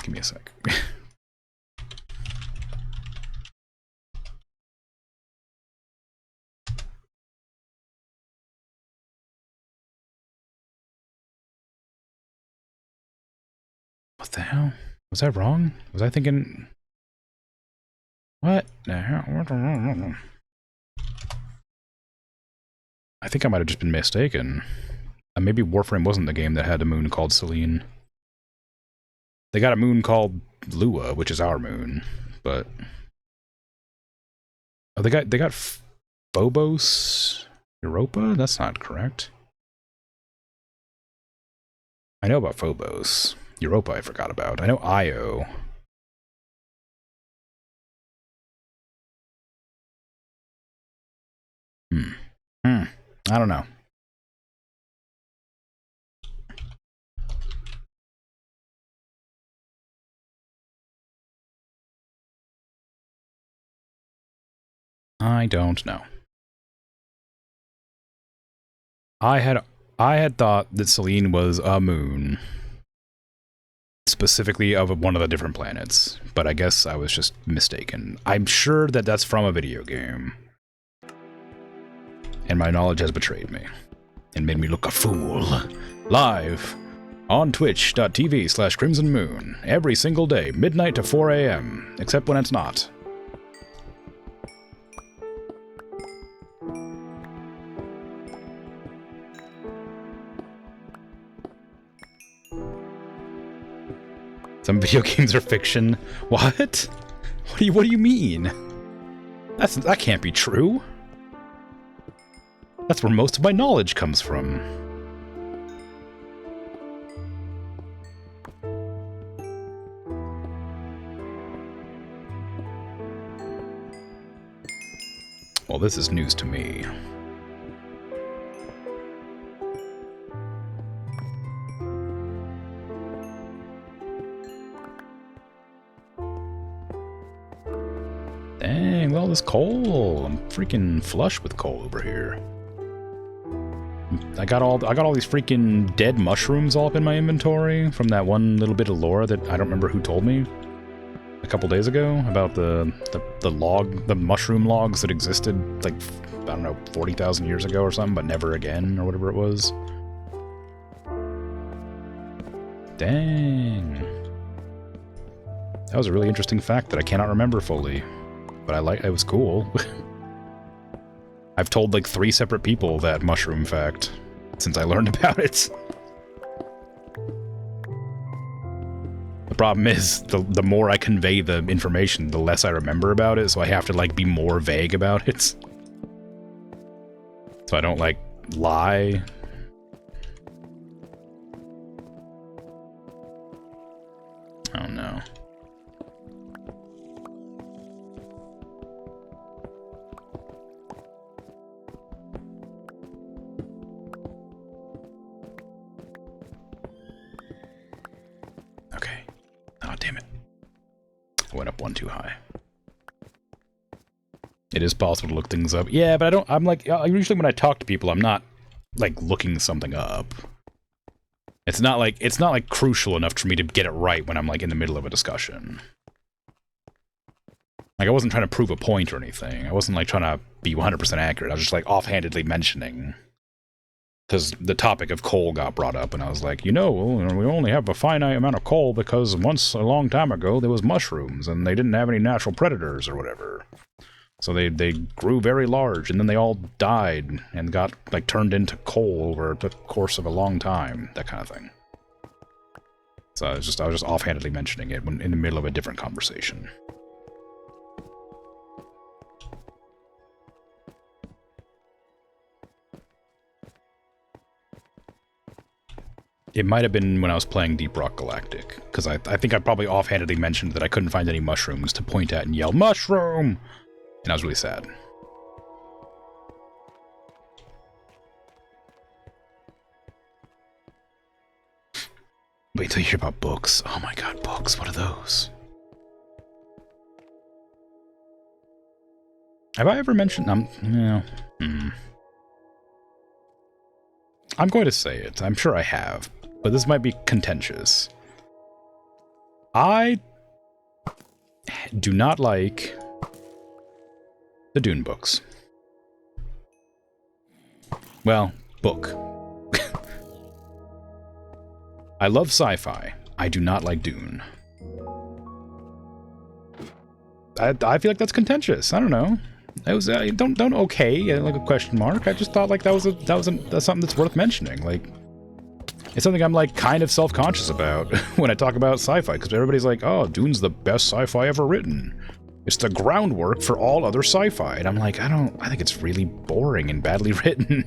Give me a sec. What the hell? Was I wrong? Was I thinking... What the hell? I think I might have just been mistaken. Maybe Warframe wasn't the game that had a moon called Selene. They got a moon called Lua, which is our moon, but... Oh, they got Phobos Europa? That's not correct. I know about Phobos. Europa I forgot about. I know Io. I don't know. I don't know. I had thought that Selene was a moon, specifically of one of the different planets, but I guess I was just mistaken. I'm sure that that's from a video game. And my knowledge has betrayed me and made me look a fool. Live On twitch.tv/Krimzonmoon, every single day, midnight to 4 a.m., except when it's not. Some video games are fiction. What? What do you mean? That can't be true. That's where most of my knowledge comes from. Well, this is news to me. Dang, well, this coal. I'm freaking flush with coal over here. I got all these freaking dead mushrooms all up in my inventory from that one little bit of lore that I don't remember who told me a couple days ago about the mushroom logs that existed like, I don't know, 40,000 years ago or something, but never again or whatever it was. Dang. That was a really interesting fact that I cannot remember fully. But it was cool. I've told like 3 separate people that mushroom fact since I learned about it. The problem is, the more I convey the information, the less I remember about it, so I have to like be more vague about it. So I don't like lie. Oh no. Went up one too high. It is possible to look things up. Yeah, but I'm like, usually when I talk to people, I'm not, like, looking something up. It's not like crucial enough for me to get it right when I'm, like, in the middle of a discussion. Like, I wasn't trying to prove a point or anything. I wasn't, like, trying to be 100% accurate. I was just, like, offhandedly mentioning. Because the topic of coal got brought up, and I was like, you know, we only have a finite amount of coal because once, a long time ago, there was mushrooms, and they didn't have any natural predators or whatever. So they grew very large, and then they all died and got, like, turned into coal over the course of a long time, that kind of thing. So I was just offhandedly mentioning it when in the middle of a different conversation. It might have been when I was playing Deep Rock Galactic, because I think I probably offhandedly mentioned that I couldn't find any mushrooms to point at and yell, "Mushroom!" And I was really sad. Wait till you hear about books. Oh my god, books. What are those? Have I ever mentioned... no. I'm going to say it. I'm sure I have. But this might be contentious. I do not like the Dune books. Well, book. I love sci-fi. I do not like Dune. I feel like that's contentious. I don't know. It was don't okay like a question mark. I just thought like that's something that's worth mentioning. Like, it's something I'm like kind of self-conscious about when I talk about sci-fi, because everybody's like, "Oh, Dune's the best sci-fi ever written. It's the groundwork for all other sci-fi." And I'm like, I think it's really boring and badly written.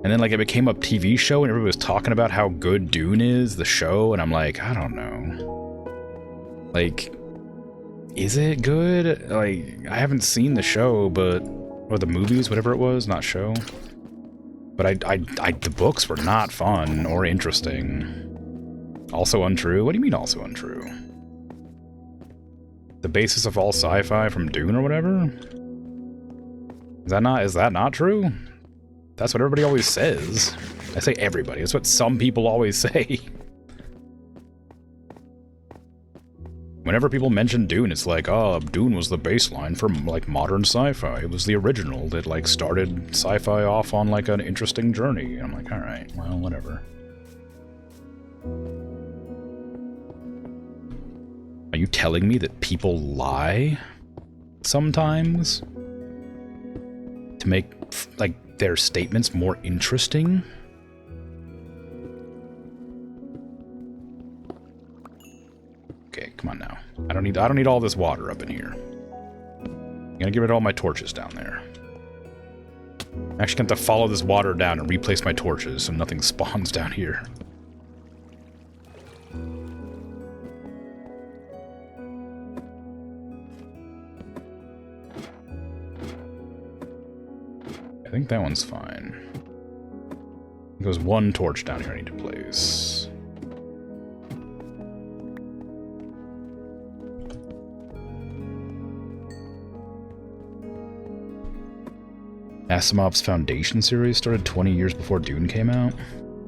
And then like it became a TV show and everybody was talking about how good Dune is, the show, and I'm like, I don't know. Like, is it good? Like, I haven't seen the show, or the movies, whatever it was, not show. But the books were not fun or interesting. Also untrue? What do you mean also untrue? The basis of all sci-fi from Dune or whatever? Is that not true? That's what everybody always says. I say everybody. That's what some people always say. Whenever people mention Dune, it's like, oh, Dune was the baseline for, like, modern sci-fi. It was the original that, like, started sci-fi off on, like, an interesting journey. And I'm like, alright, well, whatever. Are you telling me that people lie sometimes to make, like, their statements more interesting? Okay, come on now. I don't need all this water up in here. I'm gonna get rid of all my torches down there. I'm actually gonna have to follow this water down and replace my torches so nothing spawns down here. I think that one's fine. There's one torch down here I need to place. Asimov's Foundation series started 20 years before Dune came out.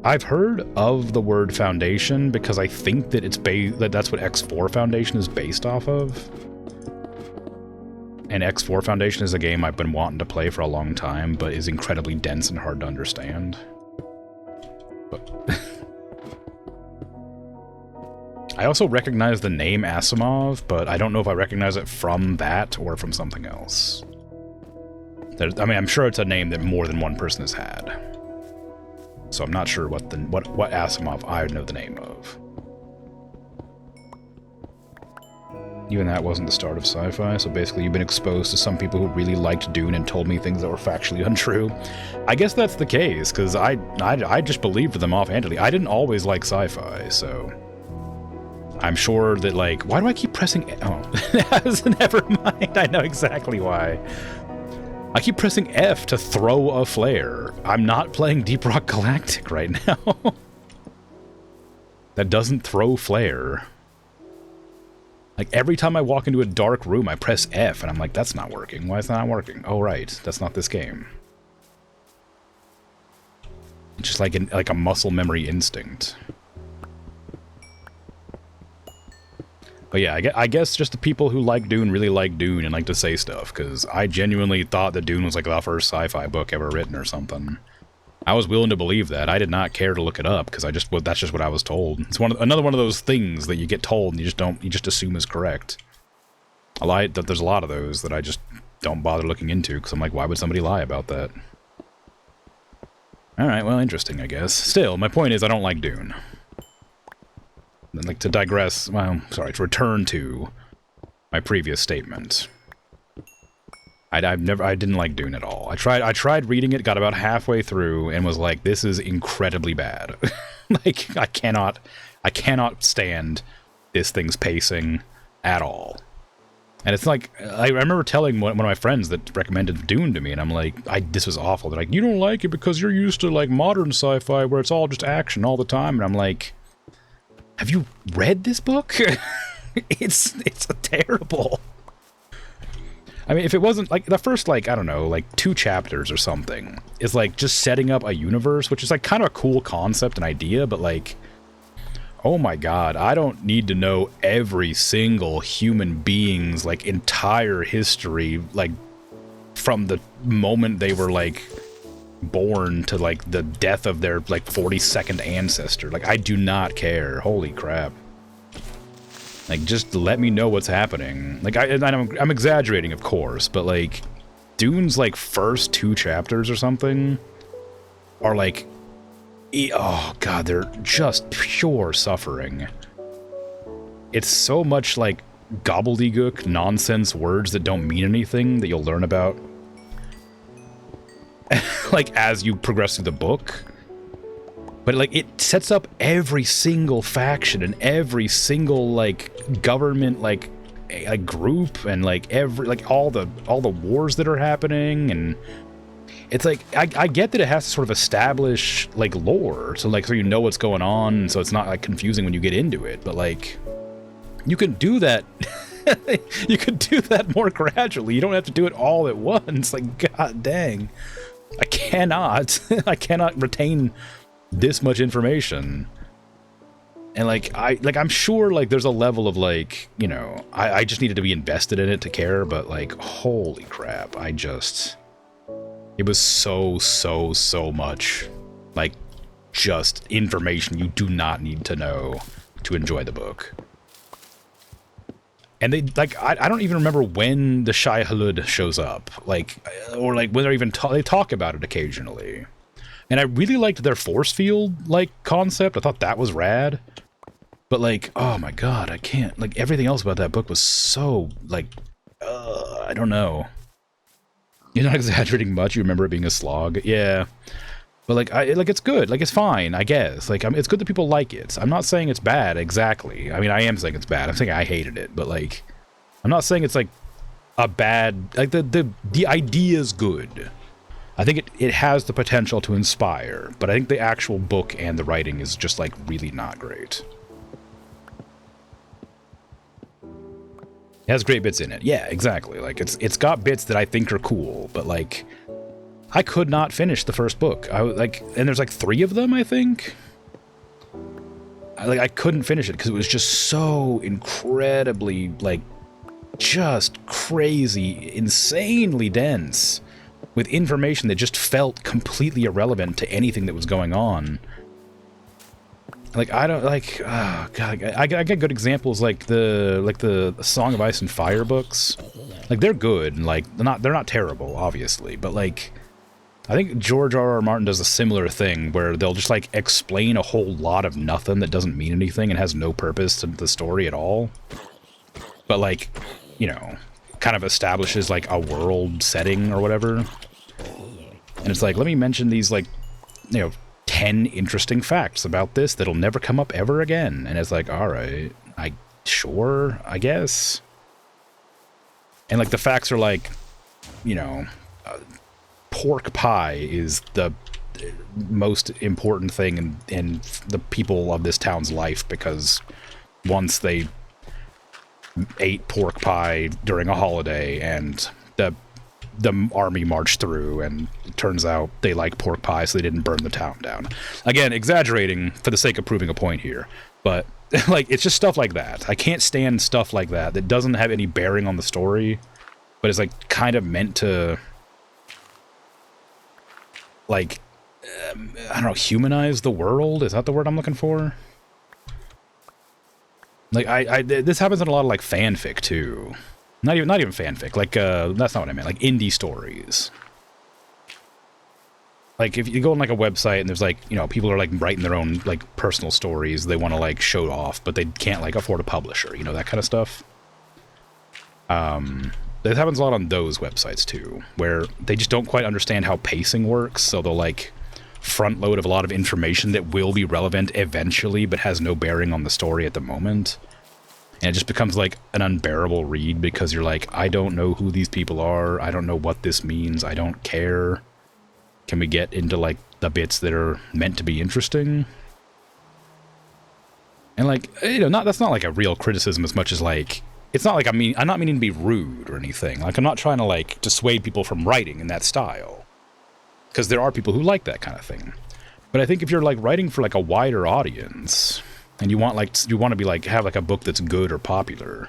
I've heard of the word Foundation because I think that that's what X4 Foundation is based off of. And X4 Foundation is a game I've been wanting to play for a long time, but is incredibly dense and hard to understand. But I also recognize the name Asimov, but I don't know if I recognize it from that or from something else. I mean, I'm sure it's a name that more than one person has had. So I'm not sure what Asimov I know the name of. Even that wasn't the start of sci-fi, so basically you've been exposed to some people who really liked Dune and told me things that were factually untrue. I guess that's the case, because I just believed them offhandedly. I didn't always like sci-fi, so I'm sure that, like, why do I keep pressing... Oh, never mind, I know exactly why. I keep pressing F to throw a flare. I'm not playing Deep Rock Galactic right now. That doesn't throw flare. Like, every time I walk into a dark room, I press F, and I'm like, that's not working. Why is that not working? Oh, right. That's not this game. It's just like a muscle memory instinct. But yeah, I guess just the people who like Dune really like Dune and like to say stuff, because I genuinely thought that Dune was like the first sci-fi book ever written or something. I was willing to believe that. I did not care to look it up, because that's just what I was told. It's another one of those things that you get told and you just assume is correct. There's a lot of those that I just don't bother looking into, because I'm like, why would somebody lie about that? Alright, well, interesting, I guess. Still, my point is I don't like Dune. And like to digress, well, sorry, to return to my previous statement. I didn't like Dune at all. I tried reading it, got about halfway through, and was like, this is incredibly bad. Like, I cannot stand this thing's pacing at all. And it's like, I remember telling one of my friends that recommended Dune to me, and I'm like, this was awful. They're like, you don't like it because you're used to, like, modern sci-fi where it's all just action all the time. And I'm like, have you read this book? It's terrible. I mean, if it wasn't, like, the first, like, I don't know, like, 2 chapters or something is, like, just setting up a universe, which is, like, kind of a cool concept and idea, but, like, oh my god, I don't need to know every single human being's, like, entire history, like, from the moment they were, like, born to, like, the death of their, like, 42nd ancestor. Like, I do not care. Holy crap. Like, just let me know what's happening. Like, I'm exaggerating, of course, but, like, Dune's, like, first 2 chapters or something are, like, oh, god, they're just pure suffering. It's so much, like, gobbledygook, nonsense words that don't mean anything that you'll learn about, like, as you progress through the book. But, like, it sets up every single faction and every single, like, government, like, a group, and, like, all the wars that are happening, and it's like, I get that it has to sort of establish, like, lore, so you know what's going on, so it's not, like, confusing when you get into it, but, like, you can do that. You can do that more gradually. You don't have to do it all at once. Like, god dang. I cannot retain this much information. And I'm sure like there's a level of like, you know, I just needed to be invested in it to care, but like holy crap, it was so much like just information you do not need to know to enjoy the book. And they like I don't even remember when the Shai Hulud shows up, like, or like when they're even they talk about it occasionally. And I really liked their force field like concept. I thought that was rad. But like, oh my god, I can't, like, everything else about that book was so like I don't know. You're not exaggerating much. You remember it being a slog. Yeah. But like it's good. Like, it's fine, I guess. Like, it's good that people like it. I'm not saying it's bad exactly. I mean, I am saying it's bad. I'm saying I hated it, but like I'm not saying it's like a bad, like the idea is good. I think it has the potential to inspire, but I think the actual book and the writing is just like really not great. It has great bits in it. Yeah, exactly. Like, it's got bits that I think are cool, but like I could not finish the first book. And there's like 3 of them, I think. I couldn't finish it because it was just so incredibly, like, just crazy, insanely dense with information that just felt completely irrelevant to anything that was going on. Like, I don't, like, oh god, I got good examples like the Song of Ice and Fire books. Like, they're good, and like they're not terrible, obviously, but like I think George R.R. Martin does a similar thing where they'll just like explain a whole lot of nothing that doesn't mean anything and has no purpose to the story at all. But like, you know, kind of establishes like a world setting or whatever. And it's like, let me mention these like, you know, 10 interesting facts about this that'll never come up ever again. And it's like, all right, sure, I guess. And like the facts are like, you know, pork pie is the most important thing in the people of this town's life, because once they ate pork pie during a holiday and the army marched through, and it turns out they like pork pie, so they didn't burn the town down. Again, exaggerating for the sake of proving a point here, but like, it's just stuff like that. I can't stand stuff like that that doesn't have any bearing on the story, but is like kind of meant to, like, I don't know, humanize the world? Is that the word I'm looking for? Like, this happens in a lot of like fanfic too. Not even fanfic. Like, that's not what I meant. Like indie stories. Like, if you go on like a website and there's like, you know, people are like writing their own like personal stories they want to like show off, but they can't like afford a publisher. You know, that kind of stuff. This happens a lot on those websites too, where they just don't quite understand how pacing works, so they'll like front load of a lot of information that will be relevant eventually, but has no bearing on the story at the moment. And it just becomes like an unbearable read because you're like, I don't know who these people are. I don't know what this means. I don't care. Can we get into like the bits that are meant to be interesting? And like, you know, that's not like a real criticism as much as like, it's not like I'm not meaning to be rude or anything. Like, I'm not trying to like dissuade people from writing in that style, because there are people who like that kind of thing. But I think if you're like writing for like a wider audience, and you want to be like, have like a book that's good or popular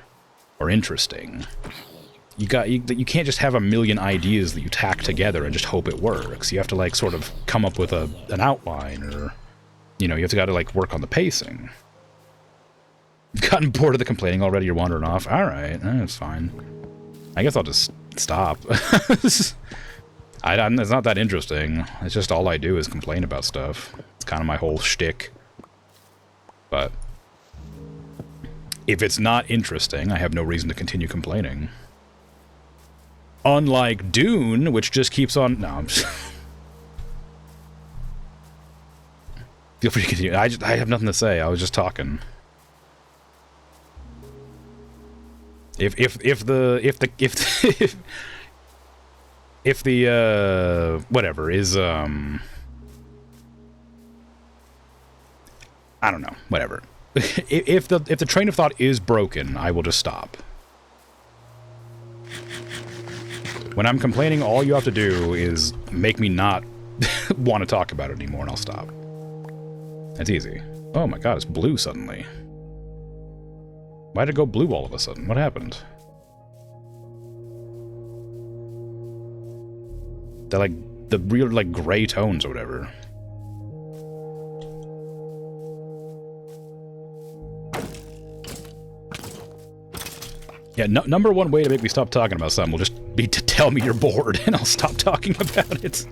or interesting, you can't just have a million ideas that you tack together and just hope it works. You have to like sort of come up with an outline, or, you know, you have to like work on the pacing. Gotten bored of the complaining already? You're wandering off. All right, that's fine. I guess I'll just stop. It's not that interesting. It's just all I do is complain about stuff. It's kind of my whole shtick. But if it's not interesting, I have no reason to continue complaining. Unlike Dune, which just keeps on... No, I'm just... Feel free to continue. I have nothing to say. I was just talking. If the whatever is I don't know, whatever. If the train of thought is broken, I will just stop. When I'm complaining, all you have to do is make me not want to talk about it anymore, and I'll stop. That's easy. Oh my god, it's blue suddenly. Why'd it go blue all of a sudden? What happened? They're like the real like gray tones or whatever. Yeah, number one way to make me stop talking about something will just be to tell me you're bored, and I'll stop talking about it.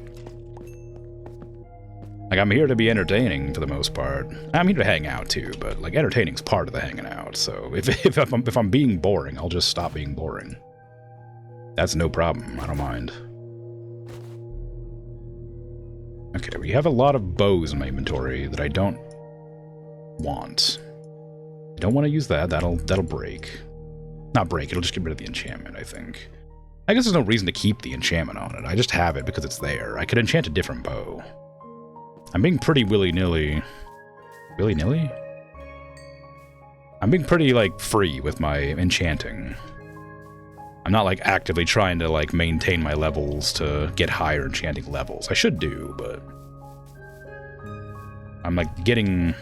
Like, I'm here to be entertaining for the most part. I'm here to hang out too, but like entertaining's part of the hanging out. So if I'm being boring, I'll just stop being boring. That's no problem. I don't mind. Okay, we have a lot of bows in my inventory that I don't want. I don't want to use that. That'll break. Not break. It'll just get rid of the enchantment, I think. I guess there's no reason to keep the enchantment on it. I just have it because it's there. I could enchant a different bow. I'm being pretty willy-nilly. Willy-nilly? I'm being pretty, like, free with my enchanting. I'm not, like, actively trying to, like, maintain my levels to get higher enchanting levels. I should do, but... I'm, like, getting...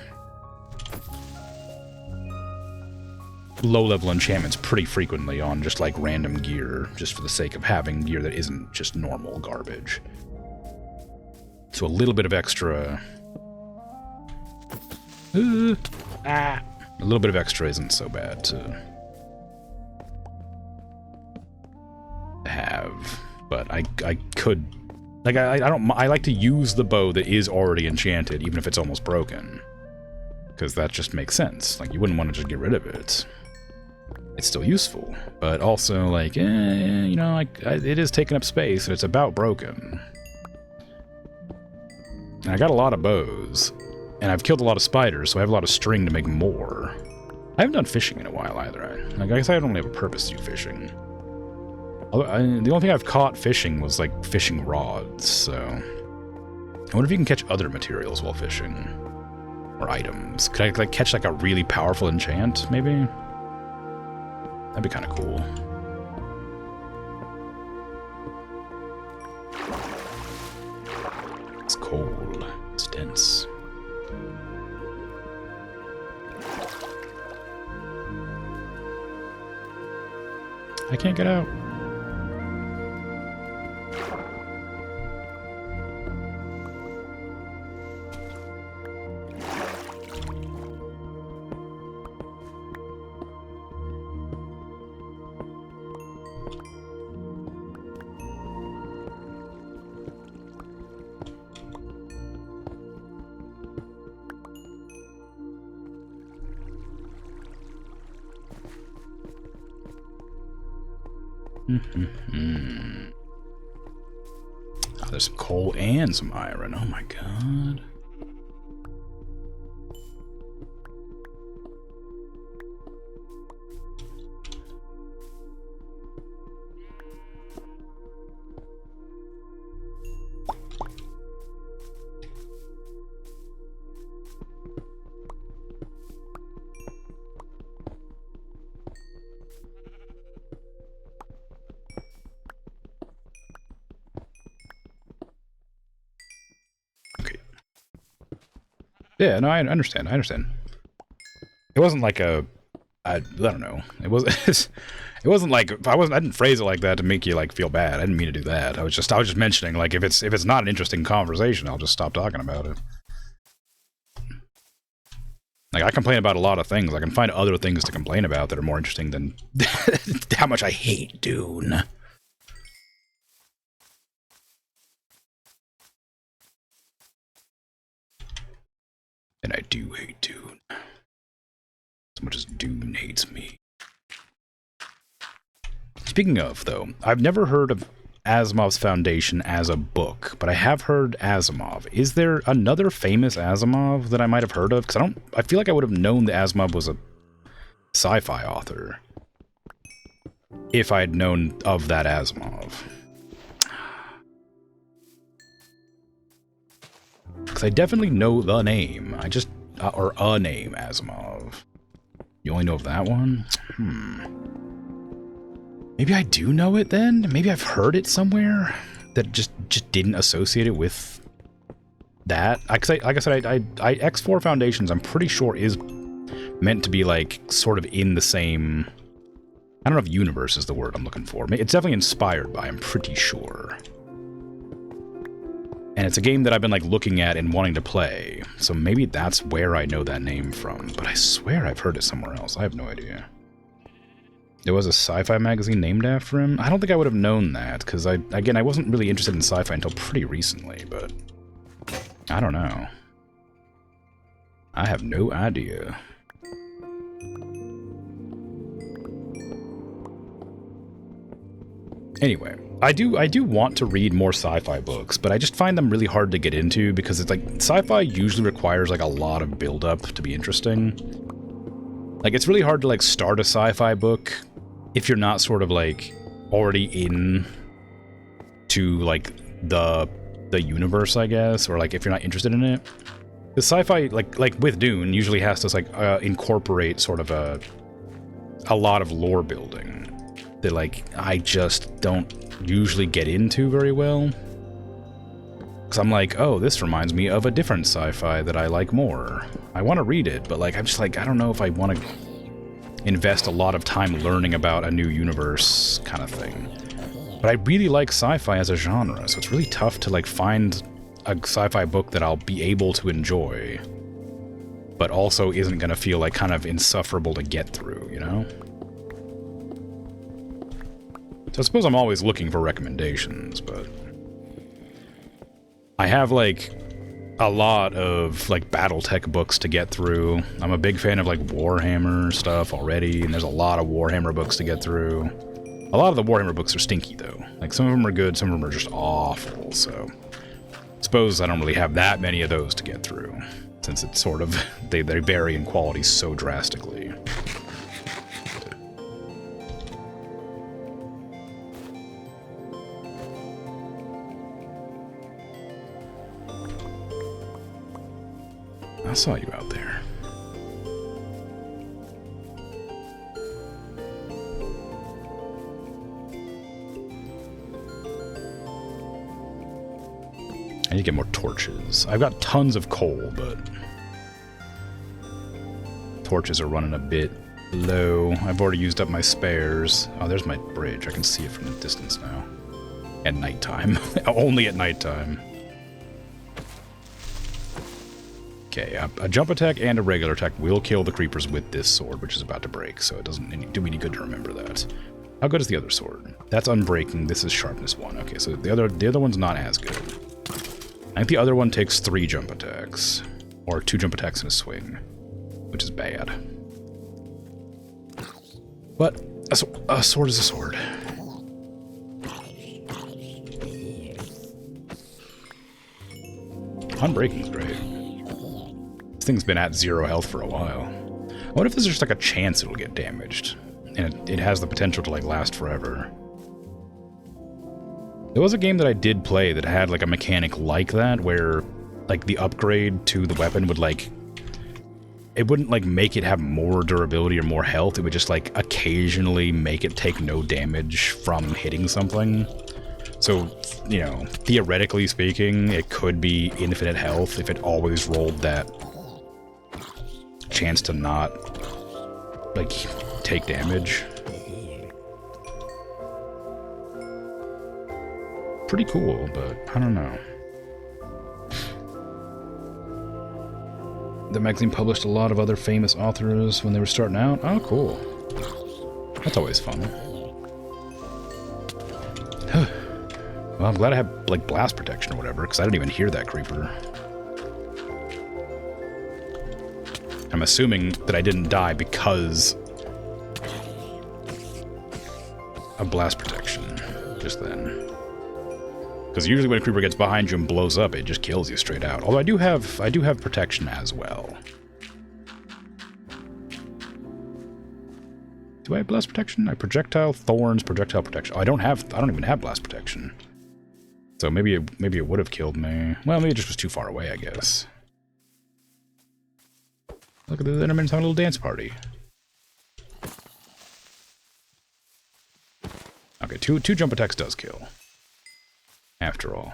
low-level enchantments pretty frequently on just, like, random gear, just for the sake of having gear that isn't just normal garbage. So a little bit of extra... a little bit of extra isn't so bad to have, but I could... Like, I don't... I like to use the bow that is already enchanted, even if it's almost broken. Because that just makes sense. Like, you wouldn't want to just get rid of it. It's still useful, but also, like, you know, like, it is taking up space, and it's about broken. And I got a lot of bows, and I've killed a lot of spiders, so I have a lot of string to make more. I haven't done fishing in a while, either. I guess I don't really have a purpose to do fishing. The only thing I've caught fishing was, like, fishing rods, so... I wonder if you can catch other materials while fishing. Or items. Could I, like, catch, like, a really powerful enchant, maybe? That'd be kind of cool. It's cold. It's dense. I can't get out. Oh, there's some coal and some iron. Oh my god. Yeah, no, I understand. It wasn't like a, I don't know. It wasn't. It wasn't like I didn't phrase it like that to make you like feel bad. I didn't mean to do that. I was just mentioning like if it's not an interesting conversation, I'll just stop talking about it. Like I complain about a lot of things. I can find other things to complain about that are more interesting than how much I hate Dune. And I do hate Dune. As much as Dune hates me. Speaking of, though, I've never heard of Asimov's Foundation as a book, but I have heard Asimov. Is there another famous Asimov that I might have heard of? Because I feel like I would have known that Asimov was a sci-fi author if I had known of that Asimov. Because I definitely know the name. I just... or a name, Asimov. You only know of that one? Maybe I do know it then? Maybe I've heard it somewhere that just didn't associate it with that. Like I said, X4 Foundations, I'm pretty sure is meant to be like sort of in the same. I don't know if universe is the word I'm looking for. It's definitely inspired by. I'm pretty sure. And it's a game that I've been like looking at and wanting to play. So maybe that's where I know that name from. But I swear I've heard it somewhere else. I have no idea. There was a sci-fi magazine named after him? I don't think I would have known that, because I wasn't really interested in sci-fi until pretty recently, but I don't know. I have no idea. Anyway, I do want to read more sci-fi books, but I just find them really hard to get into because it's like sci-fi usually requires like a lot of build-up to be interesting. Like it's really hard to like start a sci-fi book if you're not sort of like already in to like the universe, I guess, or like if you're not interested in it. The sci-fi like with Dune usually has to like incorporate sort of a lot of lore building that like I just don't usually get into very well. Cause I'm like, oh, this reminds me of a different sci-fi that I like more. I want to read it, but like I'm just like I don't know if I want to invest a lot of time learning about a new universe kind of thing. But I really like sci-fi as a genre, so it's really tough to like find a sci-fi book that I'll be able to enjoy, but also isn't gonna feel like kind of insufferable to get through, you know? So I suppose I'm always looking for recommendations, but I have like a lot of like BattleTech books to get through. I'm a big fan of like Warhammer stuff already, and there's a lot of Warhammer books to get through. A lot of the Warhammer books are stinky though. Like some of them are good, some of them are just awful, so I suppose I don't really have that many of those to get through, since it's sort of, they vary in quality so drastically. I saw you out there. I need to get more torches. I've got tons of coal, but torches are running a bit low. I've already used up my spares. Oh, there's my bridge. I can see it from the distance now. At nighttime. Only at nighttime. Okay, a jump attack and a regular attack will kill the creepers with this sword, which is about to break, so it doesn't do me any good to remember that. How good is the other sword? That's unbreaking. This is sharpness 1. Okay, so the other one's not as good. I think the other one takes 3 jump attacks, or 2 jump attacks in a swing, which is bad. But a sword is a sword. Unbreaking's great. This thing's been at 0 health for a while. I wonder if there's just like a chance it'll get damaged, and it has the potential to like last forever. There was a game that I did play that had like a mechanic like that, where like the upgrade to the weapon would like, it wouldn't like make it have more durability or more health, it would just like occasionally make it take no damage from hitting something. So, you know, theoretically speaking, it could be infinite health if it always rolled that chance to not like take damage. Pretty cool, but I don't know. The magazine published a lot of other famous authors when they were starting out. Oh, cool. That's always fun. Well, I'm glad I have, like, blast protection or whatever, because I didn't even hear that creeper. I'm assuming that I didn't die because of blast protection just then. Because usually when a creeper gets behind you and blows up, it just kills you straight out. Although I do have protection as well. Do I have blast protection? I projectile, thorns, projectile protection. Oh, I don't even have blast protection. So maybe it would have killed me. Well, maybe it just was too far away, I guess. Look at the Endermans having a little dance party. Okay, two jump attacks does kill. After all.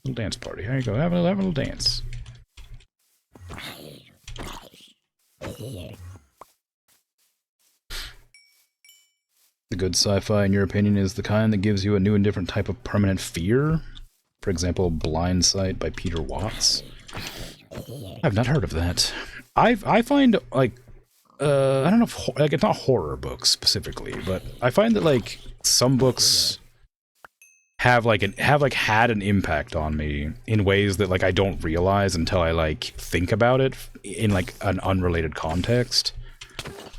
Little dance party. Here you go. Have a little dance. The good sci-fi, in your opinion, is the kind that gives you a new and different type of permanent fear? For example, Blind Sight by Peter Watts. I've not heard of that. I find, like, I don't know if, like, it's not horror books specifically, but I find that, like, some books have had an impact on me in ways that, like, I don't realize until I, like, think about it in, like, an unrelated context.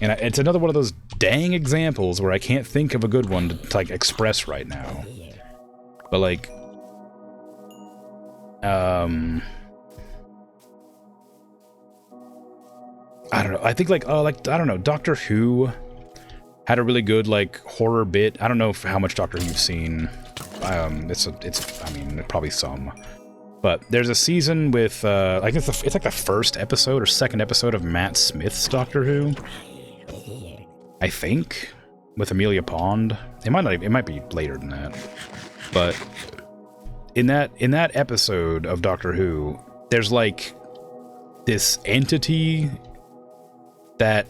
And it's another one of those dang examples where I can't think of a good one to like, express right now. But, like, I don't know. I think, like, I don't know, Doctor Who had a really good, like, horror bit. I don't know how much Doctor Who you've seen. I mean, probably some. But there's a season with, I guess it's like the first episode or second episode of Matt Smith's Doctor Who. I think, with Amelia Pond. It might be later than that. But in that episode of Doctor Who, there's like this entity that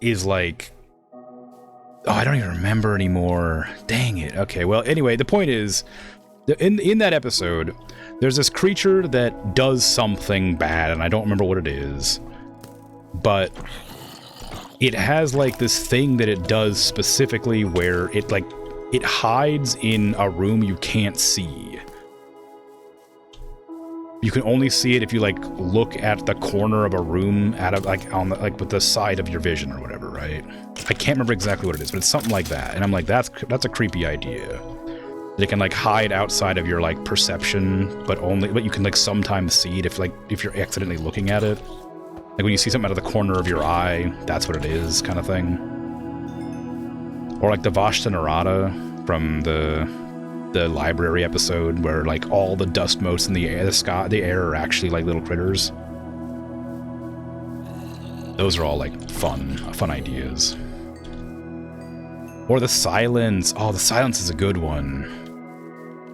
is like, oh, I don't even remember anymore. Dang it. Okay, well, anyway, the point is, in that episode, there's this creature that does something bad, and I don't remember what it is, but it has, like, this thing that it does specifically where it, like, it hides in a room you can't see. You can only see it if you, like, look at the corner of a room with the side of your vision or whatever, right? I can't remember exactly what it is, but it's something like that. And I'm like, that's a creepy idea. It can, like, hide outside of your, like, perception, but you can, like, sometimes see it if you're accidentally looking at it. Like, when you see something out of the corner of your eye, that's what it is, kind of thing. Or, like, the Vashta Narada from the library episode, where, like, all the dust motes in the air are actually, like, little critters. Those are all, like, fun ideas. Or the Silence. Oh, the Silence is a good one.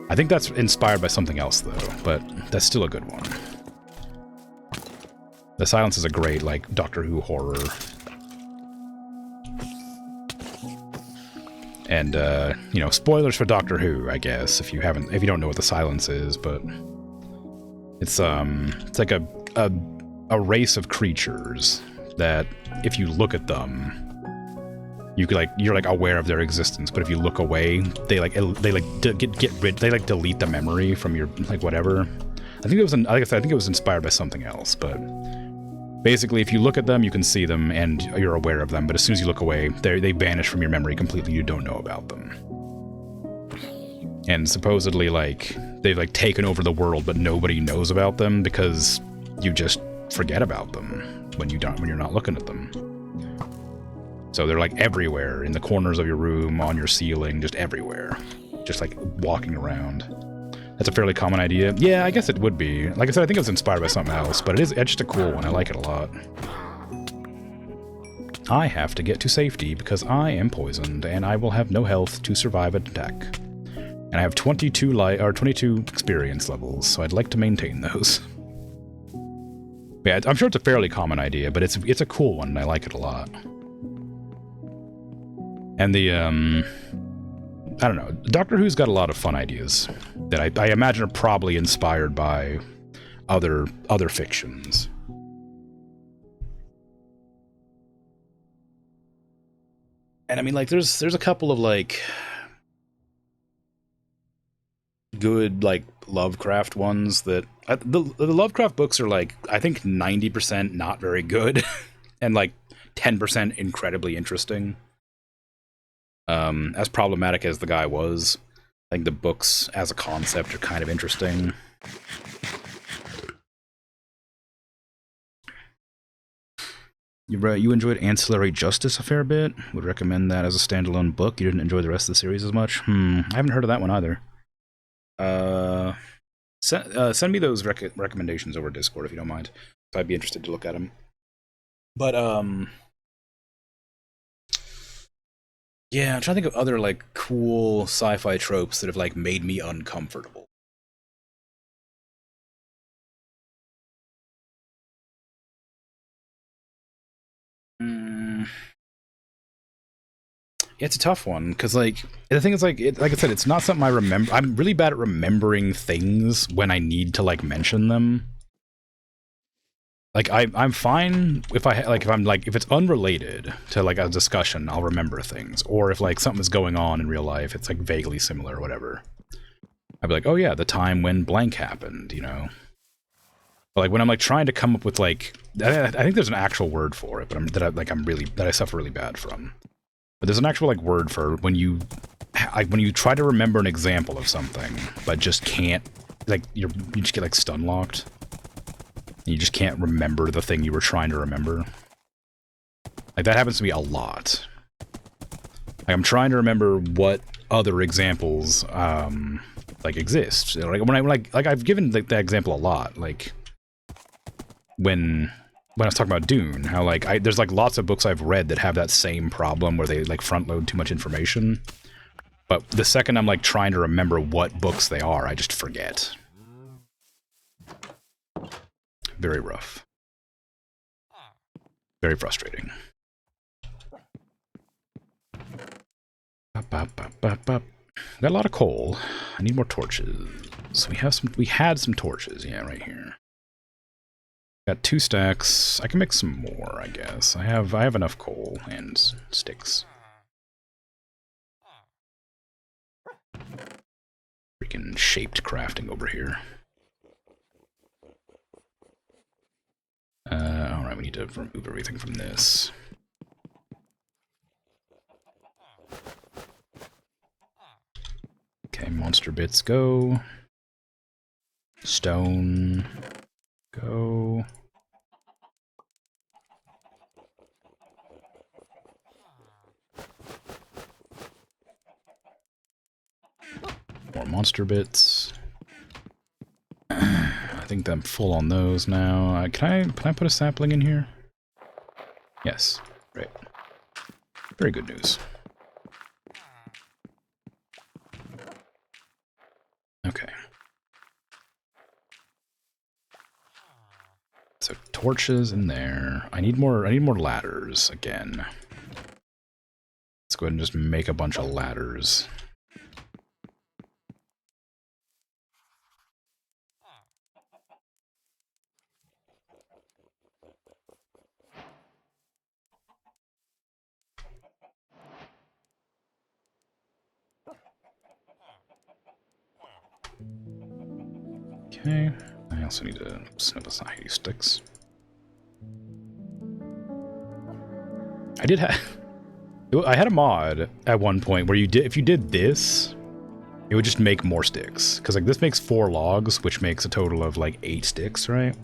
I think that's inspired by something else, though, but that's still a good one. The Silence is a great, like, Doctor Who horror. And, you know, spoilers for Doctor Who, I guess, if you don't know what the Silence is, but it's like a race of creatures that, if you look at them, you're like aware of their existence, but if you look away, they delete the memory from your, like, whatever. I think it was inspired by something else, but basically, if you look at them, you can see them, and you're aware of them, but as soon as you look away, they vanish from your memory completely. You don't know about them. And supposedly, like, they've, like, taken over the world, but nobody knows about them because you just forget about them when you're not looking at them. So they're, like, everywhere, in the corners of your room, on your ceiling, just everywhere. Just, like, walking around. That's a fairly common idea. Yeah, I guess it would be. Like I said, I think it was inspired by something else, but it's just a cool one. I like it a lot. I have to get to safety because I am poisoned, and I will have no health to survive an attack. And I have 22 experience levels, so I'd like to maintain those. Yeah, I'm sure it's a fairly common idea, but it's a cool one, and I like it a lot. And the, I don't know, Doctor Who's got a lot of fun ideas that I imagine are probably inspired by other fictions. And I mean, like, there's a couple of, like, good, like, Lovecraft ones that the Lovecraft books are, like, I think 90% not very good and, like, 10% incredibly interesting. As problematic as the guy was, I think the books as a concept are kind of interesting. You enjoyed Ancillary Justice a fair bit? Would recommend that as a standalone book. You didn't enjoy the rest of the series as much? I haven't heard of that one either. Send me those recommendations over Discord if you don't mind. I'd be interested to look at them. But, yeah, I'm trying to think of other, like, cool sci-fi tropes that have, like, made me uncomfortable. Mm. Yeah, it's a tough one, because, like, the thing is, like, like I said, it's not something I remember. I'm really bad at remembering things when I need to, like, mention them. Like, I'm fine if if it's unrelated to, like, a discussion, I'll remember things. Or if, like, something's going on in real life, it's, like, vaguely similar or whatever. I'd be like, oh yeah, the time when blank happened, you know? But, like, when I'm, like, trying to come up with, like, I think there's an actual word for it, but that I suffer really bad from. But there's an actual, like, word for when you try to remember an example of something, but just can't, like, you just get, like, stun locked. And you just can't remember the thing you were trying to remember. Like, that happens to me a lot. Like, I'm trying to remember what other examples, like, exist. Like, when I've given, like, that example a lot, like, when I was talking about Dune, how, like, there's, like, lots of books I've read that have that same problem where they, like, front-load too much information. But the second I'm, like, trying to remember what books they are, I just forget. Very rough. Very frustrating. Got a lot of coal. I need more torches. So we had some torches, yeah, right here. Got 2 stacks. I can make some more, I guess. I have enough coal and sticks. Freaking shaped crafting over here. Alright, we need to remove everything from this. Okay, monster bits go. Stone go. More monster bits. I think I'm full on those now. Can I put a sapling in here? Yes. Right. Very good news. Okay. So torches in there. I need more ladders again. Let's go ahead and just make a bunch of ladders. Okay. I also need to snip aside these sticks. I had a mod at one point where if you did this, it would just make more sticks. Because, like, this makes 4 logs, which makes a total of, like, 8 sticks, right?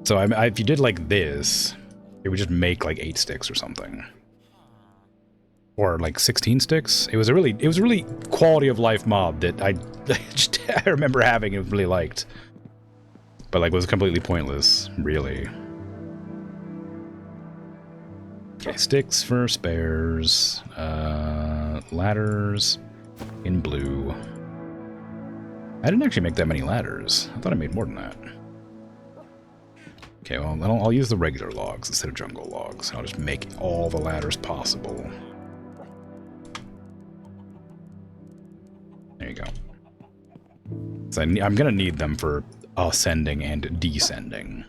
So if you did, like, this, it would just make, like, 8 sticks or something. Or, like, 16 sticks. It was a really quality of life mod that I remember having and really liked. But, like, was completely pointless, really. Okay, sticks for spares. Ladders in blue. I didn't actually make that many ladders. I thought I made more than that. Okay, well, I'll use the regular logs instead of jungle logs. I'll just make all the ladders possible. There you go. So I'm gonna need them for ascending and descending.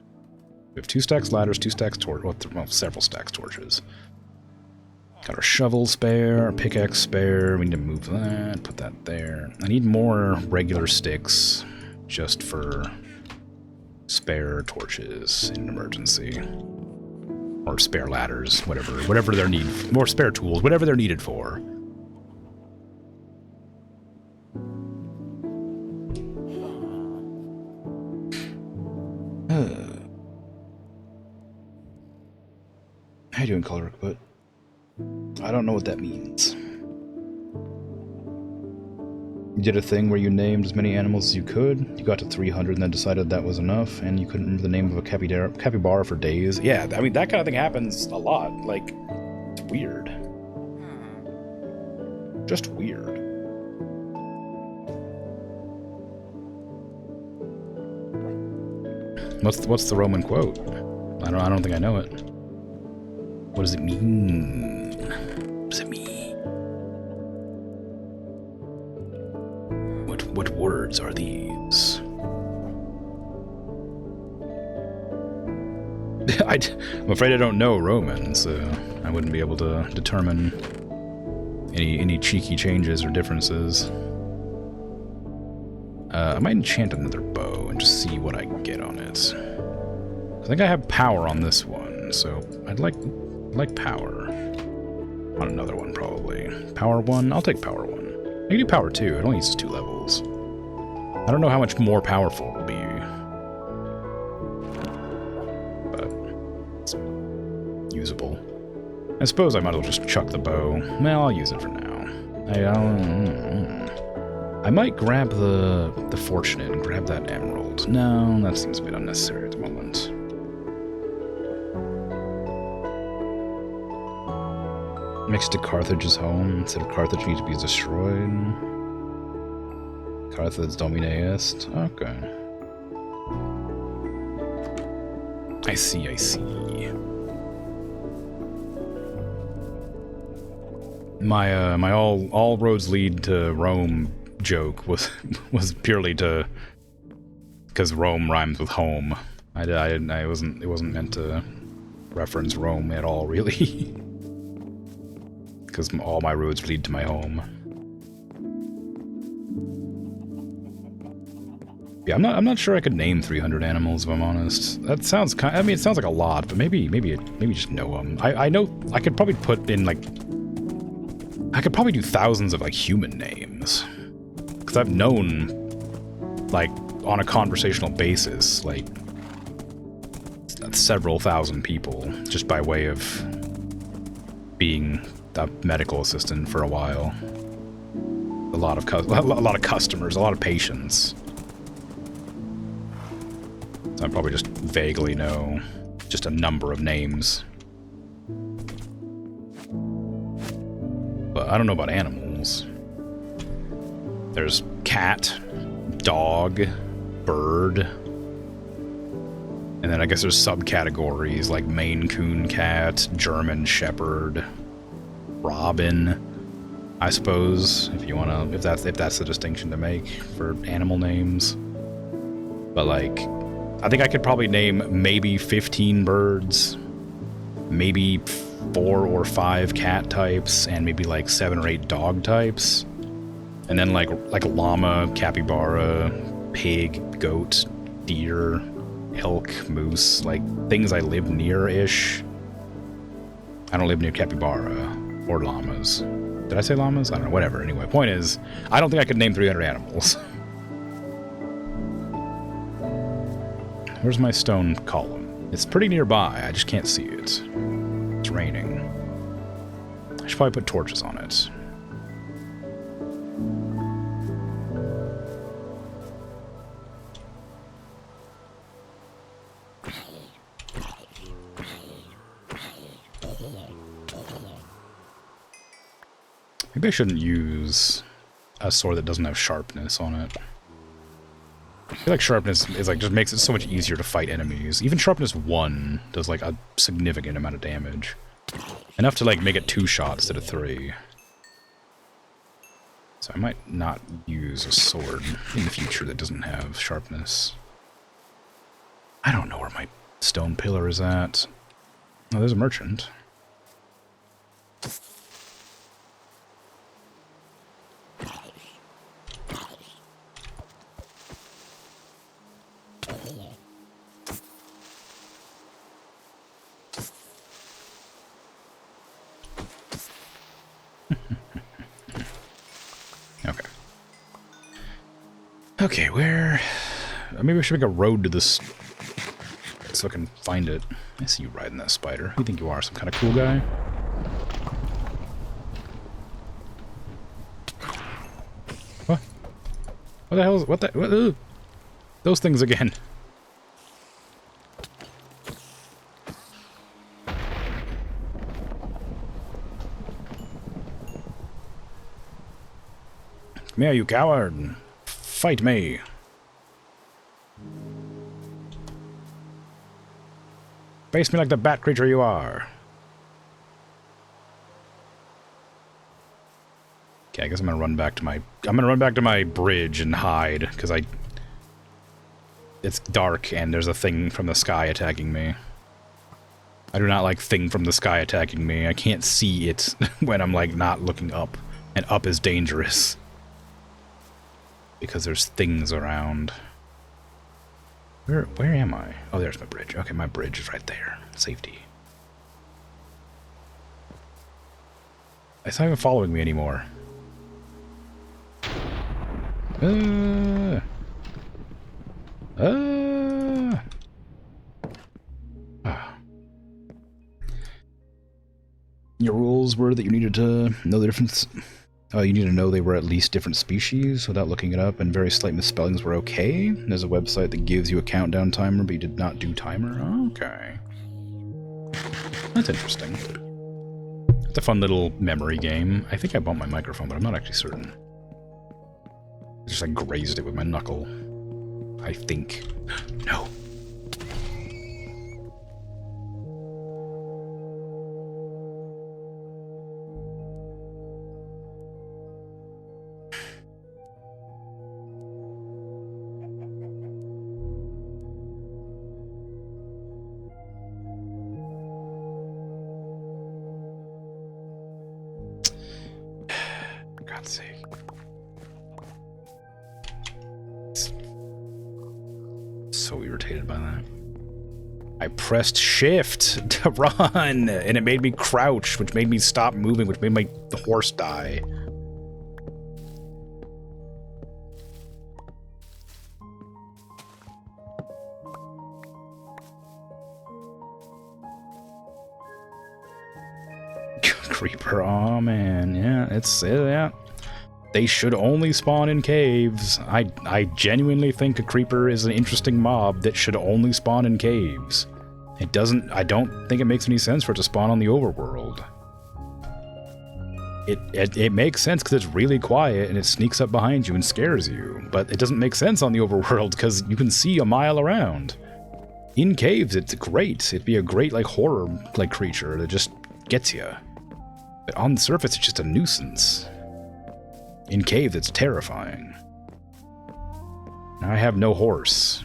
We have 2 stacks ladders, 2 stacks torches, well, several stacks torches. Got our shovel spare, our pickaxe spare. We need to move that, put that there. I need more regular sticks just for spare torches in an emergency. Or spare ladders, whatever they're needed. More spare tools, whatever they're needed for. How you doing, Color But I don't know what that means. You did a thing where you named as many animals as you could. You got to 300 and then decided that was enough, and you couldn't remember the name of a capybara for days. Yeah, I mean, that kind of thing happens a lot. Like, it's weird. Just weird. What's the Roman quote? I don't think I know it. What does it mean? What does it mean? What words are these? I'm afraid I don't know Roman, so I wouldn't be able to determine any cheeky changes or differences. I might enchant another bow and just see what I get on it. I think I have power on this one, so I'd like power on another one probably. Power 1? I'll take power 1. I can do power 2. It only uses 2 levels. I don't know how much more powerful it will be. Usable. I suppose I might as well just chuck the bow. Well, I'll use it for now. I might grab the fortunate and grab that emerald. No, that seems a bit unnecessary at the moment. Next to Carthage's home, instead of Carthage needs to be destroyed. Carthage Domine est. Okay. I see. My all roads lead to Rome joke was purely because Rome rhymes with home. It wasn't meant to reference Rome at all, really. Because all my roads lead to my home. Yeah, I'm not sure I could name 300 animals if I'm honest. That sounds kind. I mean, it sounds like a lot, but maybe just know them. I know I could probably put in like. I could probably do thousands of, like, human names. Because I've known, like, on a conversational basis, like, several thousand people just by way of being a medical assistant for a while. A lot of customers, a lot of patients. So I probably just vaguely know just a number of names. But I don't know about animals. There's cat, dog, bird, and then I guess there's subcategories like Maine Coon cat, German Shepherd, Robin. I suppose if you wanna, if that's the distinction to make for animal names. But like, I think I could probably name maybe 15 birds, maybe 4 or 5 cat types, and maybe like 7 or 8 dog types, and then like llama, capybara, pig, goat, deer, elk, moose, like things I live near-ish. I don't live near capybara or llamas. Did I say llamas? I don't know, whatever. Anyway, point is, I don't think I could name 300 animals. Where's my stone column? It's pretty nearby, I just can't see it. It's raining. I should probably put torches on it. Maybe I shouldn't use a sword that doesn't have sharpness on it. I feel like sharpness is like just makes it so much easier to fight enemies. Even sharpness 1 does like a significant amount of damage. Enough to like make it 2 shots instead of 3. So I might not use a sword in the future that doesn't have sharpness. I don't know where my stone pillar is at. Oh, there's a merchant. Okay. Okay, where... Maybe I should make a road to this so I can find it. I see you riding that spider. Who do you think you are? Some kind of cool guy? What? What the hell is... What the... What, those things again. Come here, you coward. Fight me. Face me like the bat creature you are. Okay, I guess I'm gonna run back to my bridge and hide, because it's dark and there's a thing from the sky attacking me. I do not like thing from the sky attacking me. I can't see it when I'm, like, not looking up. And up is dangerous. Because there's things around. Where am I? Oh, there's my bridge. Okay, my bridge is right there. Safety. It's not even following me anymore. Your rules were that you needed to know the difference. You need to know they were at least different species without looking it up, and very slight misspellings were okay. There's a website that gives you a countdown timer, but you did not do timer. Okay. That's interesting. It's a fun little memory game. I think I bumped my microphone, but I'm not actually certain. I just, like, grazed it with my knuckle. I think. No. For God's sake. So irritated by that. I pressed shift to run, and it made me crouch, which made me stop moving, which made the horse die. Creeper, oh man, yeah, yeah. They should only spawn in caves. I genuinely think a creeper is an interesting mob that should only spawn in caves. I don't think it makes any sense for it to spawn on the overworld. It makes sense because it's really quiet and it sneaks up behind you and scares you, but it doesn't make sense on the overworld because you can see a mile around. In caves, it's great. It'd be a great, like, horror, like, creature that just gets you. But on the surface, it's just a nuisance. In caves, it's terrifying. Now I have no horse.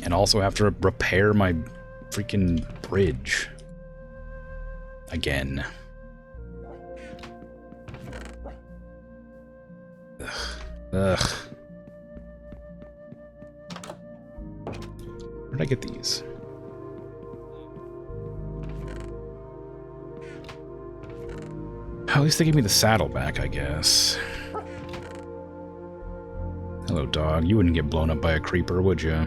And also have to repair my freaking bridge. Again. Ugh. Where'd I get these? At least they gave me the saddle back, I guess. Hello, dog. You wouldn't get blown up by a creeper, would you?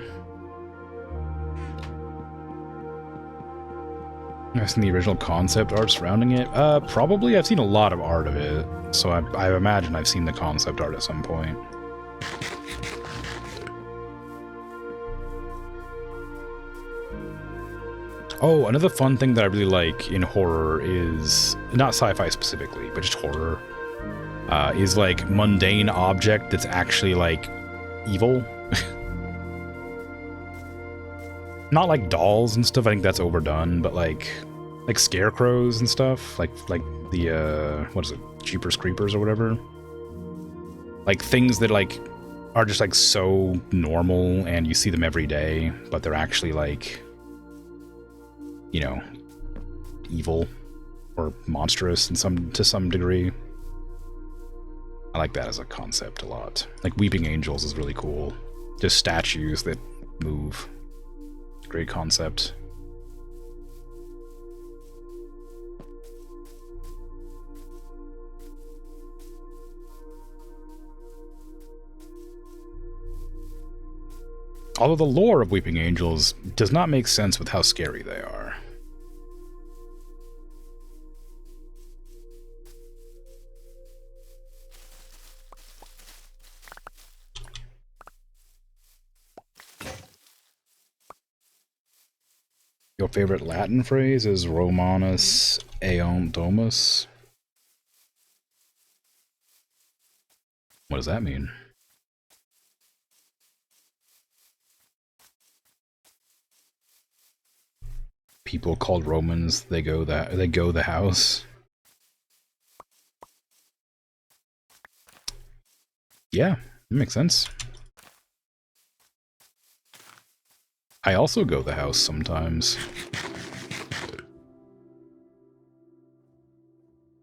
I've seen the original concept art surrounding it. Probably. I've seen a lot of art of it, so I imagine I've seen the concept art at some point. Oh, another fun thing that I really like in horror is, not sci-fi specifically, but just horror, is, like, mundane object that's actually, like, evil. Not like dolls and stuff, I think that's overdone, but like scarecrows and stuff, like the, what is it, Jeepers Creepers or whatever? Like, things that, like, are just, like, so normal and you see them every day, but they're actually, like, you know, evil or monstrous to some degree. I like that as a concept a lot. Like, Weeping Angels is really cool. Just statues that move. Great concept. Although the lore of Weeping Angels does not make sense with how scary they are. Your favorite Latin phrase is Romanus Eont Domus. What does that mean? People called Romans, they go the house. Yeah, that makes sense. I also go the house sometimes.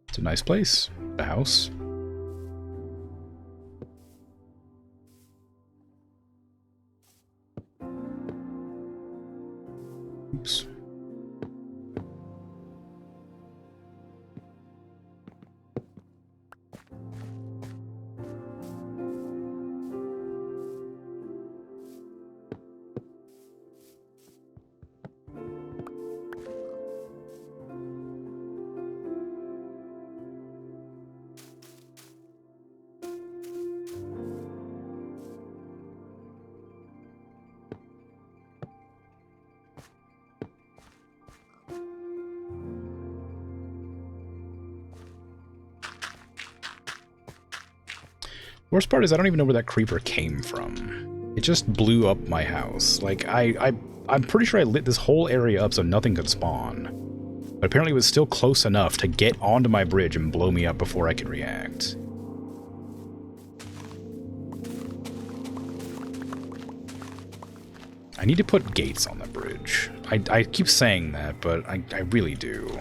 It's a nice place, the house. Oops. Worst part is I don't even know where that creeper came from. It just blew up my house. Like, I'm pretty sure I lit this whole area up so nothing could spawn. But apparently it was still close enough to get onto my bridge and blow me up before I could react. I need to put gates on the bridge. I keep saying that, but I really do.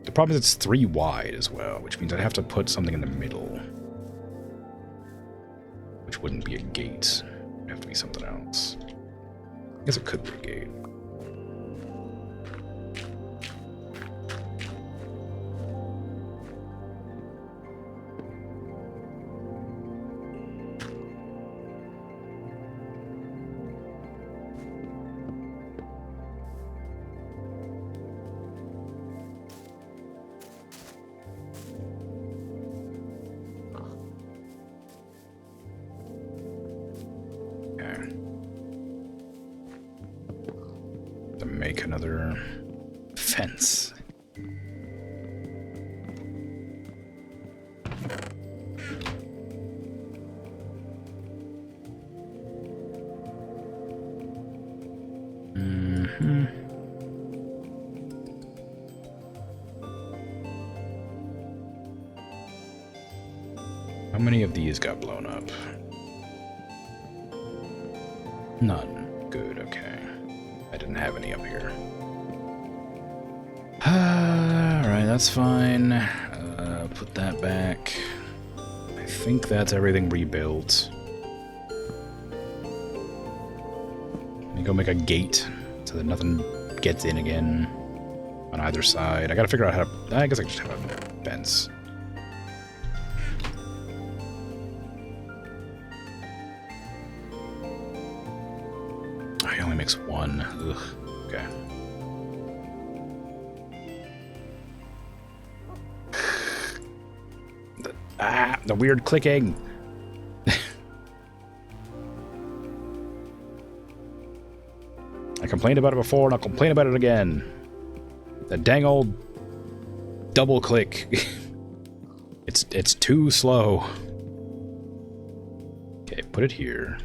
The problem is it's 3 wide as well, which means I'd have to put something in the middle. Which wouldn't be a gate. It'd have to be something else. I guess it could be a gate. Make another fence. How many of these got blown up? None. Good, okay. I didn't have any up here. Alright, that's fine. Put that back. I think that's everything rebuilt. Let me go make a gate so that nothing gets in again on either side. I gotta figure out how to... I guess I can just have a fence. He only makes 1. Ugh. Okay. The weird clicking. I complained about it before, and I'll complain about it again. That dang old double click. It's too slow. Okay, put it here.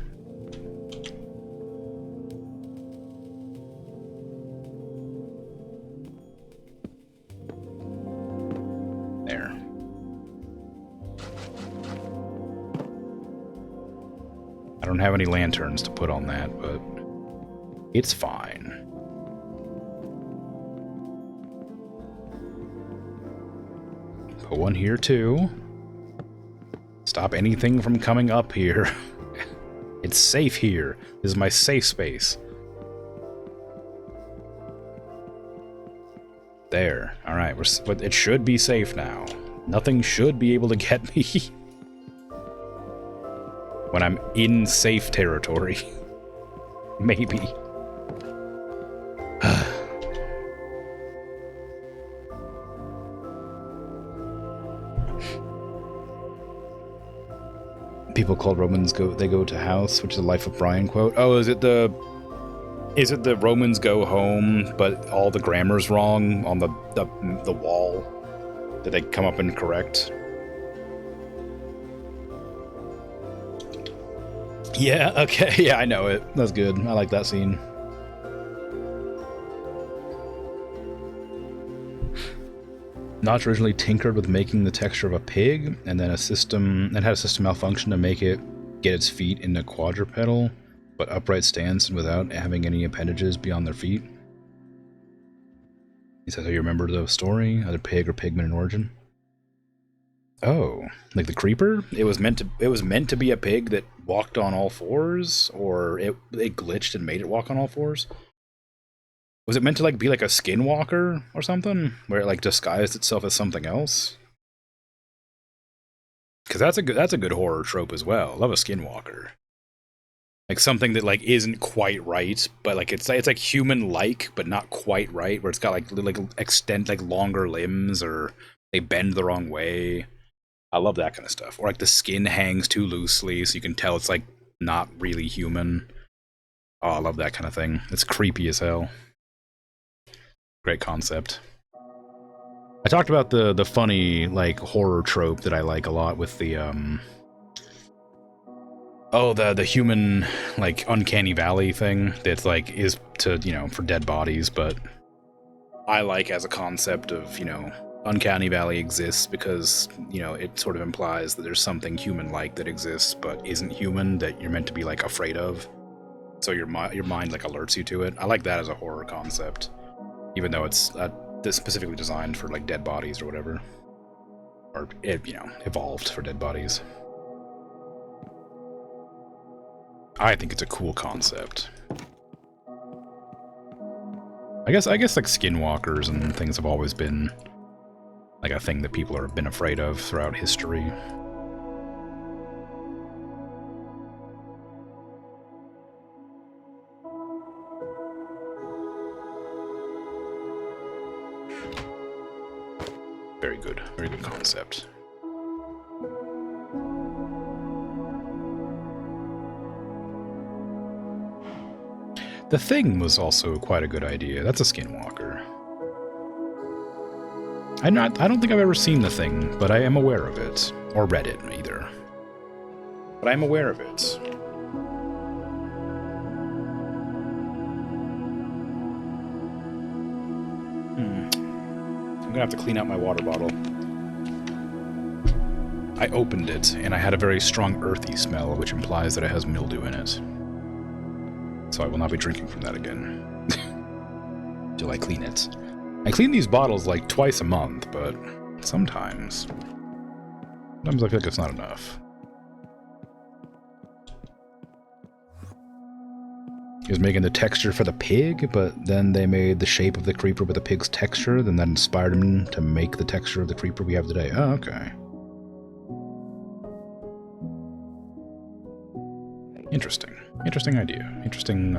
I don't have any lanterns to put on that, but it's fine. Put one here too. Stop anything from coming up here. It's safe here. This is my safe space. There. Alright, but it should be safe now. Nothing should be able to get me. When I'm in safe territory. Maybe. People called Romans go to house, which is a Life of Brian quote. Oh, is it the Romans go home, but all the grammar's wrong on the wall? Did they come up and correct? Yeah, okay, yeah, I know it. That's good. I like that scene. Notch originally tinkered with making the texture of a pig, and then had a system malfunction to make it get its feet in a quadrupedal, but upright stance and without having any appendages beyond their feet. Is that how you remember the story? Either pig or pigman in origin? Oh, like the creeper? It was meant to be a pig that walked on all fours, or it glitched and made it walk on all fours? Was it meant to be like a skinwalker or something, where it disguised itself as something else? Because that's a good horror trope as well. I love a skinwalker, like something that isn't quite right, but it's like human-like but not quite right, where it's got longer limbs or they bend the wrong way. I love that kind of stuff. Or the skin hangs too loosely so you can tell it's not really human. Oh, I love that kind of thing. It's creepy as hell. Great concept. I talked about the funny horror trope that I like a lot with the the human uncanny valley thing that's is to for dead bodies, but I like as a concept of uncanny valley exists because it sort of implies that there's something human-like that exists but isn't human that you're meant to be afraid of, so your mind alerts you to it. I like that as a horror concept, even though it's specifically designed for dead bodies or whatever, or it evolved for dead bodies. I think it's a cool concept. I guess skinwalkers and things have always been a thing that people have been afraid of throughout history. Very good concept. The Thing was also quite a good idea. That's a skinwalker. I don't think I've ever seen The Thing, but I am aware of it. Or read it, either. But I'm aware of it. I'm gonna have to clean out my water bottle. I opened it, and I had a very strong earthy smell, which implies that it has mildew in it. So I will not be drinking from that again. Till I clean it. I clean these bottles twice a month, but sometimes I feel like it's not enough. He was making the texture for the pig, but then they made the shape of the creeper with the pig's texture, then that inspired him to make the texture of the creeper we have today. Oh, okay. Interesting. Interesting idea. Interesting,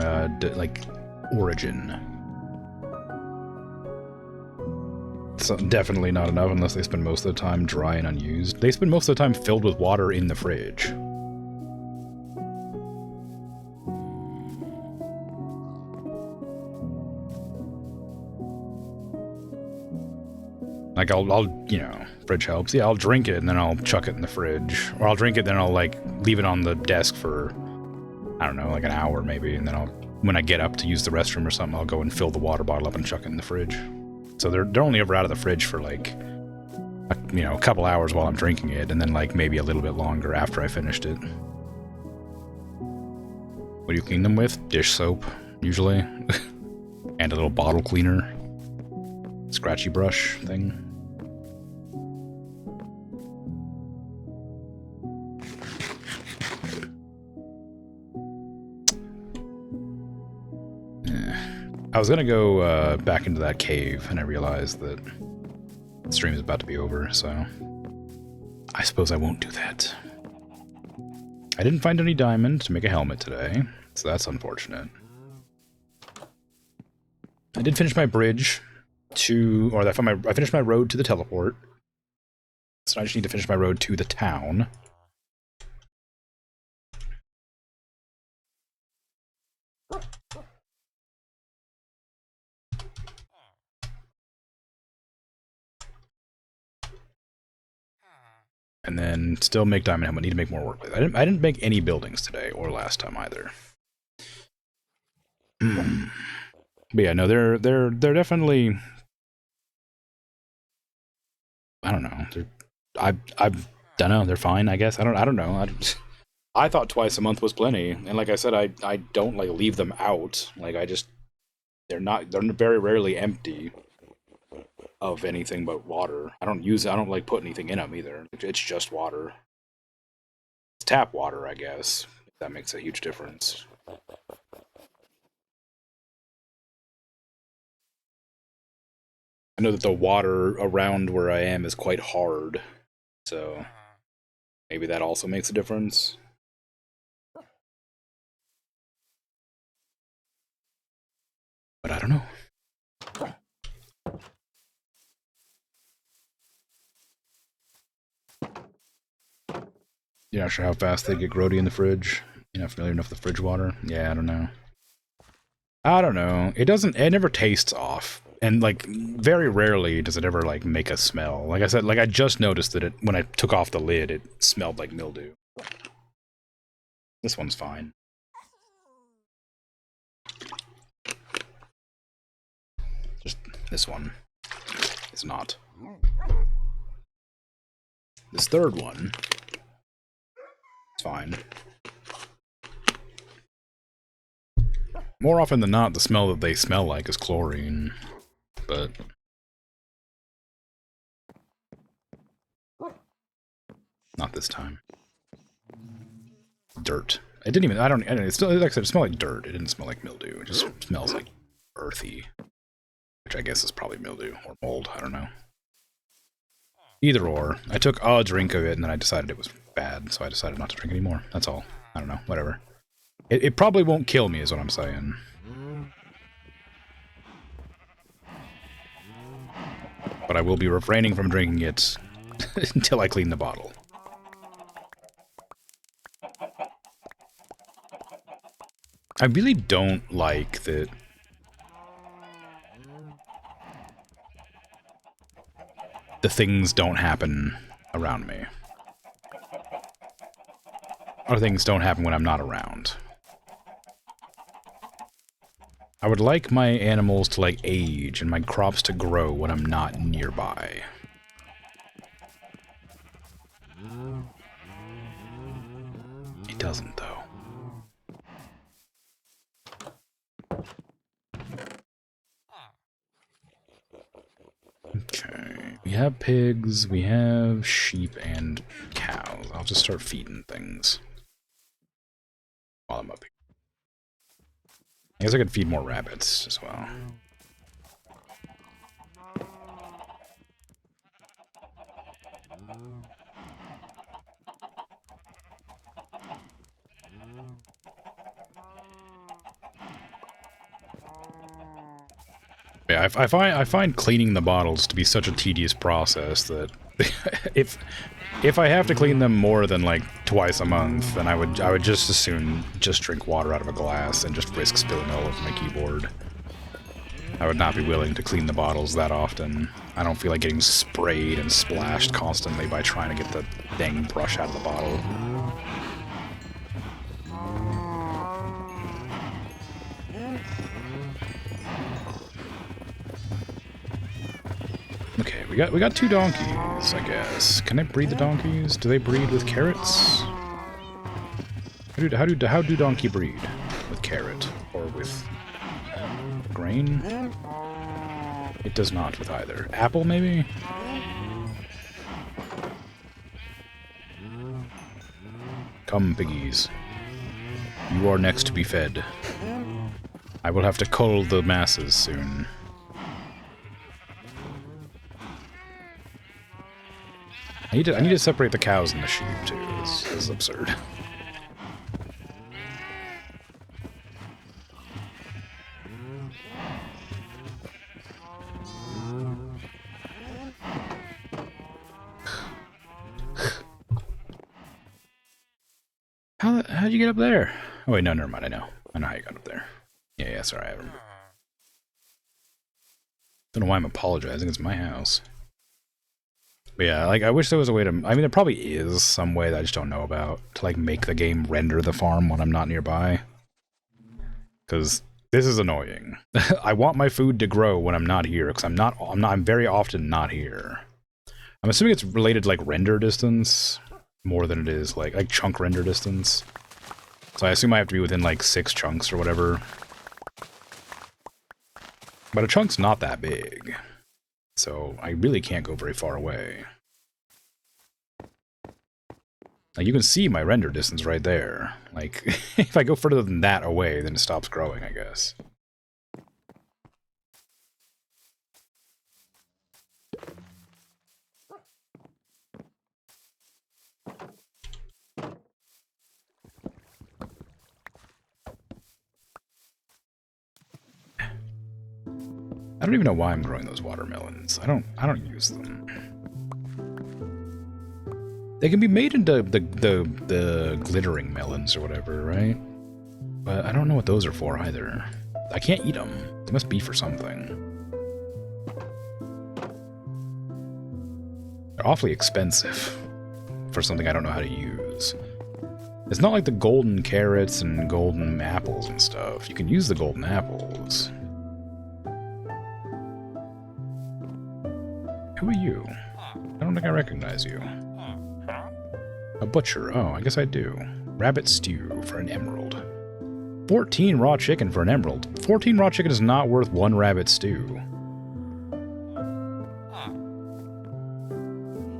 origin. So definitely not enough unless they spend most of the time dry and unused. They spend most of the time filled with water in the fridge. I'll fridge helps. Yeah, I'll drink it and then I'll chuck it in the fridge. Or I'll drink it, then I'll leave it on the desk for, I don't know, an hour maybe, and then when I get up to use the restroom or something, I'll go and fill the water bottle up and chuck it in the fridge. So they're only ever out of the fridge for a couple hours while I'm drinking it, and then maybe a little bit longer after I finished it. What do you clean them with? Dish soap, usually. And a little bottle cleaner. Scratchy brush thing. I was gonna go back into that cave, and I realized that the stream is about to be over, so I suppose I won't do that. I didn't find any diamond to make a helmet today, so that's unfortunate. I did finish my bridge I finished my road to the teleport, so I just need to finish my road to the town. And then still make diamond helmet. Need to make more work with it. I didn't make any buildings today or last time either. But yeah, no, they're definitely I don't know. I don't know. They're fine, I guess. I don't know. I thought twice a month was plenty, and like I said, I don't like leave them out. Like they're very rarely empty of anything but water. I don't like put anything in them either. It's just water. It's tap water, I guess. That makes a huge difference. I know that the water around where I am is quite hard, so maybe that also makes a difference. But I don't know. You're not sure how fast they get grody in the fridge? You're not familiar enough with the fridge water? Yeah, I don't know. I don't know. It never tastes off. And, like, very rarely does it ever, like, make a smell. Like I said, like, I just noticed that when I took off the lid, it smelled like mildew. This one's fine. Just this one is not. This third one is fine. More often than not, the smell that they smell like is chlorine, but not this time. Dirt. It didn't even, I don't know, it still, like I said, it smelled like dirt. It didn't smell like mildew. It just smells like earthy, which I guess is probably mildew or mold. I don't know. Either or. I took a drink of it and then I decided it was bad, so I decided not to drink anymore. That's all. I don't know. Whatever. It probably won't kill me, is what I'm saying. But I will be refraining from drinking it until I clean the bottle. I really don't like that the things don't happen around me. Or things don't happen when I'm not around. I would like my animals to, like, age and my crops to grow when I'm not nearby. It doesn't, though. Okay, we have pigs, we have sheep and cows. I'll just start feeding things while I'm up here. I guess I could feed more rabbits as well. Yeah, I find cleaning the bottles to be such a tedious process that if I have to clean them more than like twice a month, then I would just as soon just drink water out of a glass and just risk spilling all over my keyboard. I would not be willing to clean the bottles that often. I don't feel like getting sprayed and splashed constantly by trying to get the dang brush out of the bottle. Okay, we got 2 donkeys, I guess. Can I breed the donkeys? Do they breed with carrots? How do donkey breed? With carrot or with grain? It does not with either. Apple, maybe? Come, piggies. You are next to be fed. I will have to cull the masses soon. I need to separate the cows and the sheep, too. This is absurd. How'd you get up there? Oh wait, no, never mind, I know how you got up there. Yeah, sorry, I haven't. Don't know why I'm apologizing, it's my house. But yeah, like, I wish there was a way to... I mean, there probably is some way that I just don't know about, to, like, make the game render the farm when I'm not nearby. Because this is annoying. I want my food to grow when I'm not here, because I'm very often not here. I'm assuming it's related to, like, render distance more than it is, like chunk render distance. So I assume I have to be within, like, 6 chunks or whatever. But a chunk's not that big, so I really can't go very far away. Like, you can see my render distance right there. Like, if I go further than that away, then it stops growing, I guess. I don't even know why I'm growing those watermelons. I don't use them. They can be made into the glittering melons or whatever, right? But I don't know what those are for either. I can't eat them. They must be for something. They're awfully expensive for something I don't know how to use. It's not like the golden carrots and golden apples and stuff. You can use the golden apples. Who are you? I don't think I recognize you. A butcher. Oh, I guess I do. Rabbit stew for an emerald. 14 raw chicken for an emerald. 14 raw chicken is not worth 1 rabbit stew.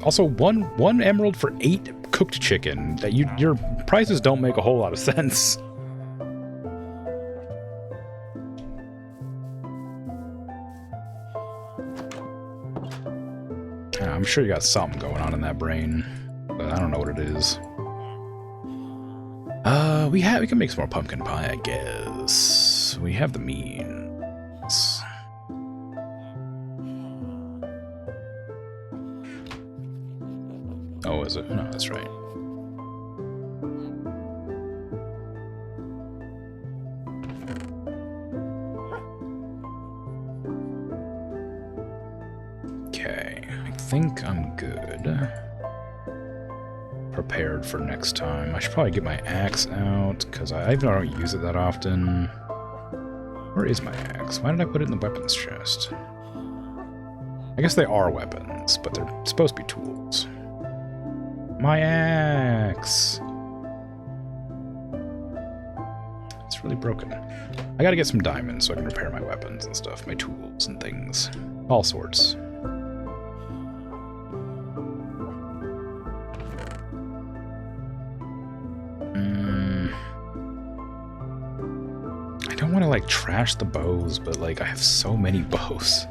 Also, one emerald for 8 cooked chicken. That your prices don't make a whole lot of sense. I'm sure you got something going on in that brain, but I don't know what it is. We can make some more pumpkin pie, I guess. We have the means. Oh, is it? No, that's right. Okay, I think I'm good. Prepared for next time. I should probably get my axe out, because I don't use it that often. Where is my axe? Why did I put it in the weapons chest? I guess they are weapons, but they're supposed to be tools. My axe! It's really broken. I gotta get some diamonds so I can repair my weapons and stuff, my tools and things. All sorts. I don't want to, like, trash the bows, but, like, I have so many bows.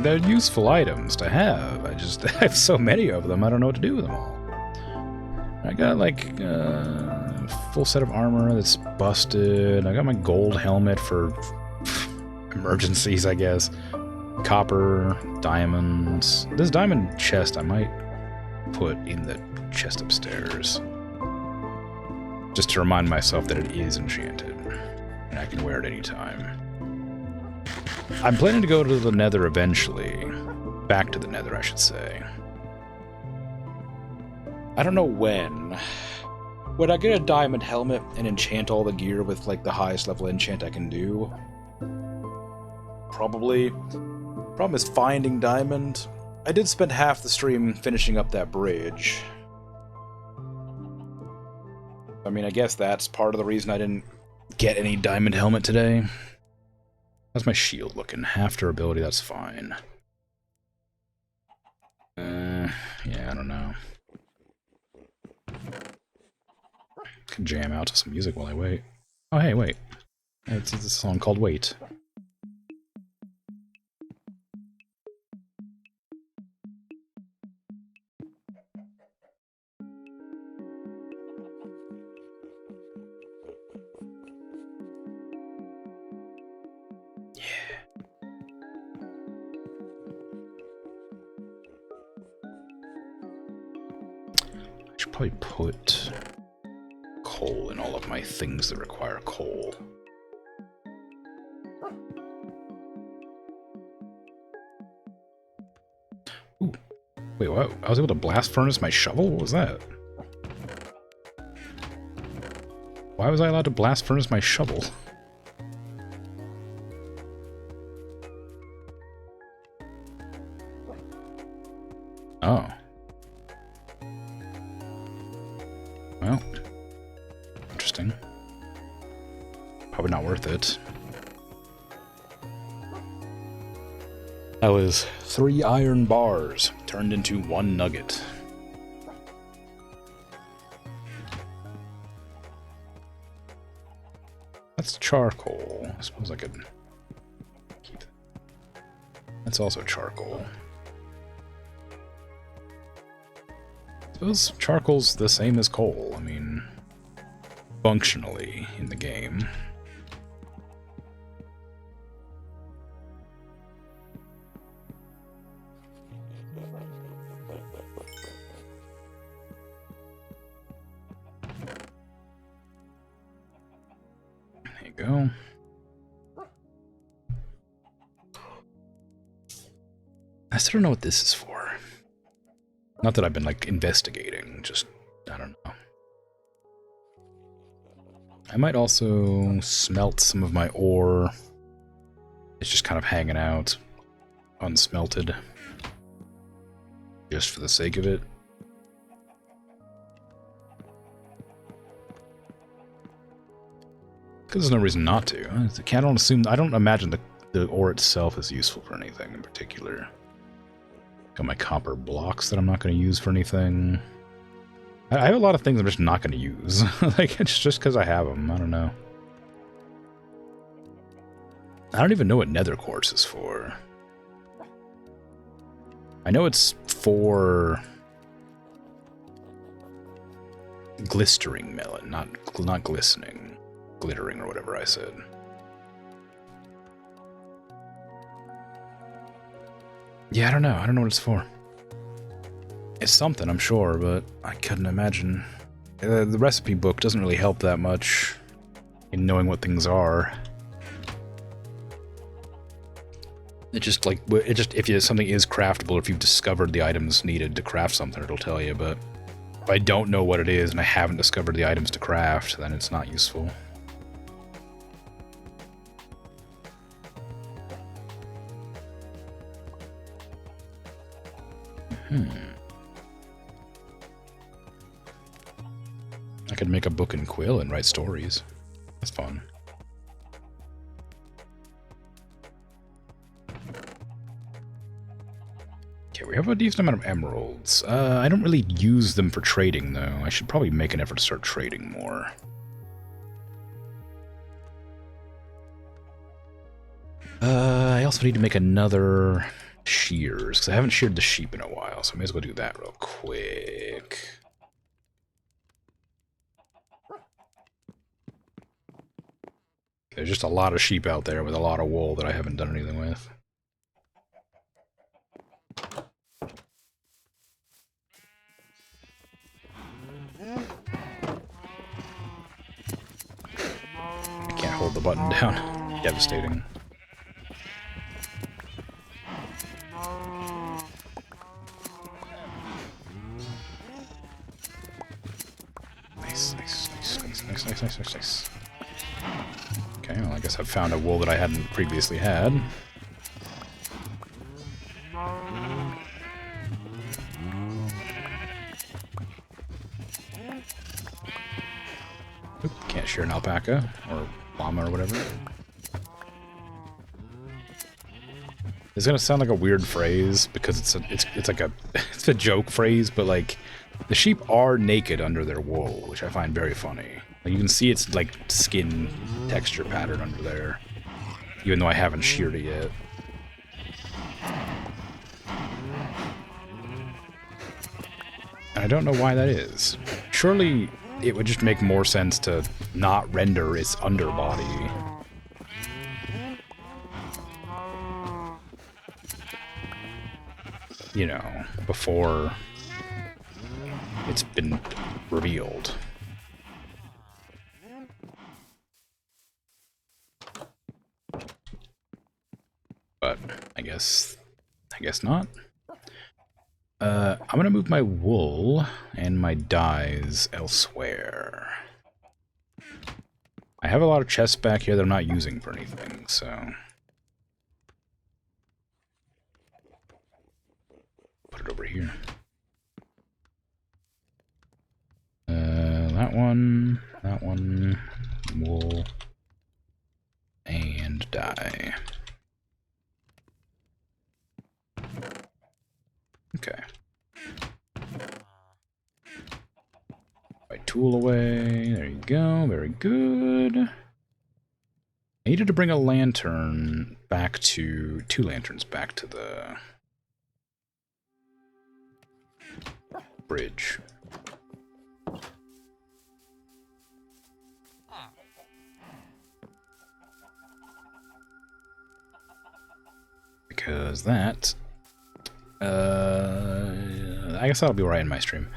They're useful items to have. I have so many of them, I don't know what to do with them all. I got, like, a full set of armor that's busted. I got my gold helmet for emergencies, I guess. Copper, diamonds. This diamond chest I might put in the chest upstairs. Just to remind myself that it is enchanted. And I can wear it anytime. I'm planning to go to the Nether eventually. Back to the Nether, I should say. I don't know when. Would I get a diamond helmet and enchant all the gear with, like, the highest level enchant I can do? Probably. Problem is finding diamond. I did spend half the stream finishing up that bridge. I mean, I guess that's part of the reason I didn't get any diamond helmet today. How's my shield looking? Half durability, that's fine. Yeah, I don't know. Can jam out to some music while I wait. Oh, hey, wait. It's a song called Wait. Probably put coal in all of my things that require coal. Ooh. Wait, what? I was able to blast furnace my shovel? What was that? Why was I allowed to blast furnace my shovel? Oh. Well. Interesting. Probably not worth it. That was 3 iron bars turned into 1 nugget. That's charcoal. I suppose I could keep that. That's also charcoal. I suppose charcoal's the same as coal. I mean, functionally in the game. Go. I still don't know what this is for. Not that I've been, like, investigating, just, I don't know. I might also smelt some of my ore. It's just kind of hanging out, unsmelted, just for the sake of it. Because there's no reason not to. I don't imagine the ore itself is useful for anything in particular. Got my copper blocks that I'm not going to use for anything. I have a lot of things I'm just not going to use. Like, it's just because I have them. I don't know. I don't even know what nether quartz is for. I know it's for glistering melon, not glistening. Glittering or whatever I said. Yeah, I don't know. I don't know what it's for. It's something, I'm sure, but I couldn't imagine. The recipe book doesn't really help that much in knowing what things are. It just, like, if something is craftable, or if you've discovered the items needed to craft something, it'll tell you, but if I don't know what it is and I haven't discovered the items to craft, then it's not useful. I could make a book and quill and write stories. That's fun. Okay, we have a decent amount of emeralds. I don't really use them for trading, though. I should probably make an effort to start trading more. I also need to make another shears, because I haven't sheared the sheep in a while, so I may as well do that real quick. There's just a lot of sheep out there with a lot of wool that I haven't done anything with. I can't hold the button down. Devastating. Nice. Okay, well, I guess I've found a wool that I hadn't previously had. Oop, can't shear an alpaca, or llama, or whatever. It's gonna sound like a weird phrase, because it's like it's a joke phrase, but like, the sheep are naked under their wool, which I find very funny. Like, you can see its, like, skin texture pattern under there, even though I haven't sheared it yet. And I don't know why that is. Surely it would just make more sense to not render its underbody. You know, before it's been revealed. But I guess not. I'm gonna move my wool and my dyes elsewhere. I have a lot of chests back here that I'm not using for anything, so... Put it over here. That one, wool, and dye. Okay. Right tool away. There you go. Very good. I needed to bring a lantern back to... 2 lanterns back to the... bridge. Because that... I guess that'll be right in my stream.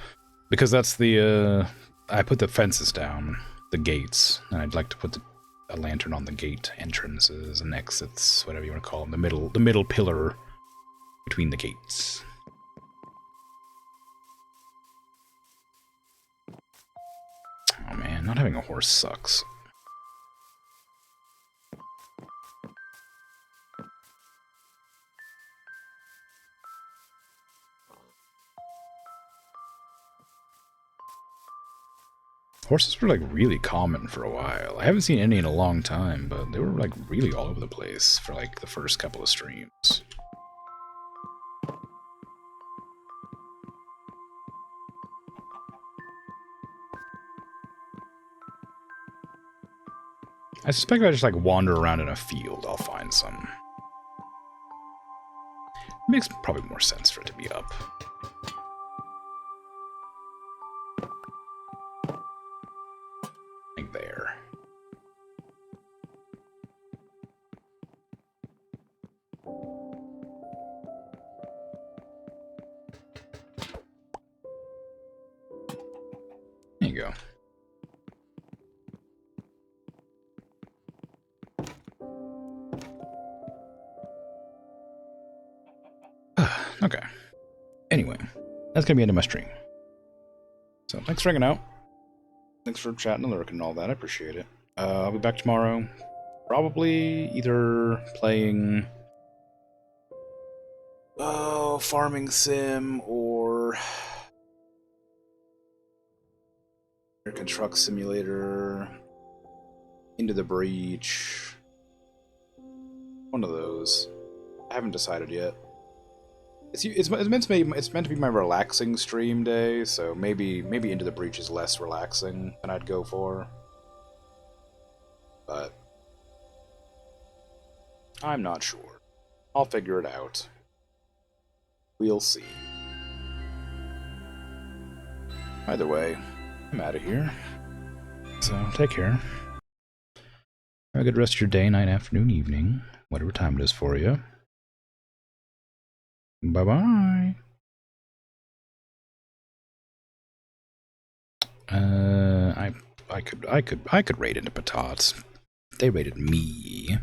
Because that's the, I put the fences down, the gates, and I'd like to put a lantern on the gate entrances and exits, whatever you want to call them, the middle pillar between the gates. Oh man, not having a horse sucks. Horses were like really common for a while. I haven't seen any in a long time, but they were like really all over the place for like the first couple of streams. I suspect if I just like wander around in a field, I'll find some. It makes probably more sense for it to be up. Like there. There you go. Okay. Anyway, that's gonna be the end of my stream. So thanks for hanging out. Thanks for chatting and lurking and all that. I appreciate it. I'll be back tomorrow. Probably either playing Farming Sim or American Truck Simulator, Into the Breach. One of those. I haven't decided yet. It's meant to be my relaxing stream day, so maybe Into the Breach is less relaxing than I'd go for. But I'm not sure. I'll figure it out. We'll see. Either way, I'm out of here. So take care. Have a good rest of your day, night, afternoon, evening, whatever time it is for you. Bye-bye. I could raid into Patats. They raided me.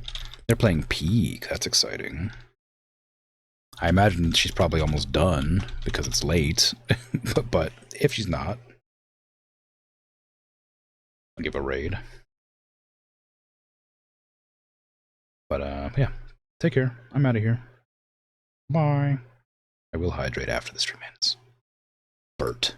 They're playing Peak. That's exciting. I imagine she's probably almost done because it's late. but if she's not, I'll give a raid. But yeah. Take care. I'm out of here. Bye. I will hydrate after the stream ends. Bert.